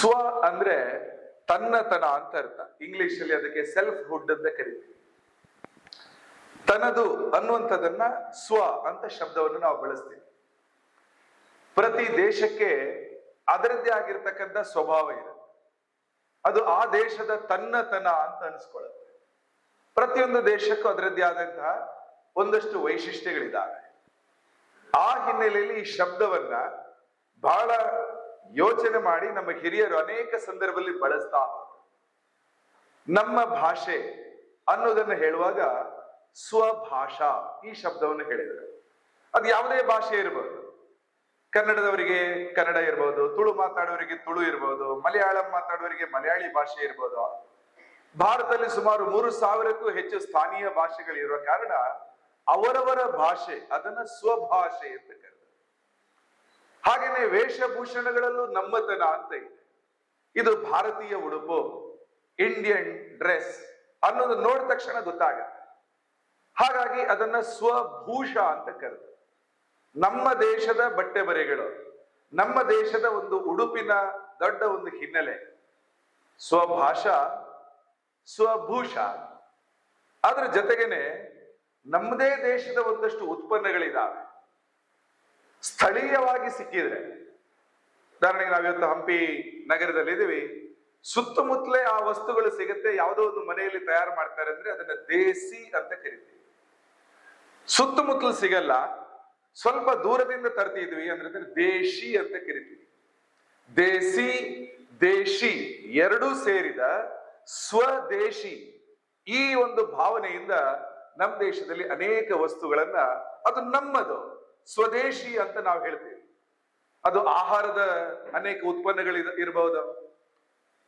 ಸ್ವ ಅಂದ್ರೆ ತನ್ನತನ ಅಂತ ಅರ್ಥ. ಇಂಗ್ಲಿಷ್ ಅಲ್ಲಿ ಅದಕ್ಕೆ ಸೆಲ್ಫ್ ಹುಡ್ ಅಂತ ಕರಿತೀವಿ. ತನದು ಅನ್ನುವಂಥದ್ದನ್ನ ಸ್ವ ಅಂತ ಶಬ್ದವನ್ನು ನಾವು ಬಳಸ್ತೀವಿ. ಪ್ರತಿ ದೇಶಕ್ಕೆ ಅದರದ್ದೇ ಆಗಿರ್ತಕ್ಕಂಥ ಸ್ವಭಾವ ಇರುತ್ತೆ. ಅದು ಆ ದೇಶದ ತನ್ನತನ ಅಂತ ಅನ್ಸ್ಕೊಳ್ಳುತ್ತೆ. ಪ್ರತಿಯೊಂದು ದೇಶಕ್ಕೂ ಅದರದ್ದೇ ಆದಂತಹ ಒಂದಷ್ಟು ವೈಶಿಷ್ಟ್ಯಗಳಿದ್ದಾವೆ. ಆ ಹಿನ್ನೆಲೆಯಲ್ಲಿ ಈ ಶಬ್ದವನ್ನ ಬಹಳ ಯೋಚನೆ ಮಾಡಿ ನಮ್ಮ ಹಿರಿಯರು ಅನೇಕ ಸಂದರ್ಭದಲ್ಲಿ ಬಳಸ್ತಾ ನಮ್ಮ ಭಾಷೆ ಅನ್ನೋದನ್ನ ಹೇಳುವಾಗ ಸ್ವಭಾಷಾ ಈ ಶಬ್ದವನ್ನು ಹೇಳಿದರು. ಅದು ಯಾವುದೇ ಭಾಷೆ ಇರಬಹುದು. ಕನ್ನಡದವರಿಗೆ ಕನ್ನಡ ಇರ್ಬೋದು, ತುಳು ಮಾತಾಡೋರಿಗೆ ತುಳು ಇರ್ಬೋದು, ಮಲಯಾಳಂ ಮಾತಾಡೋರಿಗೆ ಮಲಯಾಳಿ ಭಾಷೆ ಇರ್ಬೋದು. ಭಾರತದಲ್ಲಿ ಸುಮಾರು 3,000ಕ್ಕೂ ಹೆಚ್ಚು ಸ್ಥಾನೀಯ ಭಾಷೆಗಳಿರುವ ಕಾರಣ ಅವರವರ ಭಾಷೆ ಅದನ್ನ ಸ್ವಭಾಷೆ ಅಂತ ಕರೀತಾರೆ. ಹಾಗೇನೆ ವೇಷಭೂಷಣಗಳಲ್ಲೂ ನಮ್ಮತನ ಅಂತ ಇದೆ. ಇದು ಭಾರತೀಯ ಉಡುಪು, ಇಂಡಿಯನ್ ಡ್ರೆಸ್ ಅನ್ನೋದು ನೋಡಿದ ತಕ್ಷಣ ಗೊತ್ತಾಗತ್ತೆ. ಹಾಗಾಗಿ ಅದನ್ನ ಸ್ವಭೂಷ ಅಂತ ಕರೆದು ನಮ್ಮ ದೇಶದ ಬಟ್ಟೆ ಬರೆಗಳು, ನಮ್ಮ ದೇಶದ ಒಂದು ಉಡುಪಿನ ದೊಡ್ಡ ಒಂದು ಹಿನ್ನೆಲೆ ಸ್ವಭಾಷಾ, ಸ್ವಭೂಷ. ಅದ್ರ ಜೊತೆಗೇನೆ ನಮ್ಮದೇ ದೇಶದ ಒಂದಷ್ಟು ಉತ್ಪನ್ನಗಳಿದಾವೆ. ಸ್ಥಳೀಯವಾಗಿ ಸಿಕ್ಕಿದ್ರೆ, ಉದಾಹರಣೆಗೆ ನಾವಿವತ್ತು ಹಂಪಿ ನಗರದಲ್ಲಿ ಇದೀವಿ, ಸುತ್ತಮುತ್ತಲೇ ಆ ವಸ್ತುಗಳು ಸಿಗುತ್ತೆ. ಯಾವುದೋ ಒಂದು ಮನೆಯಲ್ಲಿ ತಯಾರು ಮಾಡ್ತಾರೆ ಅಂದ್ರೆ ಅದನ್ನ ದೇಸಿ ಅಂತ ಕರಿತೀವಿ. ಸುತ್ತಮುತ್ತಲು ಸಿಗಲ್ಲ, ಸ್ವಲ್ಪ ದೂರದಿಂದ ತರ್ತಿದ್ವಿ ಅಂದ್ರೆ ದೇಶಿ ಅಂತ ಕರಿತೀವಿ. ದೇಸಿ, ದೇಶಿ ಎರಡೂ ಸೇರಿದ ಸ್ವದೇಶಿ ಈ ಒಂದು ಭಾವನೆಯಿಂದ ನಮ್ಮ ದೇಶದಲ್ಲಿ ಅನೇಕ ವಸ್ತುಗಳನ್ನ ಅದು ನಮ್ಮದು ಸ್ವದೇಶಿ ಅಂತ ನಾವು ಹೇಳ್ತೀವಿ. ಅದು ಆಹಾರದ ಅನೇಕ ಉತ್ಪನ್ನಗಳು ಇರಬಹುದು,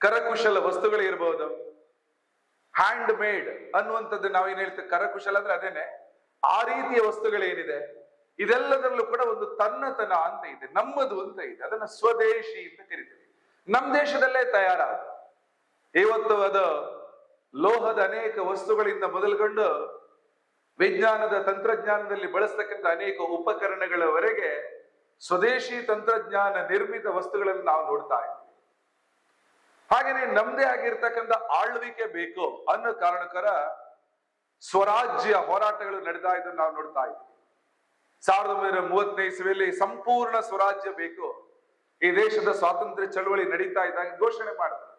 ಕರಕುಶಲ ವಸ್ತುಗಳು ಇರಬಹುದು, ಹ್ಯಾಂಡ್ ಮೇಡ್ ಅನ್ನುವಂಥದ್ದು ನಾವೇನ್ ಹೇಳ್ತೇವೆ. ಕರಕುಶಲ ಅಂದ್ರೆ ಅದೇನೆ. ಆ ರೀತಿಯ ವಸ್ತುಗಳೇನಿದೆ ಇದೆಲ್ಲದರಲ್ಲೂ ಕೂಡ ಒಂದು ತನ್ನತನ ಅಂತ ಇದೆ, ನಮ್ಮದು ಅಂತ ಇದೆ. ಅದನ್ನ ಸ್ವದೇಶಿ ಅಂತ ಕರಿತೀವಿ. ನಮ್ಮ ದೇಶದಲ್ಲೇ ತಯಾರಾದ ಇವತ್ತು ಅದು ಲೋಹದ ಅನೇಕ ವಸ್ತುಗಳಿಂದ ಮೊದಲುಗೊಂಡು ವಿಜ್ಞಾನದ ತಂತ್ರಜ್ಞಾನದಲ್ಲಿ ಬಳಸ್ತಕ್ಕಂಥ ಅನೇಕ ಉಪಕರಣಗಳವರೆಗೆ ಸ್ವದೇಶಿ ತಂತ್ರಜ್ಞಾನ ನಿರ್ಮಿತ ವಸ್ತುಗಳನ್ನು ನಾವು ನೋಡ್ತಾ ಇದ್ದೀವಿ. ಹಾಗೇನೆ ನಮ್ದೇ ಆಗಿರ್ತಕ್ಕಂಥ ಆಳ್ವಿಕೆ ಬೇಕು ಅನ್ನೋ ಕಾರಣಕ್ಕರ ಸ್ವರಾಜ್ಯ ಹೋರಾಟಗಳು ನಡೆದಾ ಇದನ್ನು ನಾವು ನೋಡ್ತಾ ಇದ್ದೀವಿ. 1935 ಇಸ್ವಿಯಲ್ಲಿ ಸಂಪೂರ್ಣ ಸ್ವರಾಜ್ಯ ಬೇಕು, ಈ ದೇಶದ ಸ್ವಾತಂತ್ರ್ಯ ಚಳವಳಿ ನಡೀತಾ ಇದ್ದಾಗ ಘೋಷಣೆ ಮಾಡಿದ್ರು.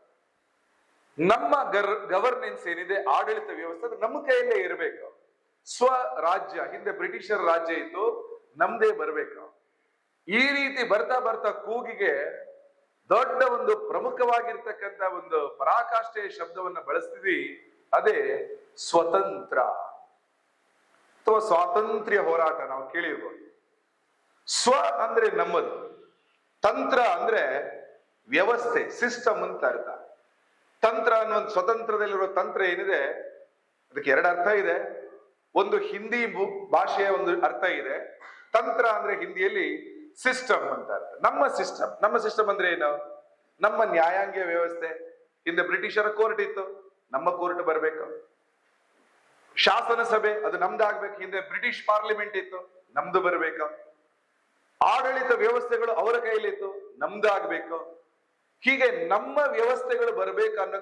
ನಮ್ಮ ಗವರ್ನೆನ್ಸ್ ಏನಿದೆ, ಆಡಳಿತ ವ್ಯವಸ್ಥೆ ಅದು ನಮ್ಮ ಕೈಯಲ್ಲೇ ಇರಬೇಕು. ಸ್ವರಾಜ್ಯ, ಹಿಂದೆ ಬ್ರಿಟಿಷರ ರಾಜ್ಯ ಇತ್ತು, ನಮ್ದೇ ಬರಬೇಕು. ಈ ರೀತಿ ಬರ್ತಾ ಬರ್ತಾ ಕೂಗಿಗೆ ದೊಡ್ಡ ಒಂದು ಪ್ರಮುಖವಾಗಿರ್ತಕ್ಕಂಥ ಒಂದು ಪರಾಕಾಷ್ಠೆಯ ಶಬ್ದವನ್ನ ಬಳಸ್ತೀವಿ. ಅದೇ ಸ್ವತಂತ್ರ ಅಥವಾ ಸ್ವಾತಂತ್ರ್ಯ ಹೋರಾಟ ನಾವು ಕೇಳಿರ್ಬೋದು. ಸ್ವ ಅಂದ್ರೆ ನಮ್ಮದು, ತಂತ್ರ ಅಂದ್ರೆ ವ್ಯವಸ್ಥೆ, ಸಿಸ್ಟಮ್ ಅಂತ ಅರ್ಥ. ತಂತ್ರ ಅನ್ನೋ ಸ್ವತಂತ್ರದಲ್ಲಿರುವ ತಂತ್ರ ಏನಿದೆ ಅದಕ್ಕೆ ಎರಡು ಅರ್ಥ ಇದೆ. ಒಂದು ಹಿಂದಿ ಭಾಷೆಯ ಒಂದು ಅರ್ಥ ಇದೆ. ತಂತ್ರ ಅಂದ್ರೆ ಹಿಂದಿಯಲ್ಲಿ ಸಿಸ್ಟಮ್ ಅಂತ ಅರ್ಥ. ನಮ್ಮ ಸಿಸ್ಟಮ್ ಅಂದ್ರೆ ಏನು? ನಮ್ಮ ನ್ಯಾಯಾಂಗ ವ್ಯವಸ್ಥೆ. ಹಿಂದೆ ಬ್ರಿಟಿಷರ ಕೋರ್ಟ್ ಇತ್ತು, ನಮ್ಮ ಕೋರ್ಟ್ ಬರಬೇಕು. ಶಾಸನ ಸಭೆ ಅದು ನಮ್ದಾಗ್ಬೇಕು. ಹಿಂದೆ ಬ್ರಿಟಿಷ್ ಪಾರ್ಲಿಮೆಂಟ್ ಇತ್ತು, ನಮ್ದು ಬರಬೇಕು. ಆಡಳಿತ ವ್ಯವಸ್ಥೆಗಳು ಅವರ ಕೈಲಿತ್ತು, ನಮ್ದಾಗ್ಬೇಕು. ಹೀಗೆ ನಮ್ಮ ವ್ಯವಸ್ಥೆಗಳು ಬರಬೇಕು ಅನ್ನೋ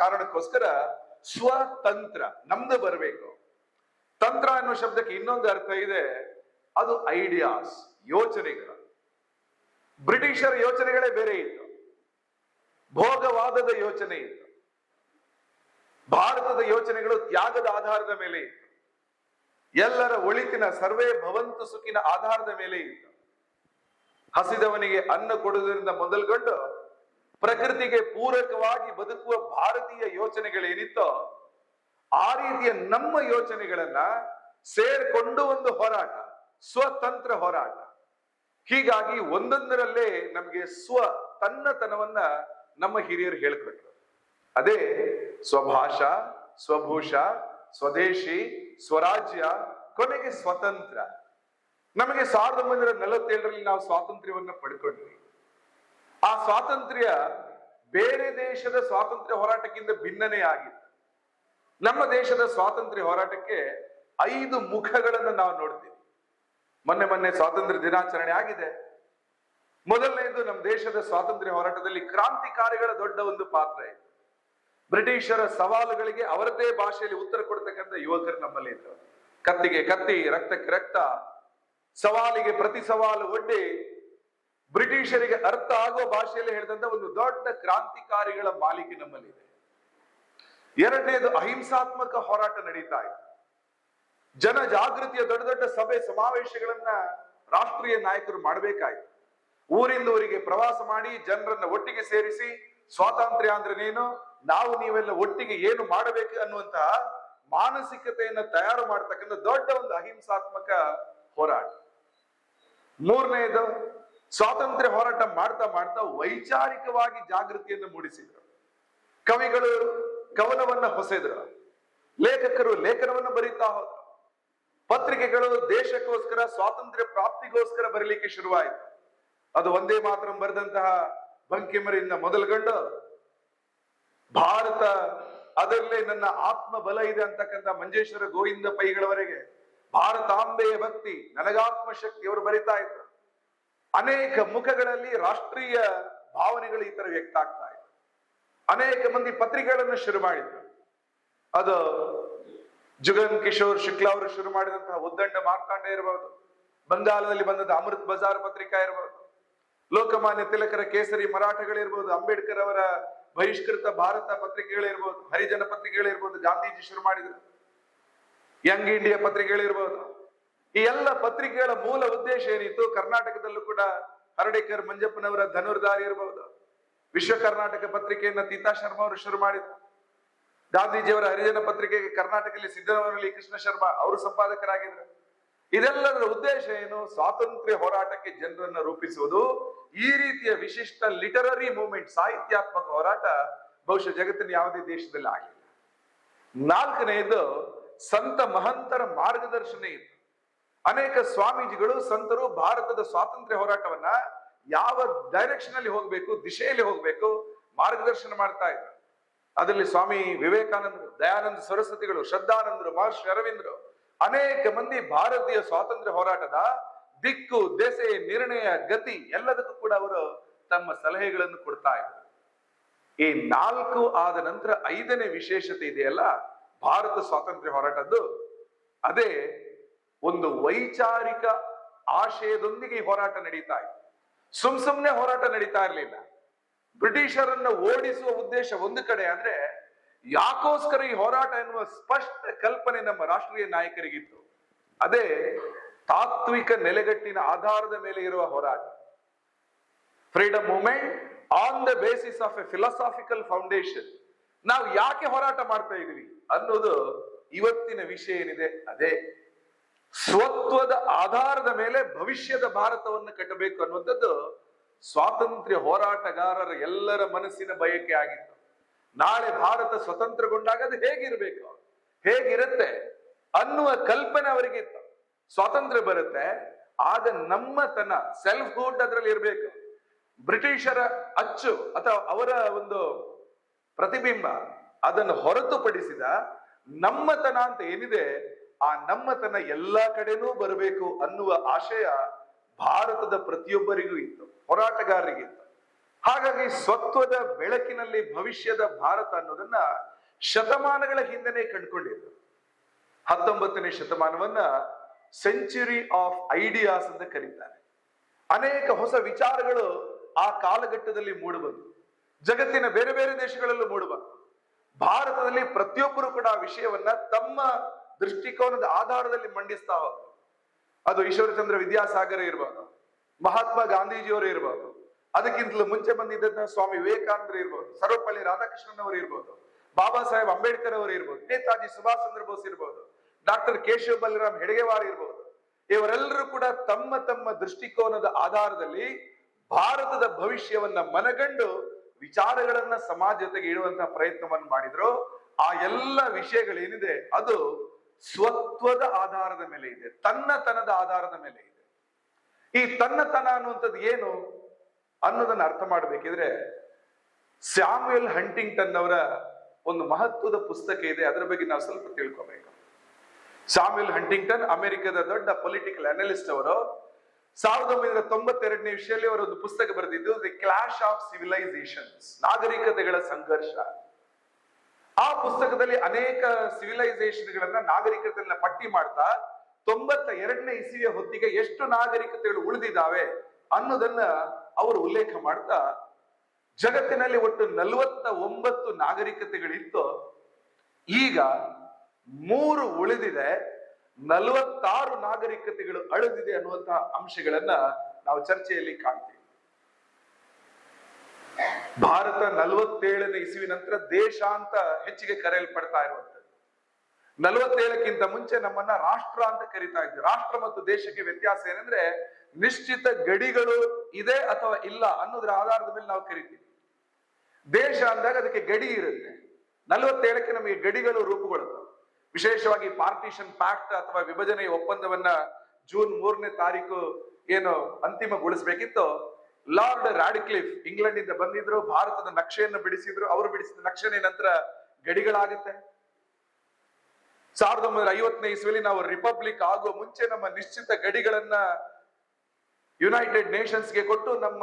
ಕಾರಣಕ್ಕೋಸ್ಕರ ಸ್ವತಂತ್ರ, ನಮ್ದು ಬರಬೇಕು. ತಂತ್ರ ಅನ್ನೋ ಶಬ್ದಕ್ಕೆ ಇನ್ನೊಂದು ಅರ್ಥ ಇದೆ, ಅದು ಐಡಿಯಾಸ್, ಯೋಚನೆಗಳು. ಬ್ರಿಟಿಷರ ಯೋಚನೆಗಳೇ ಬೇರೆ ಇತ್ತು, ಭೋಗವಾದದ ಯೋಚನೆ ಇತ್ತು. ಭಾರತದ ಯೋಚನೆಗಳು ತ್ಯಾಗದ ಆಧಾರದ ಮೇಲೆ ಇತ್ತು, ಎಲ್ಲರ ಒಳಿತಿನ ಸರ್ವೇ ಭವಂತು ಸುಖಿನ ಆಧಾರದ ಮೇಲೆ ಇತ್ತು. ಹಸಿದವನಿಗೆ ಅನ್ನ ಕೊಡುವುದರಿಂದ ಮೊದಲುಗೊಂಡು ಪ್ರಕೃತಿಗೆ ಪೂರಕವಾಗಿ ಬದುಕುವ ಭಾರತೀಯ ಯೋಚನೆಗಳೇನಿತ್ತೋ ಆ ರೀತಿಯ ನಮ್ಮ ಯೋಚನೆಗಳನ್ನ ಸೇರ್ಕೊಂಡು ಒಂದು ಹೋರಾಟ, ಸ್ವತಂತ್ರ ಹೋರಾಟ. ಹೀಗಾಗಿ ಒಂದೊಂದರಲ್ಲೇ ನಮಗೆ ತನ್ನತನವನ್ನ ನಮ್ಮ ಹಿರಿಯರು ಹೇಳ್ಕೊಟ್ರು. ಅದೇ ಸ್ವಭಾಷಾ, ಸ್ವಭೂಷ, ಸ್ವದೇಶಿ, ಸ್ವರಾಜ್ಯ, ಕೊನೆಗೆ ಸ್ವತಂತ್ರ. ನಮಗೆ 1947ರಲ್ಲಿ ನಾವು ಸ್ವಾತಂತ್ರ್ಯವನ್ನ ಪಡ್ಕೊಂಡ್ವಿ. ಆ ಸ್ವಾತಂತ್ರ್ಯ ಬೇರೆ ದೇಶದ ಸ್ವಾತಂತ್ರ್ಯ ಹೋರಾಟಕ್ಕಿಂತ ಭಿನ್ನನೇ ಆಗಿತ್ತು. ನಮ್ಮ ದೇಶದ ಸ್ವಾತಂತ್ರ್ಯ ಹೋರಾಟಕ್ಕೆ 5 ಮುಖಗಳನ್ನು ನಾವು ನೋಡ್ತೀವಿ. ಮೊನ್ನೆ ಸ್ವಾತಂತ್ರ್ಯ ದಿನಾಚರಣೆ ಆಗಿದೆ. ಮೊದಲನೇದು, ನಮ್ಮ ದೇಶದ ಸ್ವಾತಂತ್ರ್ಯ ಹೋರಾಟದಲ್ಲಿ ಕ್ರಾಂತಿಕಾರಿಗಳ ದೊಡ್ಡ ಒಂದು ಪಾತ್ರ ಇದೆ. ಬ್ರಿಟಿಷರ ಸವಾಲುಗಳಿಗೆ ಅವರದೇ ಭಾಷೆಯಲ್ಲಿ ಉತ್ತರ ಕೊಡ್ತಕ್ಕಂಥ ಯುವಕರು ನಮ್ಮಲ್ಲಿ ಇದ್ರು. ಕತ್ತಿಗೆ ಕತ್ತಿ, ರಕ್ತಕ್ಕೆ ರಕ್ತ, ಸವಾಲಿಗೆ ಪ್ರತಿ ಸವಾಲು ಒಡ್ಡಿ ಬ್ರಿಟಿಷರಿಗೆ ಅರ್ಥ ಆಗುವ ಭಾಷೆಯಲ್ಲಿ ಹೇಳಿದಂತ ಒಂದು ದೊಡ್ಡ ಕ್ರಾಂತಿಕಾರಿಗಳ ಮಾಲಿಕೆ ನಮ್ಮಲ್ಲಿದೆ. ಎರಡನೇದು, ಅಹಿಂಸಾತ್ಮಕ ಹೋರಾಟ ನಡೀತಾ ಇದೆ. ಜನ ಜಾಗೃತಿಯ ದೊಡ್ಡ ದೊಡ್ಡ ಸಭೆ ಸಮಾವೇಶಗಳನ್ನ ರಾಷ್ಟ್ರೀಯ ನಾಯಕರು ಮಾಡಬೇಕಾಯ್ತು. ಊರಿಂದ ಊರಿಗೆ ಪ್ರವಾಸ ಮಾಡಿ ಜನರನ್ನ ಒಟ್ಟಿಗೆ ಸೇರಿಸಿ ಸ್ವಾತಂತ್ರ್ಯ ಅಂದ್ರೆ ನೀನು, ನಾವು ನೀವೆಲ್ಲ ಒಟ್ಟಿಗೆ ಏನು ಮಾಡಬೇಕು ಅನ್ನುವಂತಹ ಮಾನಸಿಕತೆಯನ್ನ ತಯಾರು ಮಾಡತಕ್ಕಂಥ ದೊಡ್ಡ ಒಂದು ಅಹಿಂಸಾತ್ಮಕ ಹೋರಾಟ. ಮೂರನೆಯದು, ಸ್ವಾತಂತ್ರ್ಯ ಹೋರಾಟ ಮಾಡ್ತಾ ಮಾಡ್ತಾ ವೈಚಾರಿಕವಾಗಿ ಜಾಗೃತಿಯನ್ನು ಮೂಡಿಸಿದ್ರು. ಕವಿಗಳು ಕವನವನ್ನ ಹೊಸೆದ್ರು, ಲೇಖಕರು ಲೇಖನವನ್ನು ಬರೀತಾ ಹೋದ್ರು, ಪತ್ರಿಕೆಗಳು ದೇಶಕ್ಕೋಸ್ಕರ ಸ್ವಾತಂತ್ರ್ಯ ಪ್ರಾಪ್ತಿಗೋಸ್ಕರ ಬರೀಲಿಕ್ಕೆ ಶುರುವಾಯಿತು. ಅದು ಒಂದೇ ಮಾತ್ರ ಬರೆದಂತಹ ಬಂಕಿಮರಿಂದ ಮೊದಲುಗೊಂಡು ಭಾರತ ಅದರಲ್ಲೇ ನನ್ನ ಆತ್ಮ ಬಲ ಇದೆ ಅಂತಕ್ಕಂಥ ಮಂಜೇಶ್ವರ ಗೋವಿಂದ ಪೈಗಳವರೆಗೆ ಭಾರತಾಂಬೆಯ ಭಕ್ತಿ, ನನಗಾತ್ಮ ಶಕ್ತಿ ಅವರು ಬರಿತಾ ಇದ್ರು. ಅನೇಕ ಮುಖಗಳಲ್ಲಿ ರಾಷ್ಟ್ರೀಯ ಭಾವನೆಗಳು ಈ ತರ ವ್ಯಕ್ತ ಆಗ್ತಾ ಇತ್ತು. ಅನೇಕ ಮಂದಿ ಪತ್ರಿಕೆಗಳನ್ನು ಶುರು ಮಾಡಿದ್ರು. ಅದು ಜುಗನ್ ಕಿಶೋರ್ ಶುಕ್ಲಾ ಅವರು ಶುರು ಮಾಡಿದಂತಹ ಉದ್ದಂಡ ಮಾರ್ತಾಂಡ ಇರಬಹುದು, ಬಂಗಾಳದಲ್ಲಿ ಬಂದದ ಅಮೃತ್ ಬಜಾರ್ ಪತ್ರಿಕಾ ಇರಬಹುದು, ಲೋಕಮಾನ್ಯ ತಿಲಕರ ಕೇಸರಿ ಮರಾಠಗಳಿರ್ಬೋದು, ಅಂಬೇಡ್ಕರ್ ಅವರ ಬಹಿಷ್ಕೃತ ಭಾರತ ಪತ್ರಿಕೆಗಳಿರ್ಬೋದು, ಹರಿಜನ ಪತ್ರಿಕೆಗಳಿರ್ಬೋದು, ಗಾಂಧೀಜಿ ಶುರು ಮಾಡಿದ್ರು, ಯಂಗ್ ಇಂಡಿಯಾ ಪತ್ರಿಕೆಗಳಿರ್ಬೋದು. ಈ ಎಲ್ಲ ಪತ್ರಿಕೆಗಳ ಮೂಲ ಉದ್ದೇಶ ಏನಿತ್ತು? ಕರ್ನಾಟಕದಲ್ಲೂ ಕೂಡ ಹರ್ಡೇಕರ್ ಮಂಜಪ್ಪನವರ ಧನುರ್ಧಾರಿ ಇರಬಹುದು, ವಿಶ್ವ ಕರ್ನಾಟಕ ಪತ್ರಿಕೆಯನ್ನ ತೀತಾ ಶರ್ಮಾ ಅವರು ಶುರು ಮಾಡಿದ್ರು. ಗಾಂಧೀಜಿಯವರ ಹರಿಜನ ಪತ್ರಿಕೆಗೆ ಕರ್ನಾಟಕದಲ್ಲಿ ಸಿದ್ದರಾಮಯ್ಯ ಕೃಷ್ಣ ಶರ್ಮಾ ಅವರು ಸಂಪಾದಕರಾಗಿದ್ರು. ಇದೆಲ್ಲದರ ಉದ್ದೇಶ ಏನು? ಸ್ವಾತಂತ್ರ್ಯ ಹೋರಾಟಕ್ಕೆ ಜನರನ್ನ ರೂಪಿಸುವುದು. ಈ ರೀತಿಯ ವಿಶಿಷ್ಟ ಲಿಟರರಿ ಮೂವ್ಮೆಂಟ್, ಸಾಹಿತ್ಯಾತ್ಮಕ ಹೋರಾಟ ಬಹುಶಃ ಜಗತ್ತಿನ ಯಾವುದೇ ದೇಶದಲ್ಲಿ ಆಗಿಲ್ಲ. ನಾಲ್ಕನೆಯದು, ಸಂತ ಮಹಂತರ ಮಾರ್ಗದರ್ಶನ ಇತ್ತು. ಅನೇಕ ಸ್ವಾಮೀಜಿಗಳು ಸಂತರು ಭಾರತದ ಸ್ವಾತಂತ್ರ್ಯ ಹೋರಾಟವನ್ನ ಯಾವ ಡೈರೆಕ್ಷನ್ ಅಲ್ಲಿ ಹೋಗ್ಬೇಕು, ದಿಶೆಯಲ್ಲಿ ಹೋಗ್ಬೇಕು ಮಾರ್ಗದರ್ಶನ ಮಾಡ್ತಾ ಇದ್ರು. ಅದರಲ್ಲಿ ಸ್ವಾಮಿ ವಿವೇಕಾನಂದರು, ದಯಾನಂದ ಸರಸ್ವತಿಗಳು, ಶ್ರದ್ಧಾನಂದರು, ಮಹರ್ಷಿ ಅರವಿಂದರು, ಅನೇಕ ಮಂದಿ ಭಾರತೀಯ ಸ್ವಾತಂತ್ರ್ಯ ಹೋರಾಟದ ದಿಕ್ಕು ದೆಸೆ, ನಿರ್ಣಯ, ಗತಿ ಎಲ್ಲದಕ್ಕೂ ಕೂಡ ಅವರು ತಮ್ಮ ಸಲಹೆಗಳನ್ನು ಕೊಡ್ತಾ ಇದ್ರು. ಈ ನಾಲ್ಕು ಆದ ನಂತರ ಐದನೇ ವಿಶೇಷತೆ ಇದೆಯಲ್ಲ ಭಾರತ ಸ್ವಾತಂತ್ರ್ಯ ಹೋರಾಟದ್ದು, ಅದೇ ಒಂದು ವೈಚಾರಿಕ ಆಶಯದೊಂದಿಗೆ ಈ ಹೋರಾಟ ನಡೀತಾ ಇತ್ತು. ಸುಮ್ನೆ ಹೋರಾಟ ನಡೀತಾ ಇರಲಿಲ್ಲ. ಬ್ರಿಟಿಷರನ್ನ ಓಡಿಸುವ ಉದ್ದೇಶ ಒಂದು ಕಡೆ ಆದ್ರೆ, ಯಾಕೋಸ್ಕರ ಈ ಹೋರಾಟ ಎನ್ನುವ ಸ್ಪಷ್ಟ ಕಲ್ಪನೆ ನಮ್ಮ ರಾಷ್ಟ್ರೀಯ ನಾಯಕರಿಗಿತ್ತು. ಅದೇ ತಾತ್ವಿಕ ನೆಲೆಗಟ್ಟಿನ ಆಧಾರದ ಮೇಲೆ ಇರುವ ಹೋರಾಟ. Freedom movement on the basis of A philosophical foundation. ನಾವು ಯಾಕೆ ಹೋರಾಟ ಮಾಡ್ತಾ ಇದೀವಿ ಅನ್ನೋದು ಇವತ್ತಿನ ವಿಷಯ ಏನಿದೆ. ಅದೇ ಸ್ವತ್ವದ ಆಧಾರದ ಮೇಲೆ ಭವಿಷ್ಯದ ಭಾರತವನ್ನು ಕಟ್ಟಬೇಕು ಅನ್ನುವಂಥದ್ದು ಸ್ವಾತಂತ್ರ್ಯ ಹೋರಾಟಗಾರರ ಎಲ್ಲರ ಮನಸ್ಸಿನ ಬಯಕೆ ಆಗಿತ್ತು. ನಾಳೆ ಭಾರತ ಸ್ವತಂತ್ರಗೊಂಡಾಗ ಅದು ಹೇಗಿರ್ಬೇಕು, ಹೇಗಿರುತ್ತೆ ಅನ್ನುವ ಕಲ್ಪನೆ ಅವರಿಗಿತ್ತು. ಸ್ವಾತಂತ್ರ್ಯ ಬರುತ್ತೆ, ಆಗ ನಮ್ಮತನ, ಸೆಲ್ಫ್ ಹುಡ್ ಅದರಲ್ಲಿ ಇರಬೇಕು. ಬ್ರಿಟಿಷರ ಅಚ್ಚು ಅಥವಾ ಅವರ ಒಂದು ಪ್ರತಿಬಿಂಬ ಅದನ್ನು ಹೊರತುಪಡಿಸಿದ ನಮ್ಮತನ ಅಂತ ಏನಿದೆ, ಆ ನಮ್ಮತನ ಎಲ್ಲಾ ಕಡೆನೂ ಬರಬೇಕು ಅನ್ನುವ ಆಶಯ ಭಾರತದ ಪ್ರತಿಯೊಬ್ಬರಿಗೂ ಇತ್ತು, ಹೋರಾಟಗಾರರಿಗಿತ್ತು. ಹಾಗಾಗಿ ಸ್ವತ್ವದ ಬೆಳಕಿನಲ್ಲಿ ಭವಿಷ್ಯದ ಭಾರತ ಅನ್ನೋದನ್ನ ಶತಮಾನಗಳ ಹಿಂದೆನೆ ಕಂಡುಕೊಂಡಿದ್ರು. 19ನೇ ಶತಮಾನವನ್ನ ಸೆಂಚುರಿ ಆಫ್ ಐಡಿಯಾಸ್ ಅಂತ ಕರೀತಾರೆ. ಅನೇಕ ಹೊಸ ವಿಚಾರಗಳು ಆ ಕಾಲಘಟ್ಟದಲ್ಲಿ ಮೂಡಿಬಂತು. ಜಗತ್ತಿನ ಬೇರೆ ಬೇರೆ ದೇಶಗಳಲ್ಲೂ ಮೂಡಿಬಂತು. ಭಾರತದಲ್ಲಿ ಪ್ರತಿಯೊಬ್ಬರು ಕೂಡ ಆ ವಿಷಯವನ್ನ ತಮ್ಮ ದೃಷ್ಟಿಕೋನದ ಆಧಾರದಲ್ಲಿ ಮಂಡಿಸ್ತಾ ಹೋದ್ರು. ಅದು ಈಶ್ವರಚಂದ್ರ ವಿದ್ಯಾಸಾಗರ ಇರ್ಬೋದು, ಮಹಾತ್ಮ ಗಾಂಧೀಜಿಯವರು ಇರ್ಬೋದು, ಅದಕ್ಕಿಂತಲೂ ಮುಂಚೆ ಬಂದಿದ್ದಂತಹ ಸ್ವಾಮಿ ವಿವೇಕಾನಂದರು ಇರ್ಬೋದು, ಸರ್ವಪಲ್ಲಿ ರಾಧಾಕೃಷ್ಣನ್ ಅವರು ಇರ್ಬೋದು, ಬಾಬಾ ಸಾಹೇಬ್ ಅಂಬೇಡ್ಕರ್ ಅವರು ಇರ್ಬೋದು, ನೇತಾಜಿ ಸುಭಾಷ್ ಚಂದ್ರ ಬೋಸ್ ಇರ್ಬೋದು, ಡಾಕ್ಟರ್ ಕೇಶವ ಬಲರಾಮ್ ಹೆಡಗೇವಾರ್ ಇರ್ಬೋದು. ಇವರೆಲ್ಲರೂ ಕೂಡ ತಮ್ಮ ತಮ್ಮ ದೃಷ್ಟಿಕೋನದ ಆಧಾರದಲ್ಲಿ ಭಾರತದ ಭವಿಷ್ಯವನ್ನ ಮನಗಂಡು ವಿಚಾರಗಳನ್ನ ಸಮಾಜ ಜೊತೆಗೆ ಇಡುವಂತಹ ಪ್ರಯತ್ನವನ್ನು ಮಾಡಿದ್ರು. ಆ ಎಲ್ಲ ವಿಷಯಗಳೇನಿದೆ ಅದು ಸ್ವತ್ವದ ಆಧಾರದ ಮೇಲೆ ಇದೆ, ತನ್ನತನದ ಆಧಾರದ ಮೇಲೆ ಇದೆ. ಈ ತನ್ನತನ ಅನ್ನುವಂಥದ್ದು ಏನು ಅನ್ನೋದನ್ನ ಅರ್ಥ ಮಾಡಬೇಕಿದ್ರೆ ಸ್ಯಾಮ್ಯುಯಲ್ ಹಂಟಿಂಗ್ಟನ್ ಅವರ ಒಂದು ಮಹತ್ವದ ಪುಸ್ತಕ ಇದೆ, ಅದರ ಬಗ್ಗೆ ನಾವು ಸ್ವಲ್ಪ ತಿಳ್ಕೋಬೇಕು. ಸ್ಯಾಮ್ಯುಯಲ್ ಹಂಟಿಂಗ್ಟನ್ ಅಮೆರಿಕದ ದೊಡ್ಡ ಪೊಲಿಟಿಕಲ್ ಅನಲಿಸ್ಟ್ ಅವರು 1992ನೇ ಇಸ್ವಿಯಲ್ಲಿ ಅವರು ಒಂದು ಪುಸ್ತಕ ಬರೆದಿದ್ದು ದಿ ಕ್ಲಾಶ್ ಆಫ್ ಸಿವಿಲೈಸೇಷನ್ಸ್, ನಾಗರಿಕತೆಗಳ ಸಂಘರ್ಷ. ಆ ಪುಸ್ತಕದಲ್ಲಿ ಅನೇಕ ಸಿವಿಲೈಸೇಷನ್ಗಳನ್ನ, ನಾಗರಿಕತೆಗಳನ್ನ ಪಟ್ಟಿ ಮಾಡ್ತಾ 92ನೇ ಇಸವಿಯ ಹೊತ್ತಿಗೆ ಎಷ್ಟು ನಾಗರಿಕತೆಗಳು ಉಳಿದಿದ್ದಾವೆ ಅನ್ನೋದನ್ನ ಅವರು ಉಲ್ಲೇಖ ಮಾಡ್ತಾ, ಜಗತ್ತಿನಲ್ಲಿ ಒಟ್ಟು 49 ನಾಗರಿಕತೆಗಳಿತ್ತು, ಈಗ 3 ಉಳಿದಿದೆ, 46 ನಾಗರಿಕತೆಗಳು ಅಳಿದಿದೆ ಅನ್ನುವಂತಹ ಅಂಶಗಳನ್ನ ನಾವು ಚರ್ಚೆಯಲ್ಲಿ ಕಾಣ್ತೀವಿ. ಭಾರತ 47ನೇ ಇಸವಿ ನಂತರ ದೇಶ ಅಂತ ಹೆಚ್ಚಿಗೆ ಕರೆಯಲ್ಪಡ್ತಾ ಇರುವಂತದ್ದು. 47ಕ್ಕಿಂತ ಮುಂಚೆ ನಮ್ಮನ್ನ ರಾಷ್ಟ್ರ ಅಂತ ಕರೀತಾ ಇದ್ವಿ. ರಾಷ್ಟ್ರ ಮತ್ತು ದೇಶಕ್ಕೆ ವ್ಯತ್ಯಾಸ ಏನಂದ್ರೆ, ನಿಶ್ಚಿತ ಗಡಿಗಳು ಇದೆ ಅಥವಾ ಇಲ್ಲ ಅನ್ನೋದ್ರ ಆಧಾರದ ಮೇಲೆ ನಾವು ಕರಿತೀವಿ. ದೇಶ ಅಂದಾಗ ಅದಕ್ಕೆ ಗಡಿ ಇರುತ್ತೆ. 47ಕ್ಕೆ ನಮಗೆ ಗಡಿಗಳು ರೂಪುಗೊಳ್ಳುತ್ತವೆ. ವಿಶೇಷವಾಗಿ ಪಾರ್ಟಿಷನ್ ಪ್ಯಾಕ್ಟ್ ಅಥವಾ ವಿಭಜನೆಯ ಒಪ್ಪಂದವನ್ನ ಜೂನ್ 3ನೇ ತಾರೀಕು ಏನು ಅಂತಿಮಗೊಳಿಸಬೇಕಿತ್ತು, ಲಾರ್ಡ್ ರಾಡಿಕ್ಲಿಫ್ ಇಂಗ್ಲೆಂಡ್ ಇಂದ ಬಂದಿದ್ರು, ಭಾರತದ ನಕ್ಷೆಯನ್ನು ಬಿಡಿಸಿದ್ರು. ಅವರು ಬಿಡಿಸಿದ ನಕ್ಷೆಯ ನಂತರ ಗಡಿಗಳಾಗುತ್ತೆ. 1950ನೇ ಇಸ್ವಿಯಲ್ಲಿ ನಾವು ರಿಪಬ್ಲಿಕ್ ಆಗುವ ಮುಂಚೆ ನಮ್ಮ ನಿಶ್ಚಿತ ಗಡಿಗಳನ್ನ ಯುನೈಟೆಡ್ ನೇಷನ್ಸ್ಗೆ ಕೊಟ್ಟು ನಮ್ಮ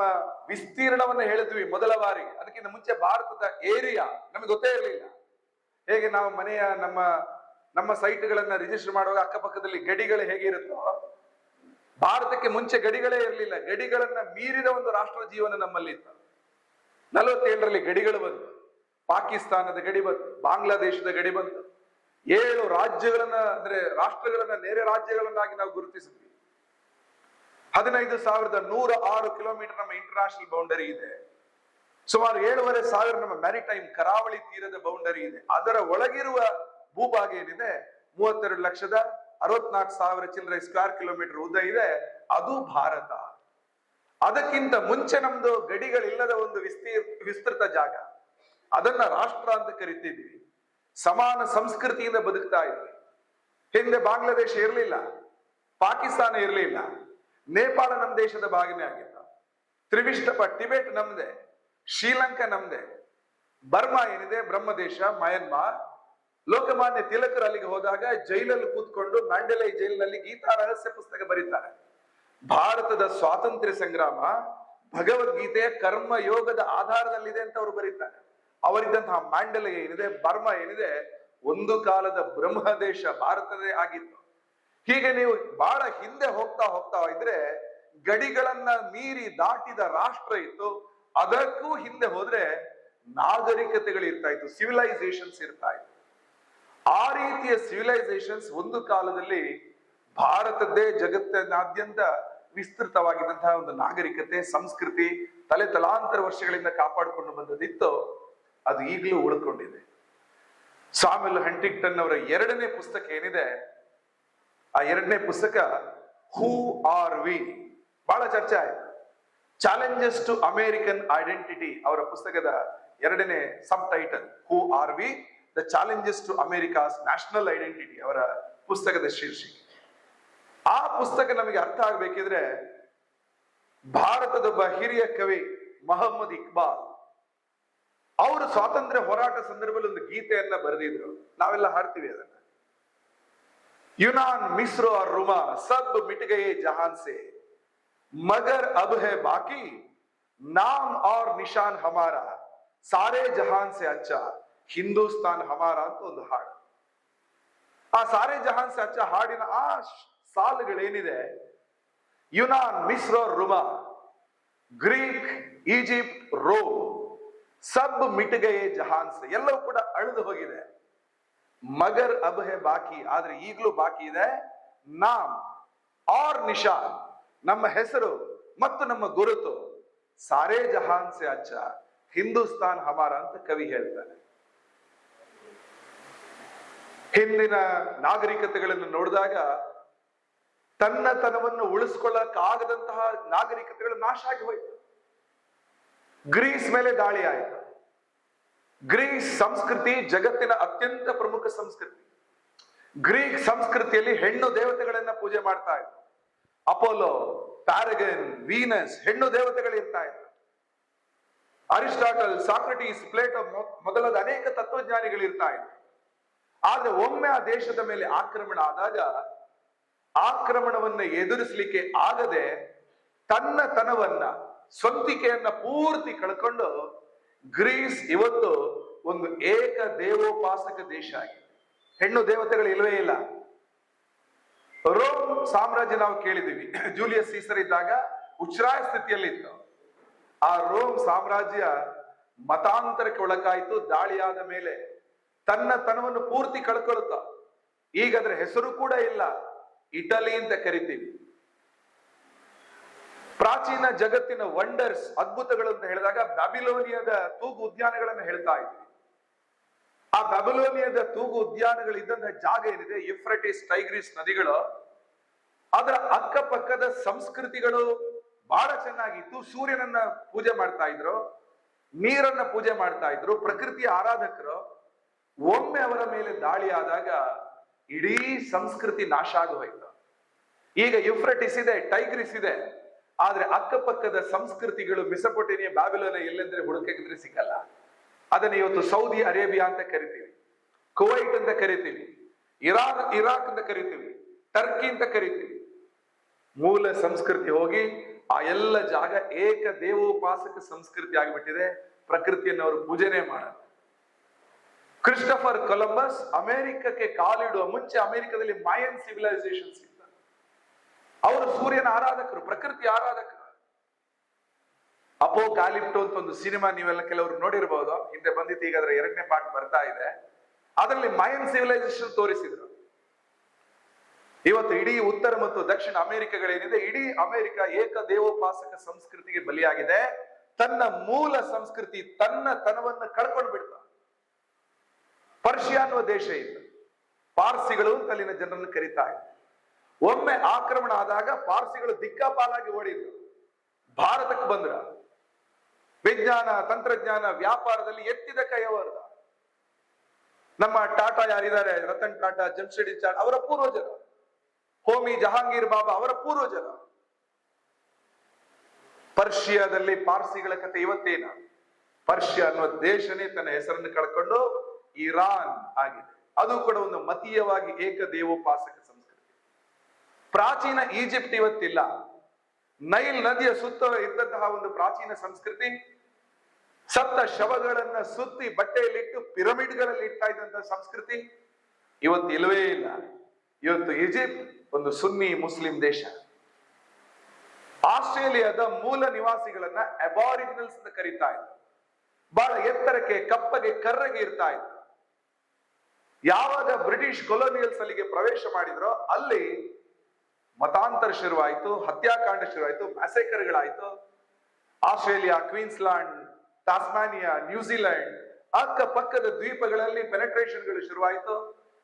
ವಿಸ್ತೀರ್ಣವನ್ನ ಹೇಳಿದ್ವಿ ಮೊದಲ ಬಾರಿ. ಅದಕ್ಕಿಂತ ಮುಂಚೆ ಭಾರತದ ಏರಿಯಾ ನಮಗೆ ಗೊತ್ತೇ ಇರಲಿಲ್ಲ. ಹೇಗೆ ನಾವು ಮನೆಯ ನಮ್ಮ ಸೈಟ್ಗಳನ್ನ ರಿಜಿಸ್ಟರ್ ಮಾಡುವಾಗ ಅಕ್ಕಪಕ್ಕದಲ್ಲಿ ಗಡಿಗಳು ಹೇಗೆ ಇರುತ್ತೋ, ಭಾರತಕ್ಕೆ ಮುಂಚೆ ಗಡಿಗಳೇ ಇರಲಿಲ್ಲ. ಗಡಿಗಳನ್ನ ಮೀರಿದ ಒಂದು ರಾಷ್ಟ್ರ ಜೀವನ ನಮ್ಮಲ್ಲಿ ಇತ್ತು. 47ರಲ್ಲಿ ಗಡಿಗಳು ಬಂತು. ಪಾಕಿಸ್ತಾನದ ಗಡಿ ಬಂತು, ಬಾಂಗ್ಲಾದೇಶದ ಗಡಿ ಬಂತು. 7 ರಾಜ್ಯಗಳನ್ನ, ಅಂದ್ರೆ ರಾಷ್ಟ್ರಗಳನ್ನ ನೆರೆ ರಾಜ್ಯಗಳನ್ನಾಗಿ ನಾವು ಗುರುತಿಸಿದ್ವಿ. 15,106 ಕಿಲೋಮೀಟರ್ ನಮ್ಮ ಇಂಟರ್ನ್ಯಾಷನಲ್ ಬೌಂಡರಿ ಇದೆ. ಸುಮಾರು 7,500 ನಮ್ಮ ಮ್ಯಾರಿಟೈಮ್ ಕರಾವಳಿ ತೀರದ ಬೌಂಡರಿ ಇದೆ. ಅದರ ಒಳಗಿರುವ ಭೂಭಾಗ ಏನಿದೆ 32,64,000 ಚಿಲ್ಲರೆ ಸ್ಕ್ವೇರ್ ಕಿಲೋಮೀಟರ್ ಉದ್ದ ಇದೆ, ಅದು ಭಾರತ. ಅದಕ್ಕಿಂತ ಮುಂಚೆ ನಮ್ದು ಗಡಿಗಳಿಲ್ಲದ ಒಂದು ವಿಸ್ತೃತ ಜಾಗ, ಅದನ್ನ ರಾಷ್ಟ್ರ ಅಂತ ಕರಿತಿದ್ವಿ. ಸಮಾನ ಸಂಸ್ಕೃತಿಯಿಂದ ಬದುಕ್ತಾ ಇದ್ವಿ. ಹಿಂದೆ ಬಾಂಗ್ಲಾದೇಶ ಇರಲಿಲ್ಲ, ಪಾಕಿಸ್ತಾನ ಇರಲಿಲ್ಲ, ನೇಪಾಳ ನಮ್ಮ ದೇಶದ ಭಾಗನೇ ಆಗಿತ್ತು. ತ್ರಿವಿಷ್ಟಪ ಟಿಬೆಟ್ ನಮ್ದೆ, ಶ್ರೀಲಂಕಾ ನಮ್ದೆ, ಬರ್ಮಾ ಏನಿದೆ ಬ್ರಹ್ಮದೇಶ, ಮಯನ್ಮಾರ್. ಲೋಕಮಾನ್ಯ ತಿಲಕರು ಅಲ್ಲಿಗೆ ಹೋದಾಗ ಜೈಲಲ್ಲಿ ಕೂತ್ಕೊಂಡು ಮ್ಯಾಂಡಲೈ ಜೈಲಿನಲ್ಲಿ ಗೀತಾ ರಹಸ್ಯ ಪುಸ್ತಕ ಬರೀತಾರೆ. ಭಾರತದ ಸ್ವಾತಂತ್ರ್ಯ ಸಂಗ್ರಾಮ ಭಗವದ್ಗೀತೆಯ ಕರ್ಮ ಯೋಗದ ಆಧಾರದಲ್ಲಿದೆ ಅಂತ ಅವರು ಬರೀತಾರೆ. ಅವರಿದ್ದಂತಹ ಮ್ಯಾಂಡಲೈ ಏನಿದೆ, ಬರ್ಮಾ ಏನಿದೆ, ಒಂದು ಕಾಲದ ಬ್ರಹ್ಮದೇಶ ಭಾರತದೇ ಆಗಿತ್ತು. ಹೀಗೆ ನೀವು ಬಹಳ ಹಿಂದೆ ಹೋಗ್ತಾ ಇದ್ರೆ ಗಡಿಗಳನ್ನ ಮೀರಿ ದಾಟಿದ ರಾಷ್ಟ್ರ ಇತ್ತು. ಅದಕ್ಕೂ ಹಿಂದೆ ಹೋದ್ರೆ ನಾಗರಿಕತೆಗಳು ಇರ್ತಾ ಇತ್ತು, ಸಿವಿಲೈಸೇಷನ್ಸ್ ಇರ್ತಾ ಇತ್ತು. ಆ ರೀತಿಯ ಸಿವಿಲೈಸೇಷನ್ಸ್ ಒಂದು ಕಾಲದಲ್ಲಿ ಭಾರತದ್ದೇ ಜಗತ್ತಿನಾದ್ಯಂತ ವಿಸ್ತೃತವಾಗಿದ್ದಂತಹ ಒಂದು ನಾಗರಿಕತೆ, ಸಂಸ್ಕೃತಿ ತಲಾಂತರ ವರ್ಷಗಳಿಂದ ಕಾಪಾಡಿಕೊಂಡು ಬಂದದಿತ್ತು. ಅದು ಈಗಲೂ ಉಳ್ಕೊಂಡಿದೆ. ಸಾಮ್ಯುಯಲ್ ಹಂಟಿಂಗ್ಟನ್ ಅವರ 2ನೇ ಪುಸ್ತಕ ಏನಿದೆ, ಆ 2ನೇ ಪುಸ್ತಕ ಹೂ ಆರ್ ವಿ, ಬಹಳ ಚರ್ಚೆ ಆಯ್ತು. ಚಾಲೆಂಜಸ್ ಟು ಅಮೆರಿಕನ್ ಐಡೆಂಟಿಟಿ ಅವರ ಪುಸ್ತಕದ 2ನೇ subtitle who are we, the challenges to America's national identity ಅವರ ಪುಸ್ತಕದ ಶೀರ್ಷಿಕೆ. ಆ ಪುಸ್ತಕ ನಮಗೆ ಅರ್ಥ ಆಗ್ಬೇಕಿದ್ರೆ ಭಾರತದೊಬ್ಬ ಹಿರಿಯ ಕವಿ ಮೊಹಮ್ಮದ್ ಇಕ್ಬಾಲ್ ಅವರು ಸ್ವಾತಂತ್ರ್ಯ ಹೋರಾಟ ಸಂದರ್ಭದಲ್ಲಿ ಒಂದು ಗೀತೆಯನ್ನ ಬರೆದಿದ್ರು. ನಾವೆಲ್ಲ ಹಾಡ್ತೀವಿ ಅದನ್ನ. यूनान मिस्र और रुमा सब मिट गए जहान से, मगर अब है बाकी नाम और निशान हमारा, सारे जहान से अच्छा ಹಿಂದೂಸ್ತಾನ್ ಹಮಾರ ಅಂತ ಒಂದು ಹಾಡು. ಆ ಸಾರೆ ಜಹಾನ್ ಸೆ ಅಚ್ಚಾ ಹಾಡಿನ ಆ ಸಾಲುಗಳೇನಿದೆ, Yunan, Misr, Ruma, Greek, Egypt, Rome, ಸಬ್ ಮಿಟ್ ಗಯೆ ಜಹಾನ್ ಸೆ, ಎಲ್ಲವೂ ಕೂಡ ಅಳಿದು ಹೋಗಿದೆ. ಮಗರ್ ಅಬ್ ಹೆ ಬಾಕಿ, ಆದ್ರೆ ಈಗಲೂ ಬಾಕಿ ಇದೆ. ನಾಮ್ ಆರ್ ನಿಶಾನ್, ನಮ್ಮ ಹೆಸರು ಮತ್ತು ನಮ್ಮ ಗುರುತು, ಸಾರೇ ಜಹಾನ್ ಸೆ ಅಚ್ಚಾ ಹಿಂದೂಸ್ತಾನ್ ಹಮಾರ ಅಂತ ಕವಿ ಹೇಳ್ತಾನೆ. ಹಿಂದಿನ ನಾಗರಿಕತೆಗಳನ್ನು ನೋಡಿದಾಗ ತನ್ನತನವನ್ನು ಉಳಿಸ್ಕೊಳ್ಳಕ್ಕಾಗದಂತಹ ನಾಗರಿಕತೆಗಳು ನಾಶ ಆಗಿ ಹೋಯ್ತು. ಗ್ರೀಸ್ ಮೇಲೆ ದಾಳಿ ಆಯಿತು. ಗ್ರೀಸ್ ಸಂಸ್ಕೃತಿ ಜಗತ್ತಿನ ಅತ್ಯಂತ ಪ್ರಮುಖ ಸಂಸ್ಕೃತಿ. ಗ್ರೀಕ್ ಸಂಸ್ಕೃತಿಯಲ್ಲಿ ಹೆಣ್ಣು ದೇವತೆಗಳನ್ನ ಪೂಜೆ ಮಾಡ್ತಾ ಇದ್ರು. ಅಪೋಲೋ, ಪ್ಯಾರಗನ್, ವೀನಸ್, ಹೆಣ್ಣು ದೇವತೆಗಳು ಇರ್ತಾ ಇದ್ರು. ಅರಿಸ್ಟಾಟಲ್, ಸಾಕ್ರಟೀಸ್, ಪ್ಲೇಟೋ ಮೊದಲಾದ ಅನೇಕ ತತ್ವಜ್ಞಾನಿಗಳು ಇರ್ತಾ ಇದ್ರು. ಆದ್ರೆ ಒಮ್ಮೆ ಆ ದೇಶದ ಮೇಲೆ ಆಕ್ರಮಣ ಆದಾಗ ಆಕ್ರಮಣವನ್ನು ಎದುರಿಸಲಿಕ್ಕೆ ಆಗದೆ ತನ್ನ ತನವನ್ನ, ಸ್ವಂತಿಕೆಯನ್ನ ಪೂರ್ತಿ ಕಳ್ಕೊಂಡು ಗ್ರೀಸ್ ಇವತ್ತು ಒಂದು ಏಕ ದೇವೋಪಾಸಕ ದೇಶ ಆಗಿದೆ. ಹೆಣ್ಣು ದೇವತೆಗಳು ಇಲ್ವೇ ಇಲ್ಲ. ರೋಮ್ ಸಾಮ್ರಾಜ್ಯ ನಾವು ಕೇಳಿದೀವಿ, ಜೂಲಿಯಸ್ ಸೀಸರ್ ಇದ್ದಾಗ ಉಚ್ಛ್ರಾಯ ಸ್ಥಿತಿಯಲ್ಲಿತ್ತು. ಆ ರೋಮ್ ಸಾಮ್ರಾಜ್ಯ ಮತಾಂತರಕ್ಕೆ ಒಳಗಾಯಿತು. ದಾಳಿಯಾದ ಮೇಲೆ ತನ್ನ ತನವನ್ನು ಪೂರ್ತಿ ಕಳ್ಕೊಳ್ತ. ಈಗ ಅದರ ಹೆಸರು ಕೂಡ ಇಲ್ಲ, ಇಟಲಿ ಅಂತ ಕರಿತೀವಿ. ಪ್ರಾಚೀನ ಜಗತ್ತಿನ ವಂಡರ್ಸ್, ಅದ್ಭುತಗಳು ಅಂತ ಹೇಳಿದಾಗ ಬ್ಯಾಬಿಲೋನಿಯಾದ ತೂಗು ಉದ್ಯಾನಗಳನ್ನು ಹೇಳ್ತಾ ಇದ್ವಿ. ಆ ಬ್ಯಾಬಿಲೋನಿಯಾದ ತೂಗು ಉದ್ಯಾನಗಳು ಇದ್ದಂತಹ ಜಾಗ ಏನಿದೆ, ಯುಫ್ರಟಿಸ್ ಟೈಗ್ರಿಸ್ ನದಿಗಳು, ಅದರ ಅಕ್ಕಪಕ್ಕದ ಸಂಸ್ಕೃತಿಗಳು ಬಹಳ ಚೆನ್ನಾಗಿತ್ತು. ಸೂರ್ಯನನ್ನ ಪೂಜೆ ಮಾಡ್ತಾ ಇದ್ರು, ನೀರನ್ನ ಪೂಜೆ ಮಾಡ್ತಾ ಇದ್ರು, ಪ್ರಕೃತಿಯ ಆರಾಧಕರು. ಒಮ್ಮೆ ಅವರ ಮೇಲೆ ದಾಳಿ ಆದಾಗ ಇಡೀ ಸಂಸ್ಕೃತಿ ನಾಶ ಆಗೋಯ್ತು. ಈಗ ಯುಫ್ರಟಿಸ್ ಇದೆ, ಟೈಗ್ರಿಸ್ ಇದೆ, ಆದ್ರೆ ಅಕ್ಕಪಕ್ಕದ ಸಂಸ್ಕೃತಿಗಳು ಮೆಸೊಪೊಟೇಮಿಯಾ, ಬ್ಯಾಬಿಲೋನ ಎಲ್ಲೆಂದ್ರೆ ಹುಡುಕಿದ್ರೆ ಸಿಕ್ಕಲ್ಲ. ಅದನ್ನ ಇವತ್ತು ಸೌದಿ ಅರೇಬಿಯಾ ಅಂತ ಕರಿತೀವಿ, ಕುವೈಟ್ ಅಂತ ಕರಿತೀವಿ, ಇರಾಕ್ ಅಂತ ಕರಿತೀವಿ, ಟರ್ಕಿ ಅಂತ ಕರಿತೀವಿ. ಮೂಲ ಸಂಸ್ಕೃತಿ ಹೋಗಿ ಆ ಎಲ್ಲ ಜಾಗ ಏಕ ದೇವೋಪಾಸಕ ಸಂಸ್ಕೃತಿ ಆಗಿಬಿಟ್ಟಿದೆ. ಪ್ರಕೃತಿಯನ್ನು ಅವರು ಪೂಜೆನೆ ಮಾಡಲ್ಲ. ಕ್ರಿಸ್ಟೋಫರ್ ಕೊಲಂಬಸ್ ಅಮೆರಿಕಕ್ಕೆ ಕಾಲಿಡುವ ಮುಂಚೆ ಅಮೆರಿಕದಲ್ಲಿ ಮಾಯನ್ ಸಿವಿಲೈಸೇಷನ್ಸ್ ಇತ್ತು. ಅವರು ಸೂರ್ಯನ ಆರಾಧಕರು, ಪ್ರಕೃತಿ ಆರಾಧಕರು. ಅಪೋಕಾಲಿಪ್ಟೋ ಅಂತ ಒಂದು ಸಿನಿಮಾ ನೀವೆಲ್ಲ ಕೆಲವರು ನೋಡಿರ್ಬಹುದು, ಹಿಂದೆ ಬಂದಿತ್ತು, ಈಗ ಅದರ 2ನೇ ಪಾರ್ಟ್ ಬರ್ತಾ ಇದೆ. ಅದರಲ್ಲಿ ಮಾಯನ್ ಸಿವಿಲೈಸೇಷನ್ ತೋರಿಸಿದ್ರು. ಇವತ್ತು ಇಡೀ ಉತ್ತರ ಮತ್ತು ದಕ್ಷಿಣ ಅಮೆರಿಕಗಳೇನಿದೆ, ಇಡೀ ಅಮೆರಿಕ ಏಕ ದೇವೋಪಾಸಕ ಸಂಸ್ಕೃತಿಗೆ ಬಲಿಯಾಗಿದೆ. ತನ್ನ ಮೂಲ ಸಂಸ್ಕೃತಿ, ತನ್ನ ತನವನ್ನ ಕಳ್ಕೊಂಡು ಬಿಡ್ತ. ಪರ್ಷಿಯಾ ಅನ್ನುವ ದೇಶ ಇತ್ತು, ಪಾರ್ಸಿಗಳು ಅಂತ ಅಲ್ಲಿನ ಜನರನ್ನು ಕರೀತಾ ಇದ್ರು. ಒಮ್ಮೆ ಆಕ್ರಮಣ ಆದಾಗ ಪಾರ್ಸಿಗಳು ದಿಕ್ಕಾಪಾಲಾಗಿ ಓಡಿದ್ರು, ಭಾರತಕ್ಕೆ ಬಂದ್ರ. ವಿಜ್ಞಾನ, ತಂತ್ರಜ್ಞಾನ, ವ್ಯಾಪಾರದಲ್ಲಿ ಎತ್ತಿದ ಕೈಯವರ್ದ. ನಮ್ಮ ಟಾಟಾ ಯಾರಿದ್ದಾರೆ, ರತನ್ ಟಾಟಾ, ಜಮ್ಶೆಡ್ಜಿ ಚಾಟ್, ಅವರ ಪೂರ್ವಜರು. ಹೋಮಿ ಜಹಾಂಗೀರ್ ಬಾಬಾ ಅವರ ಪೂರ್ವಜರು. ಪರ್ಷಿಯಾದಲ್ಲಿ ಪಾರ್ಸಿಗಳ ಕಥೆ ಇವತ್ತೇನ? ಪರ್ಷಿಯಾ ಅನ್ನುವ ದೇಶನೇ ತನ್ನ ಹೆಸರನ್ನು ಕಳ್ಕೊಂಡು ಇರಾನ್ ಆಗಿದೆ. ಅದು ಕೂಡ ಒಂದು ಮತೀಯವಾಗಿ ಏಕ ದೇವೋಪಾಸಕ ಸಂಸ್ಕೃತಿ. ಪ್ರಾಚೀನ ಈಜಿಪ್ಟ್ ಇವತ್ತಿಲ್ಲ. ನೈಲ್ ನದಿಯ ಸುತ್ತ ಇದ್ದಂತಹ ಒಂದು ಪ್ರಾಚೀನ ಸಂಸ್ಕೃತಿ, ಸತ್ತ ಶವಗಳನ್ನ ಸುತ್ತಿ ಬಟ್ಟೆಯಲ್ಲಿಟ್ಟು ಪಿರಮಿಡ್ಗಳಲ್ಲಿ ಇಡ್ತಾ ಇದ್ದಂತಹ ಸಂಸ್ಕೃತಿ ಇವತ್ತು ಇಲ್ಲವೇ ಇಲ್ಲ. ಇವತ್ತು ಈಜಿಪ್ಟ್ ಒಂದು ಸುನ್ನಿ ಮುಸ್ಲಿಂ ದೇಶ. ಆಸ್ಟ್ರೇಲಿಯಾದ ಮೂಲ ನಿವಾಸಿಗಳನ್ನ ಅಬಾರಿಜಿನಲ್ಸ್ ಅಂತ ಕರೀತಾ ಇದ್ರು. ಬಹಳ ಎತ್ತರಕ್ಕೆ, ಕಪ್ಪಗೆ, ಕರ್ರಗೆ ಇರ್ತಾ ಇದ್ರು. ಯಾವಾಗ ಬ್ರಿಟಿಷ್ ಕೊಲೋನಿಯಲ್ಸ್ ಅಲ್ಲಿಗೆ ಪ್ರವೇಶ ಮಾಡಿದ್ರೋ ಅಲ್ಲಿ ಮತಾಂತರ ಶುರುವಾಯಿತು, ಹತ್ಯಾಕಾಂಡ ಶುರುವಾಯಿತು, ಮ್ಯಾಸೇಕರ್ಗಳಾಯ್ತು. ಆಸ್ಟ್ರೇಲಿಯಾ, ಕ್ವೀನ್ಸ್ಲ್ಯಾಂಡ್, ಟಾಸ್ಮಾನಿಯಾ, ನ್ಯೂಜಿಲೆಂಡ್, ಅಕ್ಕಪಕ್ಕದ ದ್ವೀಪಗಳಲ್ಲಿ ಪೆನೆಟ್ರೇಷನ್ಗಳು ಶುರುವಾಯಿತು.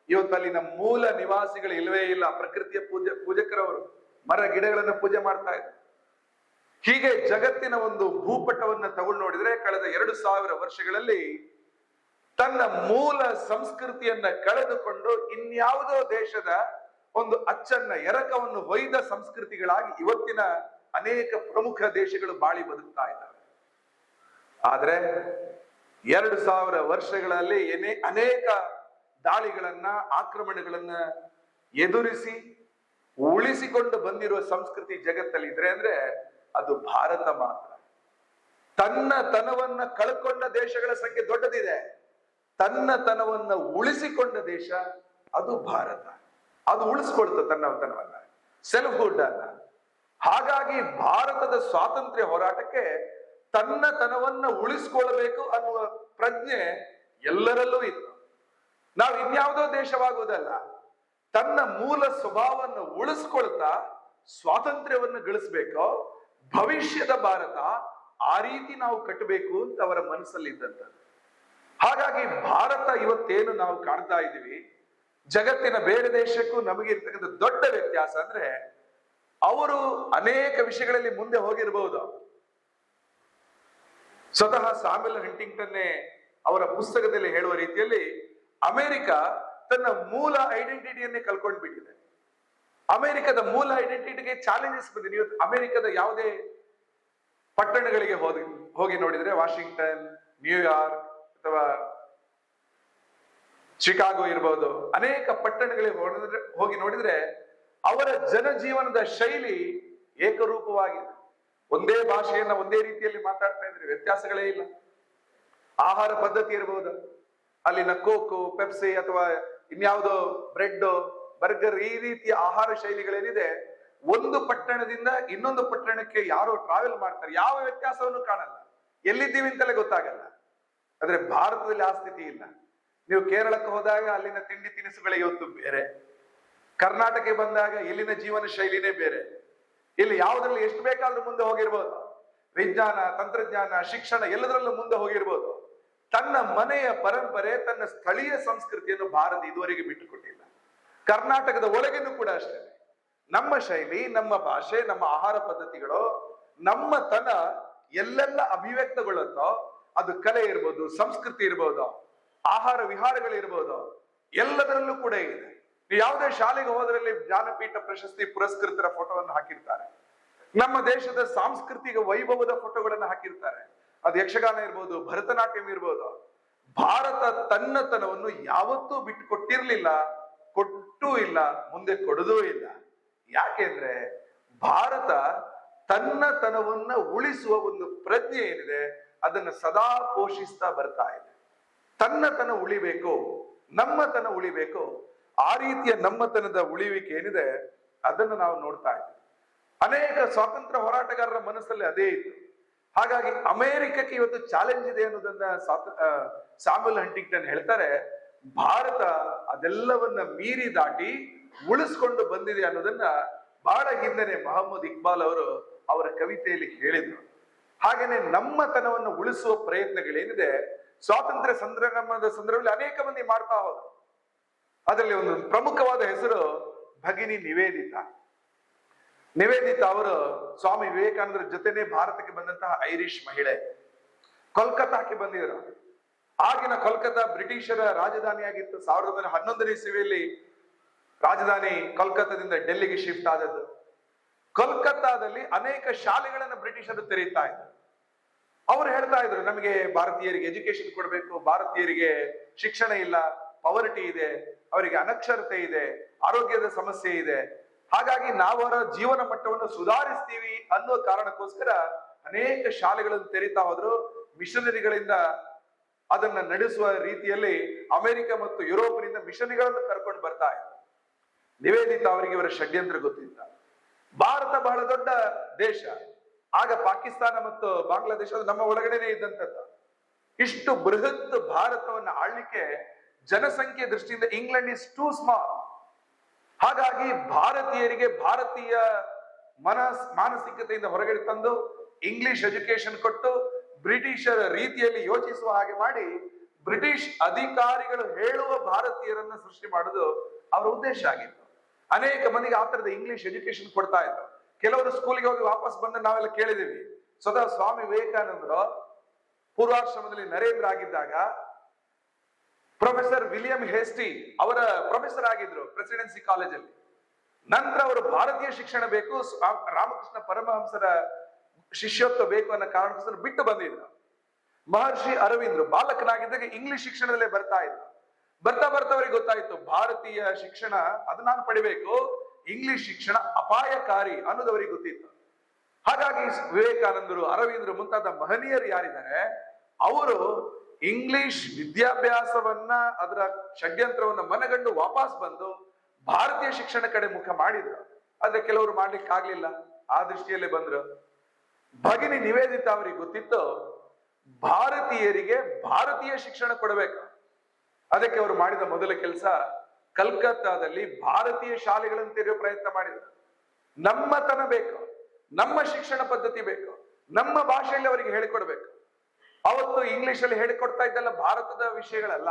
ಇವತ್ತು ಅಲ್ಲಿನ ಮೂಲ ನಿವಾಸಿಗಳು ಇಲ್ವೇ ಇಲ್ಲ. ಪ್ರಕೃತಿಯ ಪೂಜಕರವರು ಮರ ಗಿಡಗಳನ್ನ ಪೂಜೆ ಮಾಡ್ತಾ ಇದ್ರು. ಹೀಗೆ ಜಗತ್ತಿನ ಒಂದು ಭೂಪಟವನ್ನ ತಗೊಂಡು ನೋಡಿದ್ರೆ ಕಳೆದ 2000 ವರ್ಷಗಳಲ್ಲಿ ತನ್ನ ಮೂಲ ಸಂಸ್ಕೃತಿಯನ್ನ ಕಳೆದುಕೊಂಡು ಇನ್ಯಾವುದೋ ದೇಶದ ಒಂದು ಅಚ್ಚನ್ನ, ಎರಕವನ್ನು ಒಯ್ದ ಸಂಸ್ಕೃತಿಗಳಾಗಿ ಇವತ್ತಿನ ಅನೇಕ ಪ್ರಮುಖ ದೇಶಗಳು ಬಾಳಿ ಬದುಕ್ತಾ ಇದ್ದಾವೆ. ಆದ್ರೆ 2000 ವರ್ಷಗಳಲ್ಲಿ ಅನೇಕ ದಾಳಿಗಳನ್ನ, ಆಕ್ರಮಣಗಳನ್ನ ಎದುರಿಸಿ ಉಳಿಸಿಕೊಂಡು ಬಂದಿರುವ ಸಂಸ್ಕೃತಿ ಜಗತ್ತಲ್ಲಿ ಇದ್ರೆ ಅಂದ್ರೆ ಅದು ಭಾರತ ಮಾತ್ರ. ತನ್ನ ತನವನ್ನ ಕಳ್ಕೊಂಡ ದೇಶಗಳ ಸಂಖ್ಯೆ ದೊಡ್ಡದಿದೆ. ತನ್ನ ತನವನ್ನ ಉಳಿಸಿಕೊಂಡ ದೇಶ ಅದು ಭಾರತ. ಅದು ಉಳಿಸ್ಕೊಳ್ತ ತನ್ನ ತನವನ್ನ, ಸೆಲ್ಫ್ ಹುಡ್ ಅನ್ನ. ಹಾಗಾಗಿ ಭಾರತದ ಸ್ವಾತಂತ್ರ್ಯ ಹೋರಾಟಕ್ಕೆ ತನ್ನ ತನವನ್ನ ಉಳಿಸ್ಕೊಳ್ಬೇಕು ಅನ್ನುವ ಪ್ರಜ್ಞೆ ಎಲ್ಲರಲ್ಲೂ ಇತ್ತು. ನಾವು ಇನ್ಯಾವುದೋ ದೇಶವಾಗುವುದಲ್ಲ, ತನ್ನ ಮೂಲ ಸ್ವಭಾವವನ್ನು ಉಳಿಸ್ಕೊಳ್ತಾ ಸ್ವಾತಂತ್ರ್ಯವನ್ನು ಗಳಿಸ್ಬೇಕು. ಭವಿಷ್ಯದ ಭಾರತ ಆ ರೀತಿ ನಾವು ಕಟ್ಟಬೇಕು ಅಂತ ಅವರ ಮನಸ್ಸಲ್ಲಿ ಇದ್ದಂಥದ್ದು. ಹಾಗಾಗಿ ಭಾರತ ಇವತ್ತೇನು ನಾವು ಕಾಣ್ತಾ ಇದ್ದೀವಿ, ಜಗತ್ತಿನ ಬೇರೆ ದೇಶಕ್ಕೂ ನಮಗೆ ಇರ್ತಕ್ಕಂಥ ದೊಡ್ಡ ವ್ಯತ್ಯಾಸ ಅಂದ್ರೆ ಅವರು ಅನೇಕ ವಿಷಯಗಳಲ್ಲಿ ಮುಂದೆ ಹೋಗಿರಬಹುದು. ಸ್ವತಃ ಸಾಮ್ಯುಯಲ್ ಹಂಟಿಂಗ್ಟನ್ನೇ ಅವರ ಪುಸ್ತಕದಲ್ಲಿ ಹೇಳುವ ರೀತಿಯಲ್ಲಿ ಅಮೆರಿಕ ತನ್ನ ಮೂಲ ಐಡೆಂಟಿಟಿಯನ್ನೇ ಕಳ್ಕೊಂಡ್ಬಿಟ್ಟಿದೆ. ಅಮೆರಿಕದ ಮೂಲ ಐಡೆಂಟಿಟಿಗೆ ಚಾಲೆಂಜಸ್ ಬಂದಿದೆ. ಇವತ್ತು ಅಮೆರಿಕದ ಯಾವುದೇ ಪಟ್ಟಣಗಳಿಗೆ ಹೋಗಿ ನೋಡಿದ್ರೆ, ವಾಷಿಂಗ್ಟನ್, ನ್ಯೂಯಾರ್ಕ್ ಅಥವಾ ಶಿಕಾಗೋ ಇರಬಹುದು, ಅನೇಕ ಪಟ್ಟಣಗಳಿಗೆ ಹೋಗಿ ನೋಡಿದ್ರೆ ಅವರ ಜನಜೀವನದ ಶೈಲಿ ಏಕರೂಪವಾಗಿದೆ. ಒಂದೇ ಭಾಷೆಯನ್ನ ಒಂದೇ ರೀತಿಯಲ್ಲಿ ಮಾತಾಡ್ತಾ ಇದ್ರೆ ವ್ಯತ್ಯಾಸಗಳೇ ಇಲ್ಲ. ಆಹಾರ ಪದ್ಧತಿ ಇರಬಹುದು, ಅಲ್ಲಿನ ಕೋಕು, ಪೆಪ್ಸಿ ಅಥವಾ ಇನ್ಯಾವುದೋ ಬ್ರೆಡ್, ಬರ್ಗರ್, ಈ ರೀತಿಯ ಆಹಾರ ಶೈಲಿಗಳೇನಿದೆ, ಒಂದು ಪಟ್ಟಣದಿಂದ ಇನ್ನೊಂದು ಪಟ್ಟಣಕ್ಕೆ ಯಾರೋ ಟ್ರಾವೆಲ್ ಮಾಡ್ತಾರೆ, ಯಾವ ವ್ಯತ್ಯಾಸವನ್ನು ಕಾಣಲ್ಲ, ಎಲ್ಲಿದ್ದೀವಿ ಅಂತಲೇ ಗೊತ್ತಾಗಲ್ಲ. ಆದ್ರೆ ಭಾರತದಲ್ಲಿ ಆ ಸ್ಥಿತಿ ಇಲ್ಲ. ನೀವು ಕೇರಳಕ್ಕೆ ಹೋದಾಗ ಅಲ್ಲಿನ ತಿಂಡಿ ತಿನಿಸುಗಳೇ ಇವತ್ತು ಬೇರೆ, ಕರ್ನಾಟಕಕ್ಕೆ ಬಂದಾಗ ಇಲ್ಲಿನ ಜೀವನ ಶೈಲಿನೇ ಬೇರೆ. ಇಲ್ಲಿ ಯಾವುದ್ರಲ್ಲಿ ಎಷ್ಟು ಬೇಕಾದ್ರೂ ಮುಂದೆ ಹೋಗಿರ್ಬೋದು, ವಿಜ್ಞಾನ, ತಂತ್ರಜ್ಞಾನ, ಶಿಕ್ಷಣ ಎಲ್ಲದರಲ್ಲೂ ಮುಂದೆ ಹೋಗಿರ್ಬೋದು. ತನ್ನ ಮನೆಯ ಪರಂಪರೆ, ತನ್ನ ಸ್ಥಳೀಯ ಸಂಸ್ಕೃತಿಯನ್ನು ಭಾರತ ಇದುವರೆಗೆ ಬಿಟ್ಟುಕೊಟ್ಟಿಲ್ಲ. ಕರ್ನಾಟಕದ ಒಳಗಿನೂ ಕೂಡ ಅಷ್ಟೇ. ನಮ್ಮ ಶೈಲಿ, ನಮ್ಮ ಭಾಷೆ, ನಮ್ಮ ಆಹಾರ ಪದ್ಧತಿಗಳು, ನಮ್ಮ ತನ ಎಲ್ಲೆಲ್ಲ ಅಭಿವ್ಯಕ್ತಗೊಳ್ಳುತ್ತೋ, ಅದು ಕಲೆ ಇರ್ಬೋದು, ಸಂಸ್ಕೃತಿ ಇರ್ಬೋದು, ಆಹಾರ ವಿಹಾರಗಳಿರ್ಬೋದು, ಎಲ್ಲದರಲ್ಲೂ ಕೂಡ ಇದೆ. ನೀವು ಯಾವುದೇ ಶಾಲೆಗೆ ಹೋದ್ರಲ್ಲಿ ಜ್ಞಾನಪೀಠ ಪ್ರಶಸ್ತಿ ಪುರಸ್ಕೃತರ ಫೋಟೋವನ್ನು ಹಾಕಿರ್ತಾರೆ. ನಮ್ಮ ದೇಶದ ಸಾಂಸ್ಕೃತಿಕ ವೈಭವದ ಫೋಟೋಗಳನ್ನು ಹಾಕಿರ್ತಾರೆ. ಅದು ಯಕ್ಷಗಾನ ಇರ್ಬೋದು, ಭರತನಾಟ್ಯಂ ಇರ್ಬೋದು. ಭಾರತ ತನ್ನತನವನ್ನು ಯಾವತ್ತೂ ಬಿಟ್ಟು ಕೊಟ್ಟಿರ್ಲಿಲ್ಲ, ಕೊಟ್ಟೂ ಇಲ್ಲ, ಮುಂದೆ ಕೊಡದೂ ಇಲ್ಲ. ಯಾಕೆಂದ್ರೆ ಭಾರತ ತನ್ನತನವನ್ನ ಉಳಿಸುವ ಒಂದು ಪ್ರಜ್ಞೆ ಏನಿದೆ, ಅದನ್ನ ಸದಾ ಪೋಷಿಸ್ತಾ ಬರ್ತಾ ಇದೆ. ತನ್ನತನ ಉಳಿಬೇಕು, ನಮ್ಮತನ ಉಳಿಬೇಕು. ಆ ರೀತಿಯ ನಮ್ಮತನದ ಉಳಿವಿಕೆ ಏನಿದೆ, ಅದನ್ನು ನಾವು ನೋಡ್ತಾ ಇದ್ದೀವಿ. ಅನೇಕ ಸ್ವಾತಂತ್ರ್ಯ ಹೋರಾಟಗಾರರ ಮನಸ್ಸಲ್ಲಿ ಅದೇ ಇತ್ತು. ಹಾಗಾಗಿ ಅಮೆರಿಕಕ್ಕೆ ಇವತ್ತು ಚಾಲೆಂಜ್ ಇದೆ ಅನ್ನೋದನ್ನ ಸ್ಯಾಮ್ಯುಯಲ್ ಹಂಟಿಂಗ್ಟನ್ ಹೇಳ್ತಾರೆ. ಭಾರತ ಅದೆಲ್ಲವನ್ನ ಮೀರಿ ದಾಟಿ ಉಳಿಸ್ಕೊಂಡು ಬಂದಿದೆ ಅನ್ನೋದನ್ನ ಬಹಳ ಹಿಂದೆನೆ ಮೊಹಮ್ಮದ್ ಇಕ್ಬಾಲ್ ಅವರು ಅವರ ಕವಿತೆಯಲ್ಲಿ ಹೇಳಿದ್ರು. ಹಾಗೇನೆ ನಮ್ಮತನವನ್ನು ಉಳಿಸುವ ಪ್ರಯತ್ನಗಳೇನಿದೆ, ಸ್ವಾತಂತ್ರ್ಯ ಸಂಗ್ರಾಮದ ಸಂದರ್ಭದಲ್ಲಿ ಅನೇಕ ಮಂದಿ ಮಾಡ್ತಾ ಹೋದ್ರು. ಅದರಲ್ಲಿ ಒಂದು ಪ್ರಮುಖವಾದ ಹೆಸರು ಭಗಿನಿ ನಿವೇದಿತಾ. ನಿವೇದಿತಾ ಅವರು ಸ್ವಾಮಿ ವಿವೇಕಾನಂದರ ಜೊತೆನೆ ಭಾರತಕ್ಕೆ ಬಂದಂತಹ ಐರಿಷ್ ಮಹಿಳೆ. ಕೋಲ್ಕತ್ತಾಕ್ಕೆ ಬಂದಿದ್ರು. ಆಗಿನ ಕೋಲ್ಕತ್ತಾ ಬ್ರಿಟಿಷರ ರಾಜಧಾನಿಯಾಗಿತ್ತು. 1911ನೇ ಇಸವಿಯಲ್ಲಿ ರಾಜಧಾನಿ ಕೋಲ್ಕತ್ತಾದಿಂದ ಡೆಲ್ಲಿಗೆ ಶಿಫ್ಟ್ ಆದದ್ದು. ಕೋಲ್ಕತ್ತಾದಲ್ಲಿ ಅನೇಕ ಶಾಲೆಗಳನ್ನು ಬ್ರಿಟಿಷರು ತೆರೀತಾ ಇದ್ರು. ಅವರು ಹೇಳ್ತಾ ಇದ್ರು, ನಮಗೆ ಭಾರತೀಯರಿಗೆ ಎಜುಕೇಶನ್ ಕೊಡಬೇಕು, ಭಾರತೀಯರಿಗೆ ಶಿಕ್ಷಣ ಇಲ್ಲ, ಪವರ್ಟಿ ಇದೆ, ಅವರಿಗೆ ಅನಕ್ಷರತೆ ಇದೆ, ಆರೋಗ್ಯದ ಸಮಸ್ಯೆ ಇದೆ. ಹಾಗಾಗಿ ನಾವು ಅವರ ಜೀವನ ಮಟ್ಟವನ್ನು ಸುಧಾರಿಸ್ತೀವಿ ಅನ್ನೋ ಕಾರಣಕ್ಕೋಸ್ಕರ ಅನೇಕ ಶಾಲೆಗಳನ್ನು ತೆರೀತಾ ಹೋದ್ರು. ಮಿಷನರಿಗಳಿಂದ ಅದನ್ನ ನಡೆಸುವ ರೀತಿಯಲ್ಲಿ ಅಮೆರಿಕ ಮತ್ತು ಯುರೋಪಿನಿಂದ ಮಿಷನರಿಗಳನ್ನು ಕರ್ಕೊಂಡು ಬರ್ತಾ ಇದ್ರು. ನಿವೇದಿತಾ ಅವರಿಗೆ ಇವರ ಷಡ್ಯಂತ್ರ ಗೊತ್ತಿತ್ತ. ಭಾರತ ಬಹಳ ದೊಡ್ಡ ದೇಶ. ಆಗ ಪಾಕಿಸ್ತಾನ ಮತ್ತು ಬಾಂಗ್ಲಾದೇಶ ನಮ್ಮ ಒಳಗಡೆನೆ ಇದ್ದಂಥದ್ದು. ಇಷ್ಟು ಬೃಹತ್ ಭಾರತವನ್ನು ಆಳ್ಲಿಕ್ಕೆ ಜನಸಂಖ್ಯೆ ದೃಷ್ಟಿಯಿಂದ ಇಂಗ್ಲೆಂಡ್ ಇಸ್ ಟೂ ಸ್ಮಾಲ್. ಹಾಗಾಗಿ ಭಾರತೀಯರಿಗೆ ಭಾರತೀಯ ಮಾನಸಿಕತೆಯಿಂದ ಹೊರಗಡೆ ತಂದು ಇಂಗ್ಲಿಷ್ ಎಜುಕೇಶನ್ ಕೊಟ್ಟು ಬ್ರಿಟಿಷರ ರೀತಿಯಲ್ಲಿ ಯೋಚಿಸುವ ಹಾಗೆ ಮಾಡಿ ಬ್ರಿಟಿಷ್ ಅಧಿಕಾರಿಗಳು ಹೇಳುವ ಭಾರತೀಯರನ್ನ ಸೃಷ್ಟಿ ಮಾಡುವುದು ಅವರ ಉದ್ದೇಶ ಆಗಿತ್ತು. ಅನೇಕ ಮಂದಿಗೆ ಆ ತರದ ಇಂಗ್ಲಿಷ್ ಎಜುಕೇಶನ್ ಕೊಡ್ತಾ ಇದ್ರು. ಕೆಲವರು ಸ್ಕೂಲಿಗೆ ಹೋಗಿ ವಾಪಸ್ ಬಂದ ನಾವೆಲ್ಲ ಕೇಳಿದೀವಿ. ಸ್ವತಃ ಸ್ವಾಮಿ ವಿವೇಕಾನಂದರು ಪೂರ್ವಾಶ್ರಮದಲ್ಲಿ ನರೇಂದ್ರ ಆಗಿದ್ದಾಗ ಪ್ರೊಫೆಸರ್ ವಿಲಿಯಂ ಹೇಸ್ಟಿ ಅವರ ಪ್ರೊಫೆಸರ್ ಆಗಿದ್ರು ಪ್ರೆಸಿಡೆನ್ಸಿ ಕಾಲೇಜಲ್ಲಿ. ನಂತರ ಅವರು ಭಾರತೀಯ ಶಿಕ್ಷಣ ಬೇಕು, ರಾಮಕೃಷ್ಣ ಪರಮಹಂಸರ ಶಿಷ್ಯತ್ವ ಬೇಕು ಅನ್ನೋ ಕಾರಣಕ್ಕೋಸ್ಕರ ಬಿಟ್ಟು ಬಂದಿದ್ರು. ಮಹರ್ಷಿ ಅರವಿಂದ್ರು ಬಾಲಕನಾಗಿದ್ದಾಗ ಇಂಗ್ಲಿಷ್ ಶಿಕ್ಷಣದಲ್ಲೇ ಬರ್ತಾ ಇದ್ರು. ಬರ್ತಾ ಅವರಿಗೆ ಗೊತ್ತಾಯ್ತು, ಭಾರತೀಯ ಶಿಕ್ಷಣ ಅದು ನಾನು ಪಡಿಬೇಕು, ಇಂಗ್ಲಿಷ್ ಶಿಕ್ಷಣ ಅಪಾಯಕಾರಿ ಅನ್ನೋದು ಅವರಿಗೆ ಗೊತ್ತಿತ್ತು. ಹಾಗಾಗಿ ವಿವೇಕಾನಂದರು, ಅರವಿಂದರು ಮುಂತಾದ ಮಹನೀಯರು ಯಾರಿದ್ದಾರೆ, ಅವರು ಇಂಗ್ಲಿಷ್ ವಿದ್ಯಾಭ್ಯಾಸವನ್ನ, ಅದರ ಷಡ್ಯಂತ್ರವನ್ನ ಮನಗಂಡು ವಾಪಸ್ ಬಂದು ಭಾರತೀಯ ಶಿಕ್ಷಣ ಕಡೆ ಮುಖ ಮಾಡಿದ್ರು. ಆದ್ರೆ ಕೆಲವರು ಮಾಡ್ಲಿಕ್ಕೆ ಆಗ್ಲಿಲ್ಲ, ಆ ದೃಷ್ಟಿಯಲ್ಲೇ ಬಂದ್ರು. ಭಗಿನಿ ನಿವೇದಿತಾ ಅವರಿಗೆ ಗೊತ್ತಿತ್ತು, ಭಾರತೀಯರಿಗೆ ಭಾರತೀಯ ಶಿಕ್ಷಣ ಕೊಡಬೇಕು. ಅದಕ್ಕೆ ಅವರು ಮಾಡಿದ ಮೊದಲ ಕೆಲಸ ಕಲ್ಕತ್ತಾದಲ್ಲಿ ಭಾರತೀಯ ಶಾಲೆಗಳನ್ನು ತೆರೆಯುವ ಪ್ರಯತ್ನ ಮಾಡಿದರು. ನಮ್ಮತನ ಬೇಕು, ನಮ್ಮ ಶಿಕ್ಷಣ ಪದ್ಧತಿ ಬೇಕು, ನಮ್ಮ ಭಾಷೆಯಲ್ಲಿ ಅವರಿಗೆ ಹೇಳಿಕೊಡ್ಬೇಕು. ಅವತ್ತು ಇಂಗ್ಲಿಷ್ ಅಲ್ಲಿ ಹೇಳಿಕೊಡ್ತಾ ಇದ್ದಲ್ಲ ಭಾರತದ ವಿಷಯಗಳಲ್ಲ.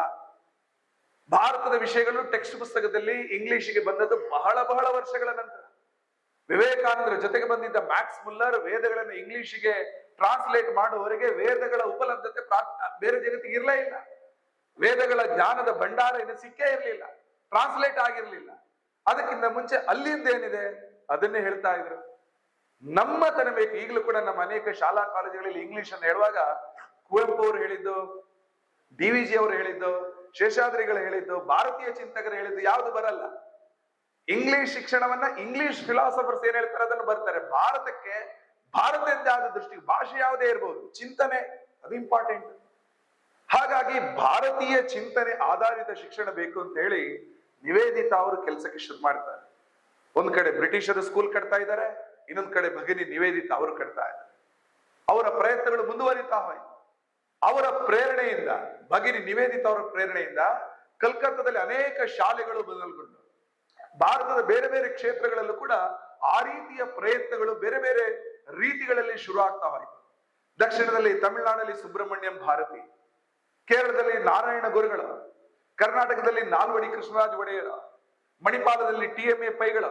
ಭಾರತದ ವಿಷಯಗಳು ಟೆಕ್ಸ್ಟ್ ಪುಸ್ತಕದಲ್ಲಿ ಇಂಗ್ಲಿಷಿಗೆ ಬಂದದ್ದು ಬಹಳ ವರ್ಷಗಳ ನಂತರ. ವಿವೇಕಾನಂದರ ಜೊತೆಗೆ ಬಂದಿದ್ದ ಮ್ಯಾಕ್ಸ್ ಮುಲ್ಲರ್ ವೇದಗಳನ್ನು ಇಂಗ್ಲಿಷಿಗೆ ಟ್ರಾನ್ಸ್ಲೇಟ್ ಮಾಡುವವರೆಗೆ ವೇದಗಳ ಉಪಲಬ್ಧತೆ ಬೇರೆ ಜಗತ್ತಿಗೆ ಇರಲೇ ಇಲ್ಲ. ವೇದಗಳ ಜ್ಞಾನದ ಭಂಡಾರ ಇನ್ನು ಸಿಕ್ಕೇ ಇರಲಿಲ್ಲ, ಟ್ರಾನ್ಸ್ಲೇಟ್ ಆಗಿರ್ಲಿಲ್ಲ. ಅದಕ್ಕಿಂತ ಮುಂಚೆ ಅಲ್ಲಿಂದ ಏನಿದೆ ಅದನ್ನೇ ಹೇಳ್ತಾ ಇದ್ರು. ನಮ್ಮತನ ಬೇಕು. ಈಗಲೂ ಕೂಡ ನಮ್ಮ ಅನೇಕ ಶಾಲಾ ಕಾಲೇಜುಗಳಲ್ಲಿ ಇಂಗ್ಲಿಷ್ ಅನ್ನು ಹೇಳುವಾಗ ಕುವೆಂಪು ಅವರು ಹೇಳಿದ್ದು, DVG ಅವರು ಹೇಳಿದ್ದು, ಶೇಷಾದ್ರಿಗಳು ಹೇಳಿದ್ದು, ಭಾರತೀಯ ಚಿಂತಕರು ಹೇಳಿದ್ದು ಯಾವುದು ಬರಲ್ಲ. ಇಂಗ್ಲಿಷ್ ಶಿಕ್ಷಣವನ್ನ ಇಂಗ್ಲಿಷ್ ಫಿಲಾಸಫರ್ಸ್ ಏನ್ ಹೇಳ್ತಾರೆ ಅದನ್ನು ಬರ್ತಾರೆ. ಭಾರತಕ್ಕೆ ಭಾರತದ ಆದ ದೃಷ್ಟಿಗೆ ಭಾಷೆ ಯಾವುದೇ ಇರಬಹುದು, ಚಿಂತನೆ ಅದು ಇಂಪಾರ್ಟೆಂಟ್. ಹಾಗಾಗಿ ಭಾರತೀಯ ಚಿಂತನೆ ಆಧಾರಿತ ಶಿಕ್ಷಣ ಬೇಕು ಅಂತ ಹೇಳಿ ನಿವೇದಿತಾ ಅವರು ಕೆಲಸಕ್ಕೆ ಶುರು ಮಾಡ್ತಾರೆ. ಒಂದ್ ಕಡೆ ಬ್ರಿಟಿಷರು ಸ್ಕೂಲ್ ಕಟ್ತಾ ಇದ್ದಾರೆ, ಇನ್ನೊಂದ್ ಕಡೆ ಭಗಿನಿ ನಿವೇದಿತಾ ಅವರು ಕಟ್ತಾ ಇದ್ದಾರೆ. ಅವರ ಪ್ರಯತ್ನಗಳು ಮುಂದುವರಿತಾ ಹೋಯ್ತು. ಅವರ ಪ್ರೇರಣೆಯಿಂದ, ಭಗಿನಿ ನಿವೇದಿತಾ ಅವರ ಪ್ರೇರಣೆಯಿಂದ ಕಲ್ಕತ್ತಾದಲ್ಲಿ ಅನೇಕ ಶಾಲೆಗಳು ಬದಲುಗೊಂಡು ಭಾರತದ ಬೇರೆ ಬೇರೆ ಕ್ಷೇತ್ರಗಳಲ್ಲೂ ಕೂಡ ಆ ರೀತಿಯ ಪ್ರಯತ್ನಗಳು ಬೇರೆ ಬೇರೆ ರೀತಿಗಳಲ್ಲಿ ಶುರು ಆಗ್ತಾ ಹೋಯ್ತು. ದಕ್ಷಿಣದಲ್ಲಿ ತಮಿಳುನಾಡಲ್ಲಿ ಸುಬ್ರಹ್ಮಣ್ಯಂ ಭಾರತಿ, ಕೇರಳದಲ್ಲಿ ನಾರಾಯಣ ಗುರುಗಳ, ಕರ್ನಾಟಕದಲ್ಲಿ ನಾಲ್ವಡಿ ಕೃಷ್ಣರಾಜ ಒಡೆಯರ, ಮಣಿಪಾಲದಲ್ಲಿ TMA ಪೈಗಳ,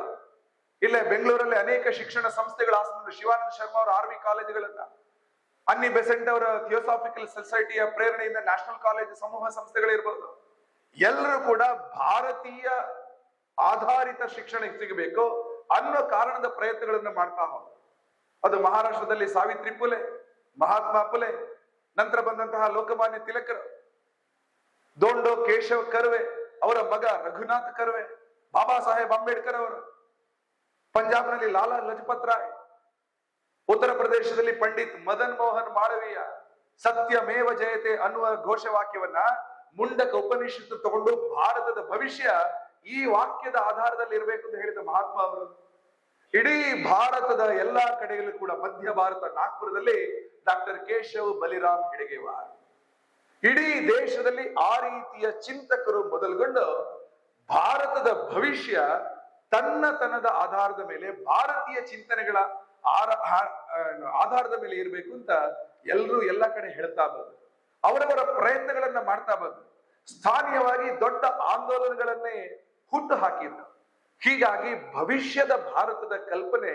ಇಲ್ಲೇ ಬೆಂಗಳೂರಲ್ಲಿ ಅನೇಕ ಶಿಕ್ಷಣ ಸಂಸ್ಥೆಗಳ ಆಸನದ ಶಿವಾನಂದ ಶರ್ಮಾ ಅವರ RV ಕಾಲೇಜುಗಳನ್ನ, ಅನ್ನಿ ಬೆಸೆಂಟ್ ಅವರ ಥಿಯೋಸಾಫಿಕಲ್ ಸೊಸೈಟಿಯ ಪ್ರೇರಣೆಯಿಂದ ನ್ಯಾಷನಲ್ ಕಾಲೇಜ್ ಸಮೂಹ ಸಂಸ್ಥೆಗಳಿರ್ಬೋದು, ಎಲ್ಲರೂ ಕೂಡ ಭಾರತೀಯ ಆಧಾರಿತ ಶಿಕ್ಷಣ ಸಿಗಬೇಕು ಅನ್ನೋ ಕಾರಣದ ಪ್ರಯತ್ನಗಳನ್ನು ಮಾಡ್ತಾ ಹೋದ. ಅದು ಮಹಾರಾಷ್ಟ್ರದಲ್ಲಿ ಸಾವಿತ್ರಿ ಫುಲೆ, ಮಹಾತ್ಮ ಫುಲೆ, ನಂತರ ಬಂದಂತಹ ಲೋಕಮಾನ್ಯ ತಿಲಕರು, ದೋಂಡೋ ಕೇಶವ್ ಕರ್ವೆ ಅವರ ಮಗ ರಘುನಾಥ್ ಕರ್ವೆ, ಬಾಬಾ ಸಾಹೇಬ್ ಅಂಬೇಡ್ಕರ್ ಅವರು, ಪಂಜಾಬ್ನಲ್ಲಿ ಲಾಲಾ ಲಜಪತ್ ರಾಯ್, ಉತ್ತರ ಪ್ರದೇಶದಲ್ಲಿ ಪಂಡಿತ್ ಮದನ್ ಮೋಹನ್ ಮಾಳವೀಯ, ಸತ್ಯಮೇವ ಜಯತೆ ಅನ್ನುವ ಘೋಷವಾಕ್ಯವನ್ನ ಮುಂಡಕ ಉಪನಿಷತ್ತು ತಗೊಂಡು ಭಾರತದ ಭವಿಷ್ಯ ಈ ವಾಕ್ಯದ ಆಧಾರದಲ್ಲಿ ಇರಬೇಕು ಅಂತ ಹೇಳಿದ ಮಹಾತ್ಮ ಅವರು. ಇಡೀ ಭಾರತದ ಎಲ್ಲಾ ಕಡೆಗಳಲ್ಲೂ ಕೂಡ, ಮಧ್ಯ ಭಾರತ ನಾಗ್ಪುರದಲ್ಲಿ ಡಾಕ್ಟರ್ ಕೇಶವ್ ಬಲಿರಾಮ್ ಹೆಡಗೇವಾರ್, ಇಡೀ ದೇಶದಲ್ಲಿ ಆ ರೀತಿಯ ಚಿಂತಕರು ಮೊದಲುಗೊಂಡು ಭಾರತದ ಭವಿಷ್ಯ ತನ್ನತನದ ಆಧಾರದ ಮೇಲೆ, ಭಾರತೀಯ ಚಿಂತನೆಗಳ ಆಧಾರದ ಮೇಲೆ ಇರಬೇಕು ಅಂತ ಎಲ್ಲರೂ ಎಲ್ಲ ಕಡೆ ಹೇಳ್ತಾ ಬಂದ್ರು. ಅವರವರ ಪ್ರಯತ್ನಗಳನ್ನ ಮಾಡ್ತಾ ಬಂದ್ರು. ಸ್ಥಾನೀಯವಾಗಿ ದೊಡ್ಡ ಆಂದೋಲನಗಳನ್ನೇ ಹುಟ್ಟು ಹಾಕಿದ್ರು. ಹೀಗಾಗಿ ಭವಿಷ್ಯದ ಭಾರತದ ಕಲ್ಪನೆ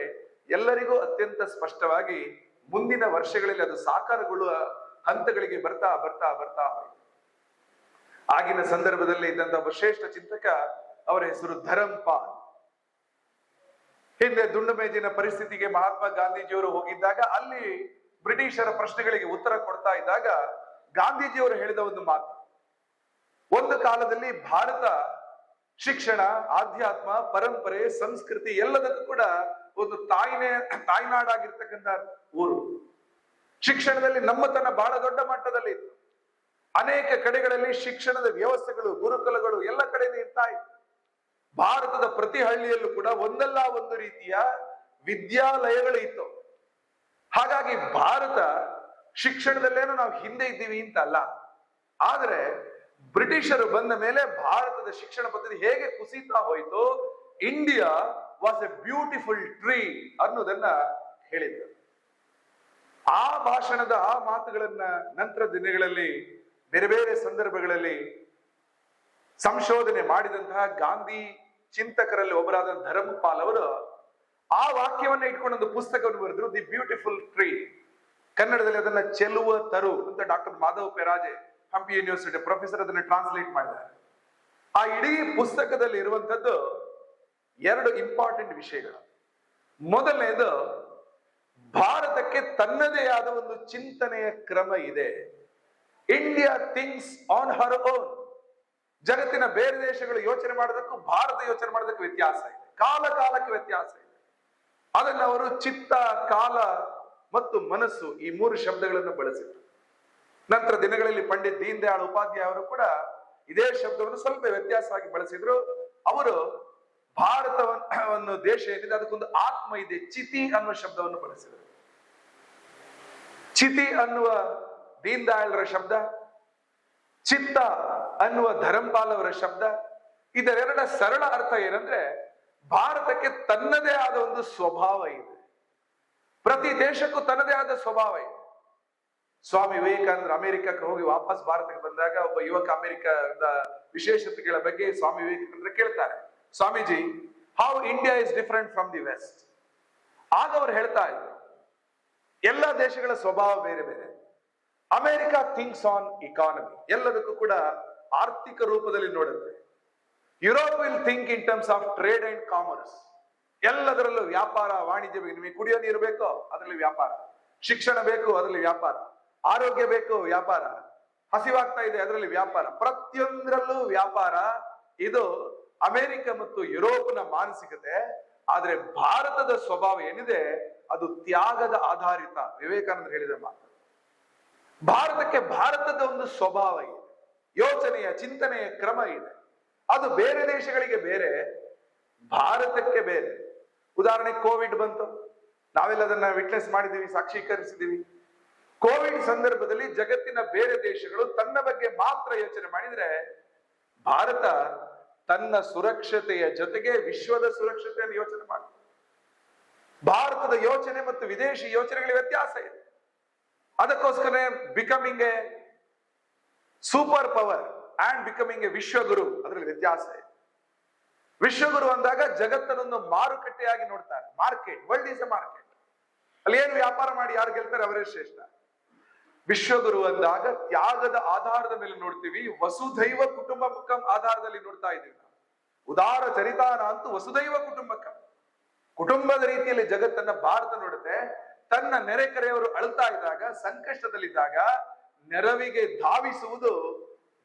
ಎಲ್ಲರಿಗೂ ಅತ್ಯಂತ ಸ್ಪಷ್ಟವಾಗಿ ಮುಂದಿನ ವರ್ಷಗಳಲ್ಲಿ ಅದು ಸಾಕಾರಗೊಳ್ಳುವ ಹಂತಗಳಿಗೆ ಬರ್ತಾ ಬರ್ತಾ ಬರ್ತಾ ಹೋಯಿತು. ಆಗಿನ ಸಂದರ್ಭದಲ್ಲಿ ಇದ್ದಂತ ಒಬ್ಬ ಶ್ರೇಷ್ಠ ಚಿಂತಕ, ಅವರ ಹೆಸರು ಧರಂಪಾಲ್. ಹಿಂದೆ ದುಂಡು ಮೇಜಿನ ಪರಿಸ್ಥಿತಿಗೆ ಮಹಾತ್ಮ ಗಾಂಧೀಜಿಯವರು ಹೋಗಿದ್ದಾಗ ಅಲ್ಲಿ ಬ್ರಿಟಿಷರ ಪ್ರಶ್ನೆಗಳಿಗೆ ಉತ್ತರ ಕೊಡ್ತಾ ಇದ್ದಾಗ ಗಾಂಧೀಜಿಯವರು ಹೇಳಿದ ಒಂದು ಮಾತು, ಒಂದು ಕಾಲದಲ್ಲಿ ಭಾರತ ಶಿಕ್ಷಣ, ಆಧ್ಯಾತ್ಮ, ಪರಂಪರೆ, ಸಂಸ್ಕೃತಿ ಎಲ್ಲದಕ್ಕೂ ಕೂಡ ಒಂದು ತಾಯ್ನಾಡಾಗಿರ್ತಕ್ಕಂಥ ಊರು. ಶಿಕ್ಷಣದಲ್ಲಿ ನಮ್ಮತನ ಬಹಳ ದೊಡ್ಡ ಮಟ್ಟದಲ್ಲಿ ಇತ್ತು. ಅನೇಕ ಕಡೆಗಳಲ್ಲಿ ಶಿಕ್ಷಣದ ವ್ಯವಸ್ಥೆಗಳು, ಗುರುಕುಲಗಳು ಎಲ್ಲ ಕಡೆನೂ ಇರ್ತಾ ಇತ್ತು. ಭಾರತದ ಪ್ರತಿ ಹಳ್ಳಿಯಲ್ಲೂ ಕೂಡ ಒಂದಲ್ಲ ಒಂದು ರೀತಿಯ ವಿದ್ಯಾಲಯಗಳು ಇತ್ತು. ಹಾಗಾಗಿ ಭಾರತ ಶಿಕ್ಷಣದಲ್ಲೇನೋ ನಾವು ಹಿಂದೆ ಇದ್ದೀವಿ ಅಂತ ಅಲ್ಲ, ಆದ್ರೆ ಬ್ರಿಟಿಷರು ಬಂದ ಮೇಲೆ ಭಾರತದ ಶಿಕ್ಷಣ ಪದ್ಧತಿ ಹೇಗೆ ಕುಸಿತಾ ಹೋಯಿತು, India was A beautiful tree ಅನ್ನೋದನ್ನ ಹೇಳಿದ್ರು. ಆ ಭಾಷಣದ ಆ ಮಾತುಗಳನ್ನ ನಂತರ ದಿನಗಳಲ್ಲಿ ಬೇರೆ ಬೇರೆ ಸಂದರ್ಭಗಳಲ್ಲಿ ಸಂಶೋಧನೆ ಮಾಡಿದಂತಹ ಗಾಂಧಿ ಚಿಂತಕರಲ್ಲಿ ಒಬ್ಬರಾದ ಧರಂಪಾಲ್ ಅವರು ಆ ವಾಕ್ಯವನ್ನ ಇಟ್ಕೊಂಡು ಒಂದು ಪುಸ್ತಕವನ್ನು ಬರೆದ್ರು, ದಿ ಬ್ಯೂಟಿಫುಲ್ ಟ್ರೀ. ಕನ್ನಡದಲ್ಲಿ ಅದನ್ನ ಚೆಲುವ ತರು ಅಂತ doctor Madhav Peraje, Hampi university professor ಅದನ್ನ ಟ್ರಾನ್ಸ್ಲೇಟ್ ಮಾಡಿದ್ದಾರೆ. ಆ ಇಡೀ ಪುಸ್ತಕದಲ್ಲಿ ಇರುವಂತದ್ದು ಎರಡು ಇಂಪಾರ್ಟೆಂಟ್ ವಿಷಯಗಳು. ಮೊದಲನೇದು, ಭಾರತಕ್ಕೆ ತನ್ನದೇ ಆದ ಒಂದು ಚಿಂತನೆಯ ಕ್ರಮ ಇದೆ. India thinks on her own. ಜಗತ್ತಿನ ಬೇರೆ ದೇಶಗಳು ಯೋಚನೆ ಮಾಡೋದಕ್ಕೂ ಭಾರತ ಯೋಚನೆ ಮಾಡೋದಕ್ಕೂ ವ್ಯತ್ಯಾಸ ಇದೆ, ಕಾಲ ಕಾಲಕ್ಕೆ ವ್ಯತ್ಯಾಸ ಇದೆ. ಅದನ್ನ ಅವರು ಚಿತ್ತ, ಕಾಲ ಮತ್ತು ಮನಸ್ಸು ಈ ಮೂರು ಶಬ್ದಗಳನ್ನು ಬಳಸಿದ್ರು. ನಂತರ ದಿನಗಳಲ್ಲಿ ಪಂಡಿತ್ ದೀನ್ ದಯಾಳ್ ಉಪಾಧ್ಯಾಯ ಅವರು ಕೂಡ ಇದೇ ಶಬ್ದವನ್ನು ಸ್ವಲ್ಪ ವ್ಯತ್ಯಾಸ ಆಗಿ ಬಳಸಿದ್ರು. ಅವರು ಭಾರತವನ್ನು ದೇಶ ಏನಿದೆ ಅದಕ್ಕೊಂದು ಆತ್ಮ ಇದೆ, ಚಿತಿ ಅನ್ನುವ ಶಬ್ದವನ್ನು ಬಳಸಿದರು. ಚಿತಿ ಅನ್ನುವ ದೀನ್ ದಯಾಳ್ರ ಶಬ್ದ, ಚಿತ್ತ ಅನ್ನುವ ಧರಂಪಾಲ್ ಅವರ ಶಬ್ದ. ಇದರೆರಡ ಸರಳ ಅರ್ಥ ಏನಂದ್ರೆ, ಭಾರತಕ್ಕೆ ತನ್ನದೇ ಆದ ಒಂದು ಸ್ವಭಾವ ಇದೆ. ಪ್ರತಿ ದೇಶಕ್ಕೂ ತನ್ನದೇ ಆದ ಸ್ವಭಾವ ಇದೆ. ಸ್ವಾಮಿ ವಿವೇಕಾನಂದರು ಅಮೆರಿಕಕ್ಕೆ ಹೋಗಿ ವಾಪಸ್ ಭಾರತಕ್ಕೆ ಬಂದಾಗ ಒಬ್ಬ ಯುವಕ ಅಮೆರಿಕದ ವಿಶೇಷತೆಗಳ ಬಗ್ಗೆ ಸ್ವಾಮಿ ವಿವೇಕಾನಂದರು ಕೇಳ್ತಾರೆ, Swamiji, how India is different from the west. ಆಗ ಅವರು ಹೇಳ್ತಾ ಇದ್ರು, ಎಲ್ಲ ದೇಶಗಳ ಸ್ವಭಾವ ಬೇರೆ ಬೇರೆ. ಅಮೆರಿಕ ಥಿಂಕ್ಸ್ ಆನ್ ಇಕಾನಮಿ, ಎಲ್ಲದಕ್ಕೂ ಕೂಡ ಆರ್ಥಿಕ ರೂಪದಲ್ಲಿ ನೋಡುತ್ತೆ. Europe will think in terms of trade and commerce, ಎಲ್ಲದರಲ್ಲೂ ವ್ಯಾಪಾರ, ವಾಣಿಜ್ಯ. ನಿಮಗೆ ಕುಡಿಯೋ ನೀರು ಬೇಕೋ ಅದರಲ್ಲಿ ವ್ಯಾಪಾರ, ಶಿಕ್ಷಣ ಬೇಕು ಅದರಲ್ಲಿ ವ್ಯಾಪಾರ, ಆರೋಗ್ಯ ಬೇಕು ವ್ಯಾಪಾರ, ಹಸಿವಾಗ್ತಾ ಇದೆ ಅದರಲ್ಲಿ ವ್ಯಾಪಾರ, ಪ್ರತಿಯೊಂದರಲ್ಲೂ ವ್ಯಾಪಾರ. ಇದು ಅಮೆರಿಕ ಮತ್ತು ಯುರೋಪ್ನ ಮಾನಸಿಕತೆ. ಆದ್ರೆ ಭಾರತದ ಸ್ವಭಾವ ಏನಿದೆ, ಅದು ತ್ಯಾಗದ ಆಧಾರಿತ. ವಿವೇಕಾನಂದರು ಹೇಳಿದ ಮಾತು. ಭಾರತಕ್ಕೆ ಭಾರತದ ಒಂದು ಸ್ವಭಾವ ಇದೆ, ಯೋಚನೆಯ ಚಿಂತನೆಯ ಕ್ರಮ ಇದೆ. ಅದು ಬೇರೆ ದೇಶಗಳಿಗೆ ಬೇರೆ, ಭಾರತಕ್ಕೆ ಬೇರೆ. ಉದಾಹರಣೆ, ಕೋವಿಡ್ ಬಂತು, ನಾವೆಲ್ಲ ಅದನ್ನ ವಿಟ್ನೆಸ್ ಮಾಡಿದೀವಿ, ಸಾಕ್ಷೀಕರಿಸಿದೀವಿ. ಕೋವಿಡ್ ಸಂದರ್ಭದಲ್ಲಿ ಜಗತ್ತಿನ ಬೇರೆ ದೇಶಗಳು ತನ್ನ ಬಗ್ಗೆ ಮಾತ್ರ ಯೋಚನೆ ಮಾಡಿದ್ರೆ, ಭಾರತ ತನ್ನ ಸುರಕ್ಷತೆಯ ಜೊತೆಗೆ ವಿಶ್ವದ ಸುರಕ್ಷತೆಯನ್ನು ಯೋಚನೆ ಮಾಡುತ್ತೆ. ಭಾರತದ ಯೋಚನೆ ಮತ್ತು ವಿದೇಶಿ ಯೋಚನೆಗಳಿಗೆ ವ್ಯತ್ಯಾಸ ಇದೆ. ಅದಕ್ಕೋಸ್ಕರ becoming a super power and becoming a ವಿಶ್ವಗುರು, ಅದರಲ್ಲಿ ವ್ಯತ್ಯಾಸ ಇದೆ. ವಿಶ್ವಗುರು ಅಂದಾಗ ಜಗತ್ತನ್ನೊಂದು ಮಾರುಕಟ್ಟೆಯಾಗಿ ನೋಡ್ತಾರೆ. Market, world is a market. ಅಲ್ಲಿ ಏನು ವ್ಯಾಪಾರ ಮಾಡಿ ಯಾರು ಗೆಲ್ತಾರೆ ಅವರೇ ಶ್ರೇಷ್ಠ. ವಿಶ್ವಗುರು ಅಂದಾಗ ತ್ಯಾಗದ ಆಧಾರದ ಮೇಲೆ ನೋಡ್ತೀವಿ, ವಸುಧೈವ ಕುಟುಂಬಕಂ ಆಧಾರದಲ್ಲಿ ನೋಡ್ತಾ ಇದ್ದೀವಿ. ಉದಾರ ಚರಿತಾನ ಅಂತೂ ವಸುಧೈವ ಕುಟುಂಬಕಂ, ಕುಟುಂಬದ ರೀತಿಯಲ್ಲಿ ಜಗತ್ತನ್ನ ಭಾರತ ನೋಡುತ್ತೆ. ತನ್ನ ನೆರೆಕರೆಯವರು ಅಳ್ತಾ ಇದ್ದಾಗ, ಸಂಕಷ್ಟದಲ್ಲಿದ್ದಾಗ ನೆರವಿಗೆ ಧಾವಿಸುವುದು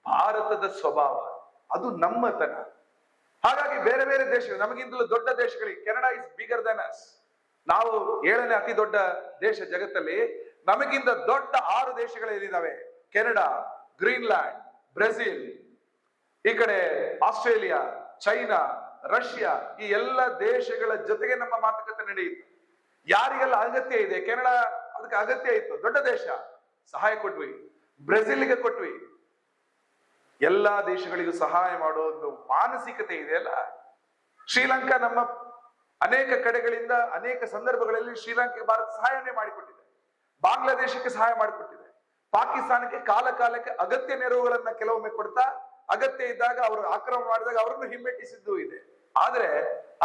ಭಾರತದ ಸ್ವಭಾವ, ಅದು ನಮ್ಮತನ. ಹಾಗಾಗಿ ಬೇರೆ ಬೇರೆ ದೇಶಗಳು, ನಮಗಿಂತಲೂ ದೊಡ್ಡ ದೇಶಗಳಿಗೆ, Canada is bigger Dhan us, ನಾವು 7ನೇ ಅತಿ ದೊಡ್ಡ ದೇಶ ಜಗತ್ತಲ್ಲಿ. ನಮಗಿಂತ ದೊಡ್ಡ 6 ದೇಶಗಳೇನಿದಾವೆ, ಕೆನಡಾ, ಗ್ರೀನ್ಲ್ಯಾಂಡ್, ಬ್ರೆಜಿಲ್, ಈ ಕಡೆ ಆಸ್ಟ್ರೇಲಿಯಾ, ಚೈನಾ, ರಷ್ಯಾ, ಈ ಎಲ್ಲ ದೇಶಗಳ ಜೊತೆಗೆ ನಮ್ಮ ಮಾತುಕತೆ ನಡೆಯಿತು. ಯಾರಿಗೆಲ್ಲ ಅಗತ್ಯ ಇದೆ, ಕೆನಡಾ ಅದಕ್ಕೆ ಅಗತ್ಯ ಇತ್ತು, ದೊಡ್ಡ ದೇಶ, ಸಹಾಯ ಕೊಟ್ವಿ. ಬ್ರೆಜಿಲ್ಗೆ ಕೊಟ್ವಿ. ಎಲ್ಲಾ ದೇಶಗಳಿಗೂ ಸಹಾಯ ಮಾಡೋ ಒಂದು ಮಾನಸಿಕತೆ ಇದೆಯಲ್ಲ. ಶ್ರೀಲಂಕಾ ನಮ್ಮ ಅನೇಕ ಕಡೆಗಳಿಂದ ಅನೇಕ ಸಂದರ್ಭಗಳಲ್ಲಿ ಶ್ರೀಲಂಕಾಗೆ ಭಾರತ ಸಹಾಯವನ್ನೇ ಮಾಡಿಕೊಟ್ಟಿದೆ. ಬಾಂಗ್ಲಾದೇಶಕ್ಕೆ ಸಹಾಯ ಮಾಡಿಕೊಟ್ಟಿದೆ. ಪಾಕಿಸ್ತಾನಕ್ಕೆ ಕಾಲ ಕಾಲಕ್ಕೆ ಅಗತ್ಯ ನೆರವುಗಳನ್ನ ಕೆಲವೊಮ್ಮೆ ಕೊಡ್ತಾ, ಅಗತ್ಯ ಇದ್ದಾಗ ಅವರು ಆಕ್ರಮಣ ಮಾಡಿದಾಗ ಅವರನ್ನು ಹಿಮ್ಮೆಟ್ಟಿಸಿದ್ದು ಇದೆ. ಆದ್ರೆ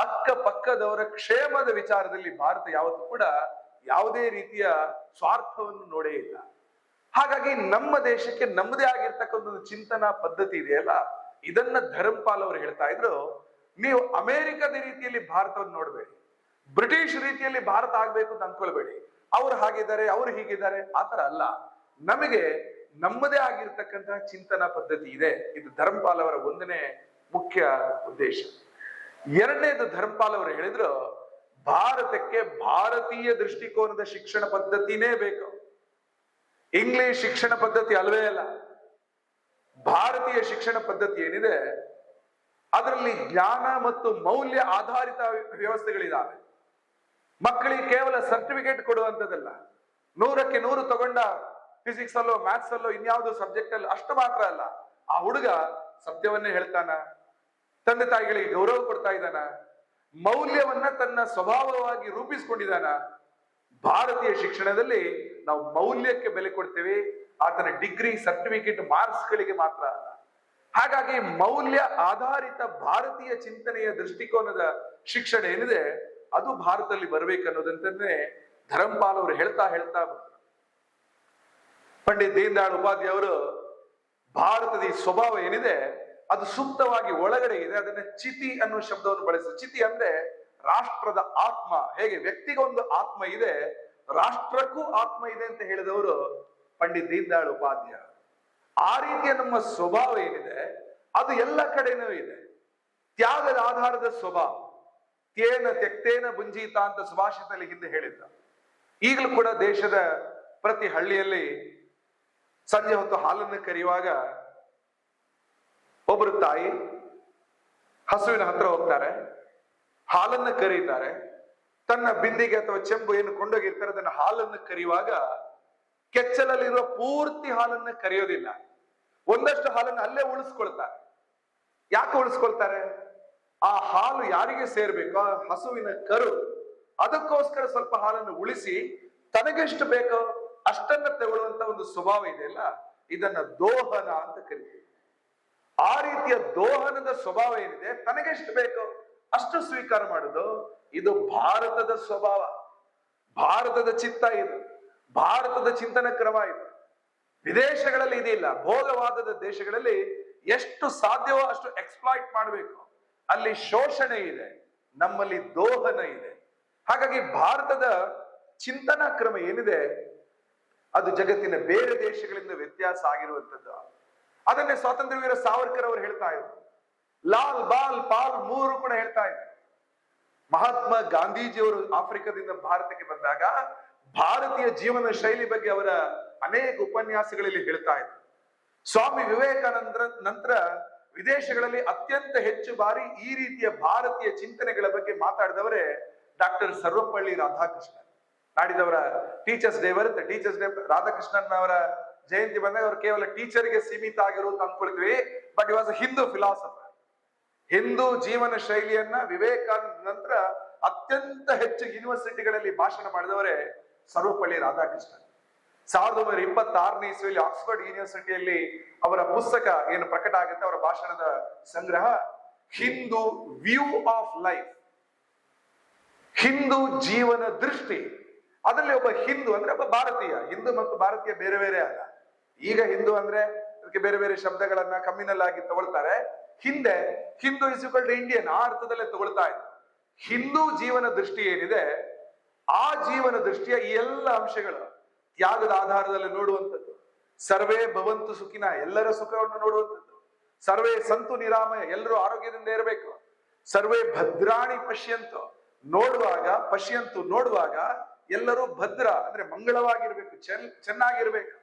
ಅಕ್ಕ ಪಕ್ಕದವರ ಕ್ಷೇಮದ ವಿಚಾರದಲ್ಲಿ ಭಾರತ ಯಾವತ್ತೂ ಕೂಡ ಯಾವುದೇ ರೀತಿಯ ಸ್ವಾರ್ಥವನ್ನು ನೋಡೇ ಇಲ್ಲ. ಹಾಗಾಗಿ ನಮ್ಮ ದೇಶಕ್ಕೆ ನಮ್ಮದೇ ಆಗಿರ್ತಕ್ಕಂಥ ಒಂದು ಚಿಂತನಾ ಪದ್ಧತಿ ಇದೆಯಲ್ಲ, ಇದನ್ನ ಧರ್ಮಪಾಲ್ ಅವರು ಹೇಳ್ತಾ ಇದ್ರು. ನೀವು ಅಮೆರಿಕದ ರೀತಿಯಲ್ಲಿ ಭಾರತವನ್ನು ನೋಡ್ಬೇಡಿ, ಬ್ರಿಟಿಷ್ ರೀತಿಯಲ್ಲಿ ಭಾರತ ಆಗ್ಬೇಕು ಅಂತ ಅನ್ಕೊಳ್ಬೇಡಿ. ಅವ್ರು ಹಾಗಿದ್ದಾರೆ, ಅವ್ರು ಹೀಗಿದ್ದಾರೆ, ಆತರ ಅಲ್ಲ. ನಮಗೆ ನಮ್ಮದೇ ಆಗಿರ್ತಕ್ಕಂತಹ ಚಿಂತನಾ ಪದ್ಧತಿ ಇದೆ. ಇದು ಧರ್ಮಪಾಲ್ ಅವರ 1ನೇ ಮುಖ್ಯ ಉದ್ದೇಶ. 2ನೇದು ಧರ್ಮಪಾಲ್ ಅವರು ಹೇಳಿದ್ರು, ಭಾರತಕ್ಕೆ ಭಾರತೀಯ ದೃಷ್ಟಿಕೋನದ ಶಿಕ್ಷಣ ಪದ್ಧತಿನೇ ಬೇಕು, ಇಂಗ್ಲಿಷ್ ಶಿಕ್ಷಣ ಪದ್ಧತಿ ಅಲ್ವೇ ಅಲ್ಲ. ಭಾರತೀಯ ಶಿಕ್ಷಣ ಪದ್ಧತಿ ಏನಿದೆ ಅದರಲ್ಲಿ ಜ್ಞಾನ ಮತ್ತು ಮೌಲ್ಯ ಆಧಾರಿತ ವ್ಯವಸ್ಥೆಗಳಿದಾವೆ. ಮಕ್ಕಳಿಗೆ ಕೇವಲ ಸರ್ಟಿಫಿಕೇಟ್ ಕೊಡುವಂಥದ್ದಲ್ಲ, 100ಕ್ಕೆ 100 ತಗೊಂಡ ಫಿಸಿಕ್ಸ್ ಅಲ್ಲೋ ಮ್ಯಾಥ್ಸ್ ಅಲ್ಲೋ ಇನ್ಯಾವುದೋ ಸಬ್ಜೆಕ್ಟ್ ಅಲ್ಲಿ ಅಷ್ಟು ಮಾತ್ರ ಅಲ್ಲ. ಆ ಹುಡುಗ ಸತ್ಯವನ್ನೇ ಹೇಳ್ತಾನ, ತಂದೆ ತಾಯಿಗಳಿಗೆ ಗೌರವ ಕೊಡ್ತಾ ಇದ್ದಾನ, ಮೌಲ್ಯವನ್ನ ತನ್ನ ಸ್ವಭಾವವಾಗಿ ರೂಪಿಸ್ಕೊಂಡಿದ್ದಾನ. ಭಾರತೀಯ ಶಿಕ್ಷಣದಲ್ಲಿ ನಾವು ಮೌಲ್ಯಕ್ಕೆ ಬೆಲೆ ಕೊಡ್ತೇವೆ, ಆತನ ಡಿಗ್ರಿ ಸರ್ಟಿಫಿಕೇಟ್ ಮಾರ್ಕ್ಸ್ ಗಳಿಗೆ ಮಾತ್ರ ಅಲ್ಲ. ಹಾಗಾಗಿ ಮೌಲ್ಯ ಆಧಾರಿತ ಭಾರತೀಯ ಚಿಂತನೆಯ ದೃಷ್ಟಿಕೋನದ ಶಿಕ್ಷಣ ಏನಿದೆ ಅದು ಭಾರತದಲ್ಲಿ ಬರ್ಬೇಕನ್ನೋದಂತಂದ್ರೆ ಧರ್ಮಪಾಲ್ ಅವರು ಹೇಳ್ತಾ ಬಂದ್ರು. ಪಂಡಿತ್ ದೀನ್ ದಯಾಳ್ ಉಪಾಧ್ಯಾಯ ಅವರು ಭಾರತದ ಈ ಸ್ವಭಾವ ಏನಿದೆ ಅದು ಸೂಕ್ತವಾಗಿ ಒಳಗಡೆ ಇದೆ. ಅದನ್ನ ಚಿತಿ ಅನ್ನೋ ಶಬ್ದವನ್ನು ಬಳಸಿ. ಚಿತಿ ಅಂದ್ರೆ ರಾಷ್ಟ್ರದ ಆತ್ಮ. ಹೇಗೆ ವ್ಯಕ್ತಿಗೊಂದು ಆತ್ಮ ಇದೆ, ರಾಷ್ಟ್ರಕ್ಕೂ ಆತ್ಮ ಇದೆ ಅಂತ ಹೇಳಿದವರು ಪಂಡಿತ್ ದೀನ್ ದಯಾಳ್ ಉಪಾಧ್ಯಾಯ. ಆ ರೀತಿಯ ನಮ್ಮ ಸ್ವಭಾವ ಏನಿದೆ ಅದು ಎಲ್ಲ ಕಡೆನೂ ಇದೆ. ತ್ಯಾಗದ ಆಧಾರದ ಸ್ವಭಾವ. ತೇನ ತ್ಯಕ್ತೇನ ಭುಂಜೀತ ಅಂತ ಸುಭಾಷಿತದಲ್ಲಿ ಹಿಂದೆ ಹೇಳಿದ್ದ. ಈಗಲೂ ಕೂಡ ದೇಶದ ಪ್ರತಿ ಹಳ್ಳಿಯಲ್ಲಿ ಸಂಜೆ ಹೊತ್ತು ಹಾಲನ್ನು ಕರೆಯುವಾಗ ಒಬ್ಬರು ತಾಯಿ ಹಸುವಿನ ಹತ್ರ ಹೋಗ್ತಾರೆ, ಹಾಲನ್ನು ಕರೀತಾರೆ. ತನ್ನ ಬಿಂದಿಗೆ ಅಥವಾ ಚೆಂಬು ಏನು ಕೊಂಡೋಗಿರ್ತಾರೆ ಅದನ್ನ ಹಾಲನ್ನು ಕರೆಯುವಾಗ ಕೆಚ್ಚಲಲ್ಲಿರುವ ಪೂರ್ತಿ ಹಾಲನ್ನು ಕರೆಯೋದಿಲ್ಲ, ಒಂದಷ್ಟು ಹಾಲನ್ನು ಅಲ್ಲೇ ಉಳಿಸ್ಕೊಳ್ತಾರೆ. ಯಾಕೆ ಉಳಿಸ್ಕೊಳ್ತಾರೆ? ಆ ಹಾಲು ಯಾರಿಗೆ ಸೇರ್ಬೇಕು, ಆ ಹಸುವಿನ ಕರು, ಅದಕ್ಕೋಸ್ಕರ ಸ್ವಲ್ಪ ಹಾಲನ್ನು ಉಳಿಸಿ ತನಗೆಷ್ಟು ಬೇಕೋ ಅಷ್ಟನ್ನ ತಗೊಳ್ಳುವಂತ ಒಂದು ಸ್ವಭಾವ ಇದೆಯಲ್ಲ, ಇದನ್ನ ದೋಹನ ಅಂತ ಕರೀತೀವಿ. ಆ ರೀತಿಯ ದೋಹನದ ಸ್ವಭಾವ ಏನಿದೆ, ತನಗೆಷ್ಟು ಬೇಕೋ ಅಷ್ಟು ಸ್ವೀಕಾರ ಮಾಡುದು, ಇದು ಭಾರತದ ಸ್ವಭಾವ, ಭಾರತದ ಚಿತ್ತ, ಇದು ಭಾರತದ ಚಿಂತನ ಕ್ರಮ. ಇದು ವಿದೇಶಗಳಲ್ಲಿ ಇದಿಲ್ಲ. ಭೋಗವಾದದ ದೇಶಗಳಲ್ಲಿ ಎಷ್ಟು ಸಾಧ್ಯವೋ ಅಷ್ಟು ಎಕ್ಸ್ಪ್ಲಾಯ್ಟ್ ಮಾಡಬೇಕು, ಅಲ್ಲಿ ಶೋಷಣೆ ಇದೆ, ನಮ್ಮಲ್ಲಿ ದೋಹನ ಇದೆ. ಹಾಗಾಗಿ ಭಾರತದ ಚಿಂತನಾ ಕ್ರಮ ಏನಿದೆ ಅದು ಜಗತ್ತಿನ ಬೇರೆ ದೇಶಗಳಿಂದ ವ್ಯತ್ಯಾಸ ಆಗಿರುವಂತದ್ದು. ಅದನ್ನೇ ಸ್ವಾತಂತ್ರ್ಯ ವೀರ ಸಾವರ್ಕರ್ ಅವರು ಹೇಳ್ತಾ ಇದ್ರು. ಲಾಲ್ ಬಾಲ್ ಪಾಲ್ 3 ಕೂಡ ಹೇಳ್ತಾ ಇದ್ರು. ಮಹಾತ್ಮ ಗಾಂಧೀಜಿಯವರು ಆಫ್ರಿಕಾದಿಂದ ಭಾರತಕ್ಕೆ ಬಂದಾಗ ಭಾರತೀಯ ಜೀವನ ಶೈಲಿ ಬಗ್ಗೆ ಅವರ ಅನೇಕ ಉಪನ್ಯಾಸಗಳಲ್ಲಿ ಹೇಳ್ತಾ ಇದ್ರು. ಸ್ವಾಮಿ ವಿವೇಕಾನಂದರ ನಂತರ ವಿದೇಶಗಳಲ್ಲಿ ಅತ್ಯಂತ ಹೆಚ್ಚು ಬಾರಿ ಈ ರೀತಿಯ ಭಾರತೀಯ ಚಿಂತನೆಗಳ ಬಗ್ಗೆ ಮಾತಾಡಿದವರೇ ಡಾಕ್ಟರ್ ಸರ್ವಪಳ್ಳಿ ರಾಧಾಕೃಷ್ಣನ್. ನಾಡಿದವರ ಟೀಚರ್ಸ್ ಡೇ ಬರುತ್ತೆ. ಟೀಚರ್ಸ್ ಡೇ ರಾಧಾಕೃಷ್ಣನ್ ಅವರ ಜಯಂತಿ ಬಂದಾಗ ಅವರು ಕೇವಲ ಟೀಚರ್ಗೆ ಸೀಮಿತ ಆಗಿರುವುದು ಅನ್ಕೊಳ್ತೀವಿ. But he was a Hindu philosopher. Hindu ಜೀವನ ಶೈಲಿಯನ್ನ ವಿವೇಕಾನಂದ ನಂತರ ಅತ್ಯಂತ ಹೆಚ್ಚು ಯೂನಿವರ್ಸಿಟಿಗಳಲ್ಲಿ ಭಾಷಣ ಮಾಡಿದವರೇ ಸರ್ವಪಳ್ಳಿ ರಾಧಾಕೃಷ್ಣನ್. 1926ನೇ ಇಸ್ವಿಯಲ್ಲಿ ಆಕ್ಸ್ಫರ್ಡ್ ಯೂನಿವರ್ಸಿಟಿಯಲ್ಲಿ ಅವರ ಪುಸ್ತಕ ಏನು ಪ್ರಕಟ ಆಗುತ್ತೆ, ಅವರ ಭಾಷಣದ ಸಂಗ್ರಹ Hindu view of life, Hindu ಜೀವನ ದೃಷ್ಟಿ. ಅದರಲ್ಲಿ ಒಬ್ಬ ಹಿಂದೂ ಅಂದ್ರೆ ಒಬ್ಬ ಭಾರತೀಯ. ಹಿಂದೂ ಮತ್ತು ಭಾರತೀಯ ಬೇರೆ ಬೇರೆ ಅಲ್ಲ. ಈಗ ಹಿಂದೂ ಅಂದ್ರೆ ಅದಕ್ಕೆ ಬೇರೆ ಬೇರೆ ಶಬ್ದಗಳನ್ನ ಕಮ್ಯುನಲ್ ಆಗಿ ತಗೊಳ್ತಾರೆ. ಹಿಂದೆ Hindu is equal to Indian ಆ ಅರ್ಥದಲ್ಲೇ ತಗೊಳ್ತಾ ಇತ್ತು. ಹಿಂದೂ ಜೀವನ ದೃಷ್ಟಿ ಏನಿದೆ, ಆ ಜೀವನ ದೃಷ್ಟಿಯ ಈ ಎಲ್ಲ ಅಂಶಗಳು ತ್ಯಾಗದ ಆಧಾರದಲ್ಲಿ ನೋಡುವಂಥದ್ದು, ಸರ್ವೇ ಭವಂತು ಸುಖಿನ ಎಲ್ಲರ ಸುಖವನ್ನು ನೋಡುವಂಥದ್ದು, ಸರ್ವೇ ಸಂತು ನಿರಾಮಯ ಎಲ್ಲರೂ ಆರೋಗ್ಯದಿಂದ ಇರಬೇಕು, ಸರ್ವೇ ಭದ್ರಾಣಿ ಪಶ್ಯಂತು ನೋಡುವಾಗ ಎಲ್ಲರೂ ಭದ್ರ ಅಂದ್ರೆ ಮಂಗಳವಾಗಿರ್ಬೇಕು, ಚೆನ್ನಾಗಿರ್ಬೇಕು.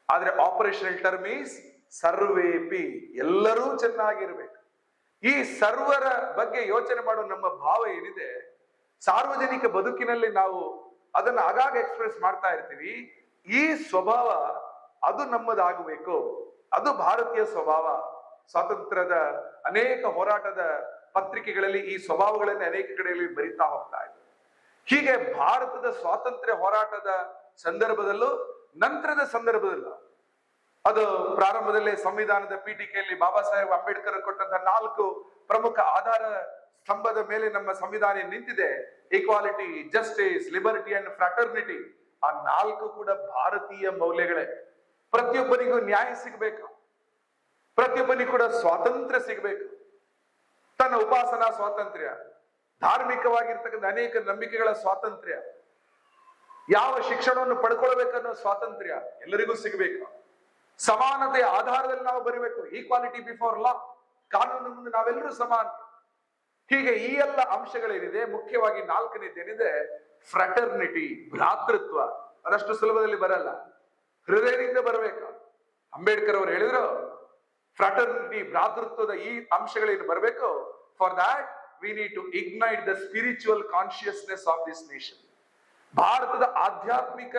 ಆದ್ರೆ ಆಪರೇಷನಲ್ ಟರ್ಮ್ ಈಸ್ ಸರ್ವೇಪಿ ಎಲ್ಲರೂ ಚೆನ್ನಾಗಿರ್ಬೇಕು. ಈ ಸರ್ವರ ಬಗ್ಗೆ ಯೋಚನೆ ಮಾಡೋ ನಮ್ಮ ಭಾವ ಏನಿದೆ, ಸಾರ್ವಜನಿಕ ಬದುಕಿನಲ್ಲಿ ನಾವು ಅದನ್ನ ಆಗಾಗ ಎಕ್ಸ್ಪ್ರೆಸ್ ಮಾಡ್ತಾ ಇರ್ತೀವಿ. ಈ ಸ್ವಭಾವ ಅದು ನಮ್ಮದಾಗಬೇಕು. ಅದು ಭಾರತೀಯ ಸ್ವಭಾವ. ಸ್ವಾತಂತ್ರ್ಯದ ಅನೇಕ ಹೋರಾಟದ ಪತ್ರಿಕೆಗಳಲ್ಲಿ ಈ ಸ್ವಭಾವಗಳನ್ನ ಅನೇಕ ಕಡೆಯಲ್ಲಿ ಬರಿತಾ ಹೋಗ್ತಾ ಇದೆ. ಹೀಗೆ ಭಾರತದ ಸ್ವಾತಂತ್ರ್ಯ ಹೋರಾಟದ ಸಂದರ್ಭದಲ್ಲೂ ನಂತರದ ಸಂದರ್ಭದಲ್ಲೂ, ಅದು ಪ್ರಾರಂಭದಲ್ಲೇ ಸಂವಿಧಾನದ ಪೀಠಿಕೆಯಲ್ಲಿ ಬಾಬಾ ಸಾಹೇಬ್ ಅಂಬೇಡ್ಕರ್ ಕೊಟ್ಟಂತಹ 4 ಪ್ರಮುಖ ಆಧಾರ ಸ್ತಂಭದ ಮೇಲೆ ನಮ್ಮ ಸಂವಿಧಾನ ನಿಂತಿದೆ. Equality, justice, liberty and fraternity. ಆ 4 ಕೂಡ ಭಾರತೀಯ ಮೌಲ್ಯಗಳೇ. ಪ್ರತಿಯೊಬ್ಬನಿಗೂ ನ್ಯಾಯ ಸಿಗಬೇಕು, ಪ್ರತಿಯೊಬ್ಬನಿಗೂ ಕೂಡ ಸ್ವಾತಂತ್ರ್ಯ ಸಿಗಬೇಕು. ತನ್ನ ಉಪಾಸನಾ ಸ್ವಾತಂತ್ರ್ಯ, ಧಾರ್ಮಿಕವಾಗಿರ್ತಕ್ಕಂಥ ಅನೇಕ ನಂಬಿಕೆಗಳ ಸ್ವಾತಂತ್ರ್ಯ, ಯಾವ ಶಿಕ್ಷಣವನ್ನು ಪಡ್ಕೊಳ್ಬೇಕನ್ನೋ ಸ್ವಾತಂತ್ರ್ಯ ಎಲ್ಲರಿಗೂ ಸಿಗಬೇಕು. ಸಮಾನತೆಯ ಆಧಾರದಲ್ಲಿ ನಾವು ಬರಬೇಕು. ಈಕ್ವಾಲಿಟಿ ಬಿಫೋರ್ ಲಾ, ಕಾನೂನು ಮುಂದೆ ನಾವೆಲ್ಲರೂ ಸಮಾನ. ಹೀಗೆ ಈ ಎಲ್ಲ ಅಂಶಗಳೇನಿದೆ, ಮುಖ್ಯವಾಗಿ 4ನೇದೇನಿದೆ ಫ್ರಾಟರ್ನಿಟಿ, ಭ್ರಾತೃತ್ವ. ಅದಷ್ಟು ಸುಲಭದಲ್ಲಿ ಬರಲ್ಲ, ಹೃದಯದಿಂದ ಬರಬೇಕು. ಅಂಬೇಡ್ಕರ್ ಅವರು ಹೇಳಿದ್ರು ಫ್ರಾಟರ್ನಿಟಿ, ಭ್ರಾತೃತ್ವದ ಈ ಅಂಶಗಳೇನು ಬರಬೇಕು. For that we need to ignite the spiritual consciousness of this nation. ಭಾರತದ ಆಧ್ಯಾತ್ಮಿಕ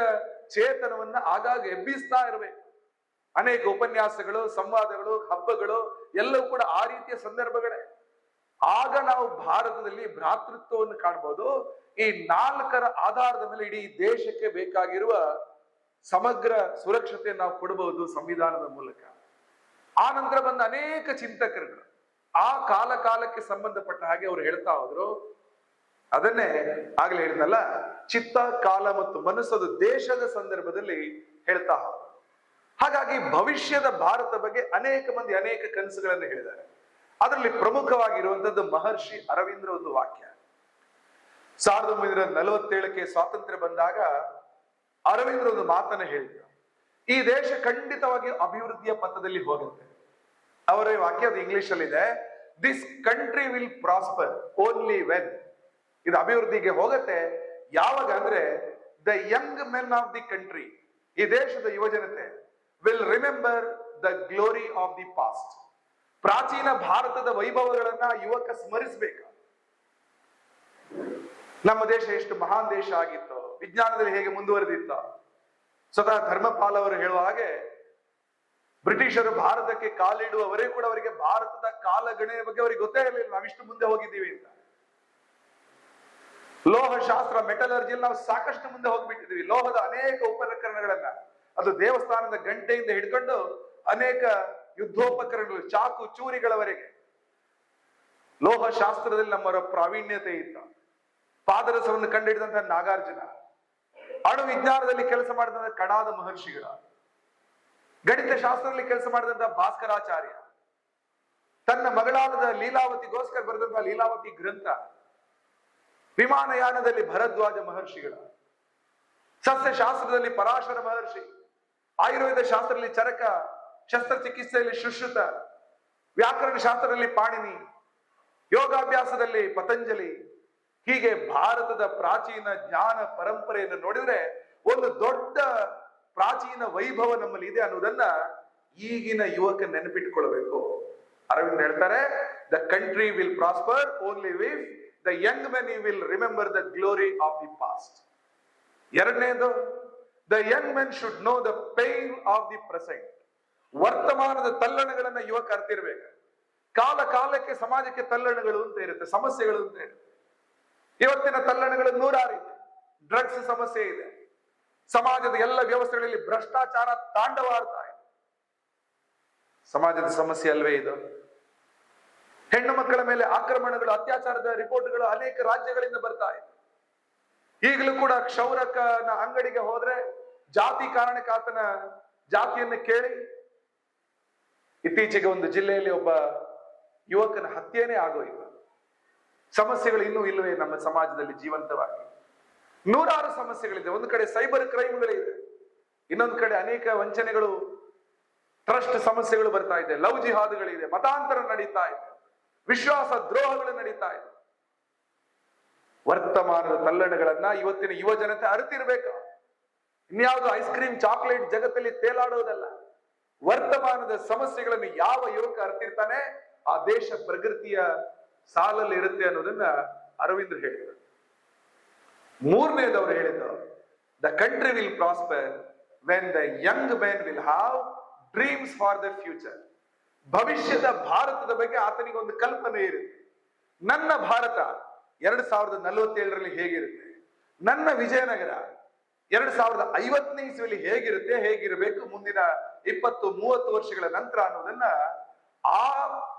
ಚೇತನವನ್ನ ಆಗಾಗ ಎಬ್ಬಿಸ್ತಾ ಇರಬೇಕು. ಅನೇಕ ಉಪನ್ಯಾಸಗಳು, ಸಂವಾದಗಳು, ಹಬ್ಬಗಳು ಎಲ್ಲವೂ ಕೂಡ ಆ ರೀತಿಯ ಸಂದರ್ಭಗಳೇ. ಆಗ ನಾವು ಭಾರತದಲ್ಲಿ ಭ್ರಾತೃತ್ವವನ್ನು ಕಾಣಬಹುದು. ಈ 4ರ ಆಧಾರದ ಮೇಲೆ ಇಡೀ ದೇಶಕ್ಕೆ ಬೇಕಾಗಿರುವ ಸಮಗ್ರ ಸುರಕ್ಷತೆಯನ್ನು ನಾವು ಕೊಡಬಹುದು ಸಂವಿಧಾನದ ಮೂಲಕ. ಆ ನಂತರ ಬಂದ ಅನೇಕ ಚಿಂತಕರುಗಳು ಆ ಕಾಲಕ್ಕೆ ಸಂಬಂಧಪಟ್ಟ ಹಾಗೆ ಅವರು ಹೇಳ್ತಾ ಹೋದ್ರು. ಅದನ್ನೇ ಆಗ್ಲೇ ಹೇಳಿದ್ನಲ್ಲ, ಚಿತ್ತ, ಕಾಲ ಮತ್ತು ಮನಸ್ಸದು ದೇಶದ ಸಂದರ್ಭದಲ್ಲಿ ಹೇಳ್ತಾ ಹೋದ್ರು. ಹಾಗಾಗಿ ಭವಿಷ್ಯದ ಭಾರತ ಬಗ್ಗೆ ಅನೇಕ ಮಂದಿ ಅನೇಕ ಕನಸುಗಳನ್ನು ಹೇಳಿದ್ದಾರೆ. ಅದರಲ್ಲಿ ಪ್ರಮುಖವಾಗಿರುವಂತದ್ದು ಮಹರ್ಷಿ ಅರವಿಂದ್ರ ಒಂದು ವಾಕ್ಯ. 1947ಕ್ಕೆ ಸ್ವಾತಂತ್ರ್ಯ ಬಂದಾಗ ಅರವಿಂದ್ರ ಒಂದು ಮಾತನ್ನ ಹೇಳಿದ್ರು, ಈ ದೇಶ ಖಂಡಿತವಾಗಿ ಅಭಿವೃದ್ಧಿಯ ಪಥದಲ್ಲಿ ಹೋಗುತ್ತೆ. ಅವರ ವಾಕ್ಯ ಅದು ಇಂಗ್ಲಿಷ್ ಅಲ್ಲಿ ಇದೆ, this country will prosper only when. ಇದು ಅಭಿವೃದ್ಧಿಗೆ ಹೋಗುತ್ತೆ ಯಾವಾಗ ಅಂದ್ರೆ the young men of the country, ಈ ದೇಶದ ಯುವಜನತೆ will remember the glory of the past. ಪ್ರಾಚೀನ ಭಾರತದ ವೈಭವಗಳನ್ನ ಯುವಕ ಸ್ಮರಿಸಬೇಕು. ನಮ್ಮ ದೇಶ ಎಷ್ಟು ಮಹಾನ್ ದೇಶ ಆಗಿತ್ತು, ವಿಜ್ಞಾನದಲ್ಲಿ ಹೇಗೆ ಮುಂದುವರೆದಿತ್ತು. ಸ್ವತಃ ಧರ್ಮಪಾಲ್ ಅವರು ಹೇಳುವ ಹಾಗೆ ಬ್ರಿಟಿಷರು ಭಾರತಕ್ಕೆ ಕಾಲಿಡುವವರೇ ಕೂಡ ಅವರಿಗೆ ಭಾರತದ ಕಾಲಗಣನೆಯ ಬಗ್ಗೆ ಅವರಿಗೆ ಗೊತ್ತೇ ಇರಲಿಲ್ಲ, ನಾವಿಷ್ಟು ಮುಂದೆ ಹೋಗಿದ್ದೀವಿ ಅಂತ. ಲೋಹ ಶಾಸ್ತ್ರ, ಮೆಟಲರ್ಜಿಯಲ್ಲಿ ನಾವು ಸಾಕಷ್ಟು ಮುಂದೆ ಹೋಗ್ಬಿಟ್ಟಿದ್ದೀವಿ. ಲೋಹದ ಅನೇಕ ಉಪಕರಣಗಳನ್ನ, ಅದು ದೇವಸ್ಥಾನದ ಗಂಟೆಯಿಂದ ಹಿಡ್ಕೊಂಡು ಅನೇಕ ಯುದ್ಧೋಪಕರಣಗಳು, ಚಾಕು ಚೂರಿಗಳವರೆಗೆ ಲೋಹ ಶಾಸ್ತ್ರದಲ್ಲಿ ನಮ್ಮರ ಪ್ರಾವೀಣ್ಯತೆ ಇತ್ತು. ಪಾದರಸವನ್ನು ಕಂಡುಹಿಡಿದಂತಹ ನಾಗಾರ್ಜುನ, ಅಣು ವಿಜ್ಞಾನದಲ್ಲಿ ಕೆಲಸ ಮಾಡಿದಂತಹ ಕಣಾದ ಮಹರ್ಷಿಗಳ, ಗಣಿತ ಶಾಸ್ತ್ರದಲ್ಲಿ ಕೆಲಸ ಮಾಡಿದಂತಹ ಭಾಸ್ಕರಾಚಾರ್ಯ, ತನ್ನ ಮಗಳಾದ ಲೀಲಾವತಿಗೋಸ್ಕರ ಬರೆದಂತಹ ಲೀಲಾವತಿ ಗ್ರಂಥ, ವಿಮಾನಯಾನದಲ್ಲಿ ಭರದ್ವಾಜ ಮಹರ್ಷಿಗಳ, ಸಸ್ಯಶಾಸ್ತ್ರದಲ್ಲಿ ಪರಾಶರ ಮಹರ್ಷಿ, ಆಯುರ್ವೇದ ಶಾಸ್ತ್ರದಲ್ಲಿ ಚರಕ, ಶಸ್ತ್ರಚಿಕಿತ್ಸೆಯಲ್ಲಿ ಸುಶ್ರುತ, ವ್ಯಾಕರಣ ಶಾಸ್ತ್ರದಲ್ಲಿ ಪಾಣಿನಿ, ಯೋಗಾಭ್ಯಾಸದಲ್ಲಿ ಪತಂಜಲಿ, ಹೀಗೆ ಭಾರತದ ಪ್ರಾಚೀನ ಜ್ಞಾನ ಪರಂಪರೆಯನ್ನು ನೋಡಿದ್ರೆ ಒಂದು ದೊಡ್ಡ ಪ್ರಾಚೀನ ವೈಭವ ನಮ್ಮಲ್ಲಿ ಇದೆ ಅನ್ನೋದನ್ನ ಈಗಿನ ಯುವಕ ನೆನಪಿಟ್ಕೊಳ್ಬೇಕು. ಅರವಿಂದ್ ಹೇಳ್ತಾರೆ, the country will prosper only if the young men will remember the glory of the past. ಎರಡನೇದು, the young men should know the pain of the present. ವರ್ತಮಾನದ ತಲ್ಲಣಗಳನ್ನ ಯುವಕ ಅರ್ತಿರ್ಬೇಕು. ಕಾಲ ಕಾಲಕ್ಕೆ ಸಮಾಜಕ್ಕೆ ತಲ್ಲಣಗಳು ಅಂತ ಇರುತ್ತೆ, ಸಮಸ್ಯೆಗಳು ಅಂತ ಇರುತ್ತೆ. ಇವತ್ತಿನ ತಲ್ಲಣಗಳು ನೂರಾರಿದೆ. ಡ್ರಗ್ಸ್ ಸಮಸ್ಯೆ ಇದೆ, ಸಮಾಜದ ಎಲ್ಲ ವ್ಯವಸ್ಥೆಗಳಲ್ಲಿ ಭ್ರಷ್ಟಾಚಾರ ತಾಂಡವಾಡ್ತಾ ಇದೆ. ಸಮಾಜದ ಸಮಸ್ಯೆ ಅಲ್ವೇ ಇದು? ಹೆಣ್ಣು ಮಕ್ಕಳ ಮೇಲೆ ಆಕ್ರಮಣಗಳು, ಅತ್ಯಾಚಾರದ ರಿಪೋರ್ಟ್ಗಳು ಅನೇಕ ರಾಜ್ಯಗಳಿಂದ ಬರ್ತಾ ಇದೆ. ಈಗಲೂ ಕೂಡ ಕ್ಷೌರಕನ ಅಂಗಡಿಗೆ ಹೋದ್ರೆ ಜಾತಿ ಕಾರಣಕ್ಕೆ ಆತನ ಜಾತಿಯನ್ನು ಕೇಳಿ ಇತ್ತೀಚೆಗೆ ಒಂದು ಜಿಲ್ಲೆಯಲ್ಲಿ ಒಬ್ಬ ಯುವಕನ ಹತ್ಯೆನೇ ಆಗೋಯಿಲ್ಲ. ಸಮಸ್ಯೆಗಳು ಇನ್ನೂ ಇಲ್ಲವೇ ನಮ್ಮ ಸಮಾಜದಲ್ಲಿ ಜೀವಂತವಾಗಿ? ನೂರಾರು ಸಮಸ್ಯೆಗಳಿದೆ. ಒಂದು ಕಡೆ ಸೈಬರ್ ಕ್ರೈಮ್ಗಳಿದೆ, ಇನ್ನೊಂದು ಕಡೆ ಅನೇಕ ವಂಚನೆಗಳು, ಟ್ರಸ್ಟ್ ಸಮಸ್ಯೆಗಳು ಬರ್ತಾ ಇದೆ, ಲವ್ ಜಿಹಾದ್ಗಳಿದೆ, ಮತಾಂತರ ನಡೀತಾ ಇದೆ, ವಿಶ್ವಾಸ ದ್ರೋಹಗಳು ನಡೀತಾ ಇದೆ. ವರ್ತಮಾನದ ತಲ್ಲಣಗಳನ್ನ ಇವತ್ತಿನ ಯುವ ಜನತೆ ಅರಿತಿರ್ಬೇಕು. ಇನ್ಯಾವುದು ಐಸ್ ಕ್ರೀಮ್ ಚಾಕ್ಲೇಟ್ ಜಗತ್ತಲ್ಲಿ ತೇಲಾಡೋದಲ್ಲ. ವರ್ತಮಾನದ ಸಮಸ್ಯೆಗಳನ್ನು ಯಾವ ಯುವಕ ಅರ್ತಿರ್ತಾನೆ ಆ ದೇಶ ಪ್ರಗತಿಯ ಸಾಲಲ್ಲಿ ಇರುತ್ತೆ ಅನ್ನೋದನ್ನ ಅರವಿಂದ್ ಹೇಳಿದರು. ಮೂರನೇದವರು ಹೇಳಿದ್ದು, the country will prosper when the young men will have dreams for the future. ಭವಿಷ್ಯದ ಭಾರತದ ಬಗ್ಗೆ ಆತನಿಗೆ ಒಂದು ಕಲ್ಪನೆ ಇರುತ್ತೆ. ನನ್ನ ಭಾರತ 2047ರಲ್ಲಿ ಹೇಗಿರುತ್ತೆ, ನನ್ನ ವಿಜಯನಗರ 2050ನೇ ಇಸ್ವಿಯಲ್ಲಿ ಹೇಗಿರಬೇಕು ಮುಂದಿನ 20-30 ವರ್ಷಗಳ ನಂತರ ಅನ್ನೋದನ್ನ ಆ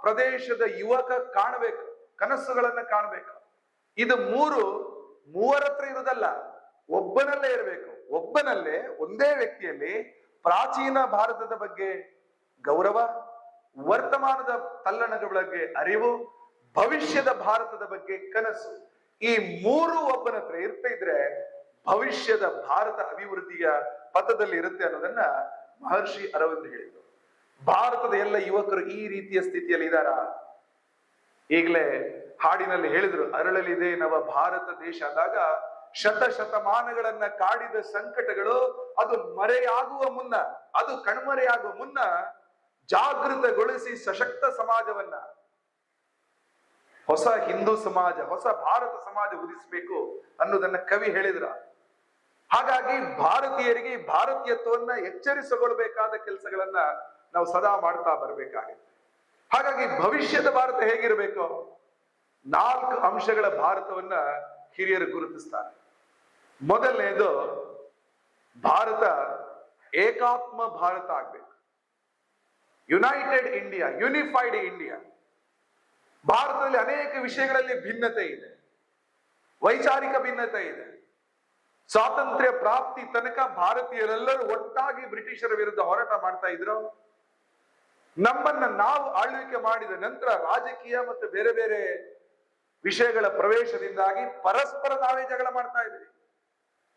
ಪ್ರದೇಶದ ಯುವಕ ಕಾಣಬೇಕು, ಕನಸುಗಳನ್ನ ಕಾಣಬೇಕು. ಇದು ಮೂವರತ್ರ ಇರುವುದಲ್ಲ, ಒಬ್ಬನಲ್ಲೇ ಇರಬೇಕು. ಒಬ್ಬನಲ್ಲೇ, ಒಂದೇ ವ್ಯಕ್ತಿಯಲ್ಲಿ ಪ್ರಾಚೀನ ಭಾರತದ ಬಗ್ಗೆ ಗೌರವ, ವರ್ತಮಾನದ ತಲ್ಲಣಗಳ ಬಗ್ಗೆ ಅರಿವು, ಭವಿಷ್ಯದ ಭಾರತದ ಬಗ್ಗೆ ಕನಸು, ಈ ಮೂರು ಒಬ್ಬನ ಹತ್ರ ಇರ್ತಾ ಇದ್ರೆ ಭವಿಷ್ಯದ ಭಾರತ ಅಭಿವೃದ್ಧಿಯ ಪಥದಲ್ಲಿ ಇರುತ್ತೆ ಅನ್ನೋದನ್ನ ಮಹರ್ಷಿ ಅರವಿಂದ್ ಹೇಳಿದರು. ಭಾರತದ ಎಲ್ಲ ಯುವಕರು ಈ ರೀತಿಯ ಸ್ಥಿತಿಯಲ್ಲಿ ಇದ್ದಾರಾ? ಈಗಲೇ ಹಾಡಿನಲ್ಲಿ ಹೇಳಿದ್ರು, ಅರಳಲಿದೆ ನವ ಭಾರತ ದೇಶ ಅಂದಾಗ ಶತಮಾನಗಳನ್ನ ಕಾಡಿದ ಸಂಕಟಗಳು ಅದು ಮರೆಯಾಗುವ ಮುನ್ನ, ಅದು ಕಣ್ಮರೆಯಾಗುವ ಮುನ್ನ ಜಾಗೃತಗೊಳಿಸಿ ಸಶಕ್ತ ಸಮಾಜವನ್ನ, ಹೊಸ ಹಿಂದೂ ಸಮಾಜ, ಹೊಸ ಭಾರತ ಸಮಾಜ ಉದಿಸಬೇಕು ಅನ್ನೋದನ್ನ ಕವಿ ಹೇಳಿದ್ರ. ಹಾಗಾಗಿ ಭಾರತೀಯರಿಗೆ ಭಾರತೀಯತ್ವವನ್ನ ಎಚ್ಚರಿಸಿಕೊಳ್ಬೇಕಾದ ಕೆಲಸಗಳನ್ನ ನಾವು ಸದಾ ಮಾಡ್ತಾ ಬರ್ಬೇಕಾಗುತ್ತೆ. ಹಾಗಾಗಿ ಭವಿಷ್ಯದ ಭಾರತ ಹೇಗಿರಬೇಕು? 4 ಅಂಶಗಳ ಭಾರತವನ್ನ ಹಿರಿಯರು ಗುರುತಿಸ್ತಾರೆ. ಮೊದಲನೇದು, ಭಾರತ ಏಕಾತ್ಮ ಭಾರತ ಆಗ್ಬೇಕು. United India, unified India. ಭಾರತದಲ್ಲಿ ಅನೇಕ ವಿಷಯಗಳಲ್ಲಿ ಭಿನ್ನತೆ ಇದೆ, ವೈಚಾರಿಕ ಭಿನ್ನತೆ ಇದೆ. ಸ್ವಾತಂತ್ರ್ಯ ಪ್ರಾಪ್ತಿ ತನಕ ಭಾರತೀಯರೆಲ್ಲರೂ ಒಟ್ಟಾಗಿ ಬ್ರಿಟಿಷರ ವಿರುದ್ಧ ಹೋರಾಟ ಮಾಡ್ತಾ ಇದ್ರು. ನಮ್ಮನ್ನ ನಾವು ಆಳ್ವಿಕೆ ಮಾಡಿದ ನಂತರ ರಾಜಕೀಯ ಮತ್ತು ಬೇರೆ ಬೇರೆ ವಿಷಯಗಳ ಪ್ರವೇಶದಿಂದಾಗಿ ಪರಸ್ಪರ ನಾವೇ ಜಗಳ ಮಾಡ್ತಾ ಇದ್ವಿ.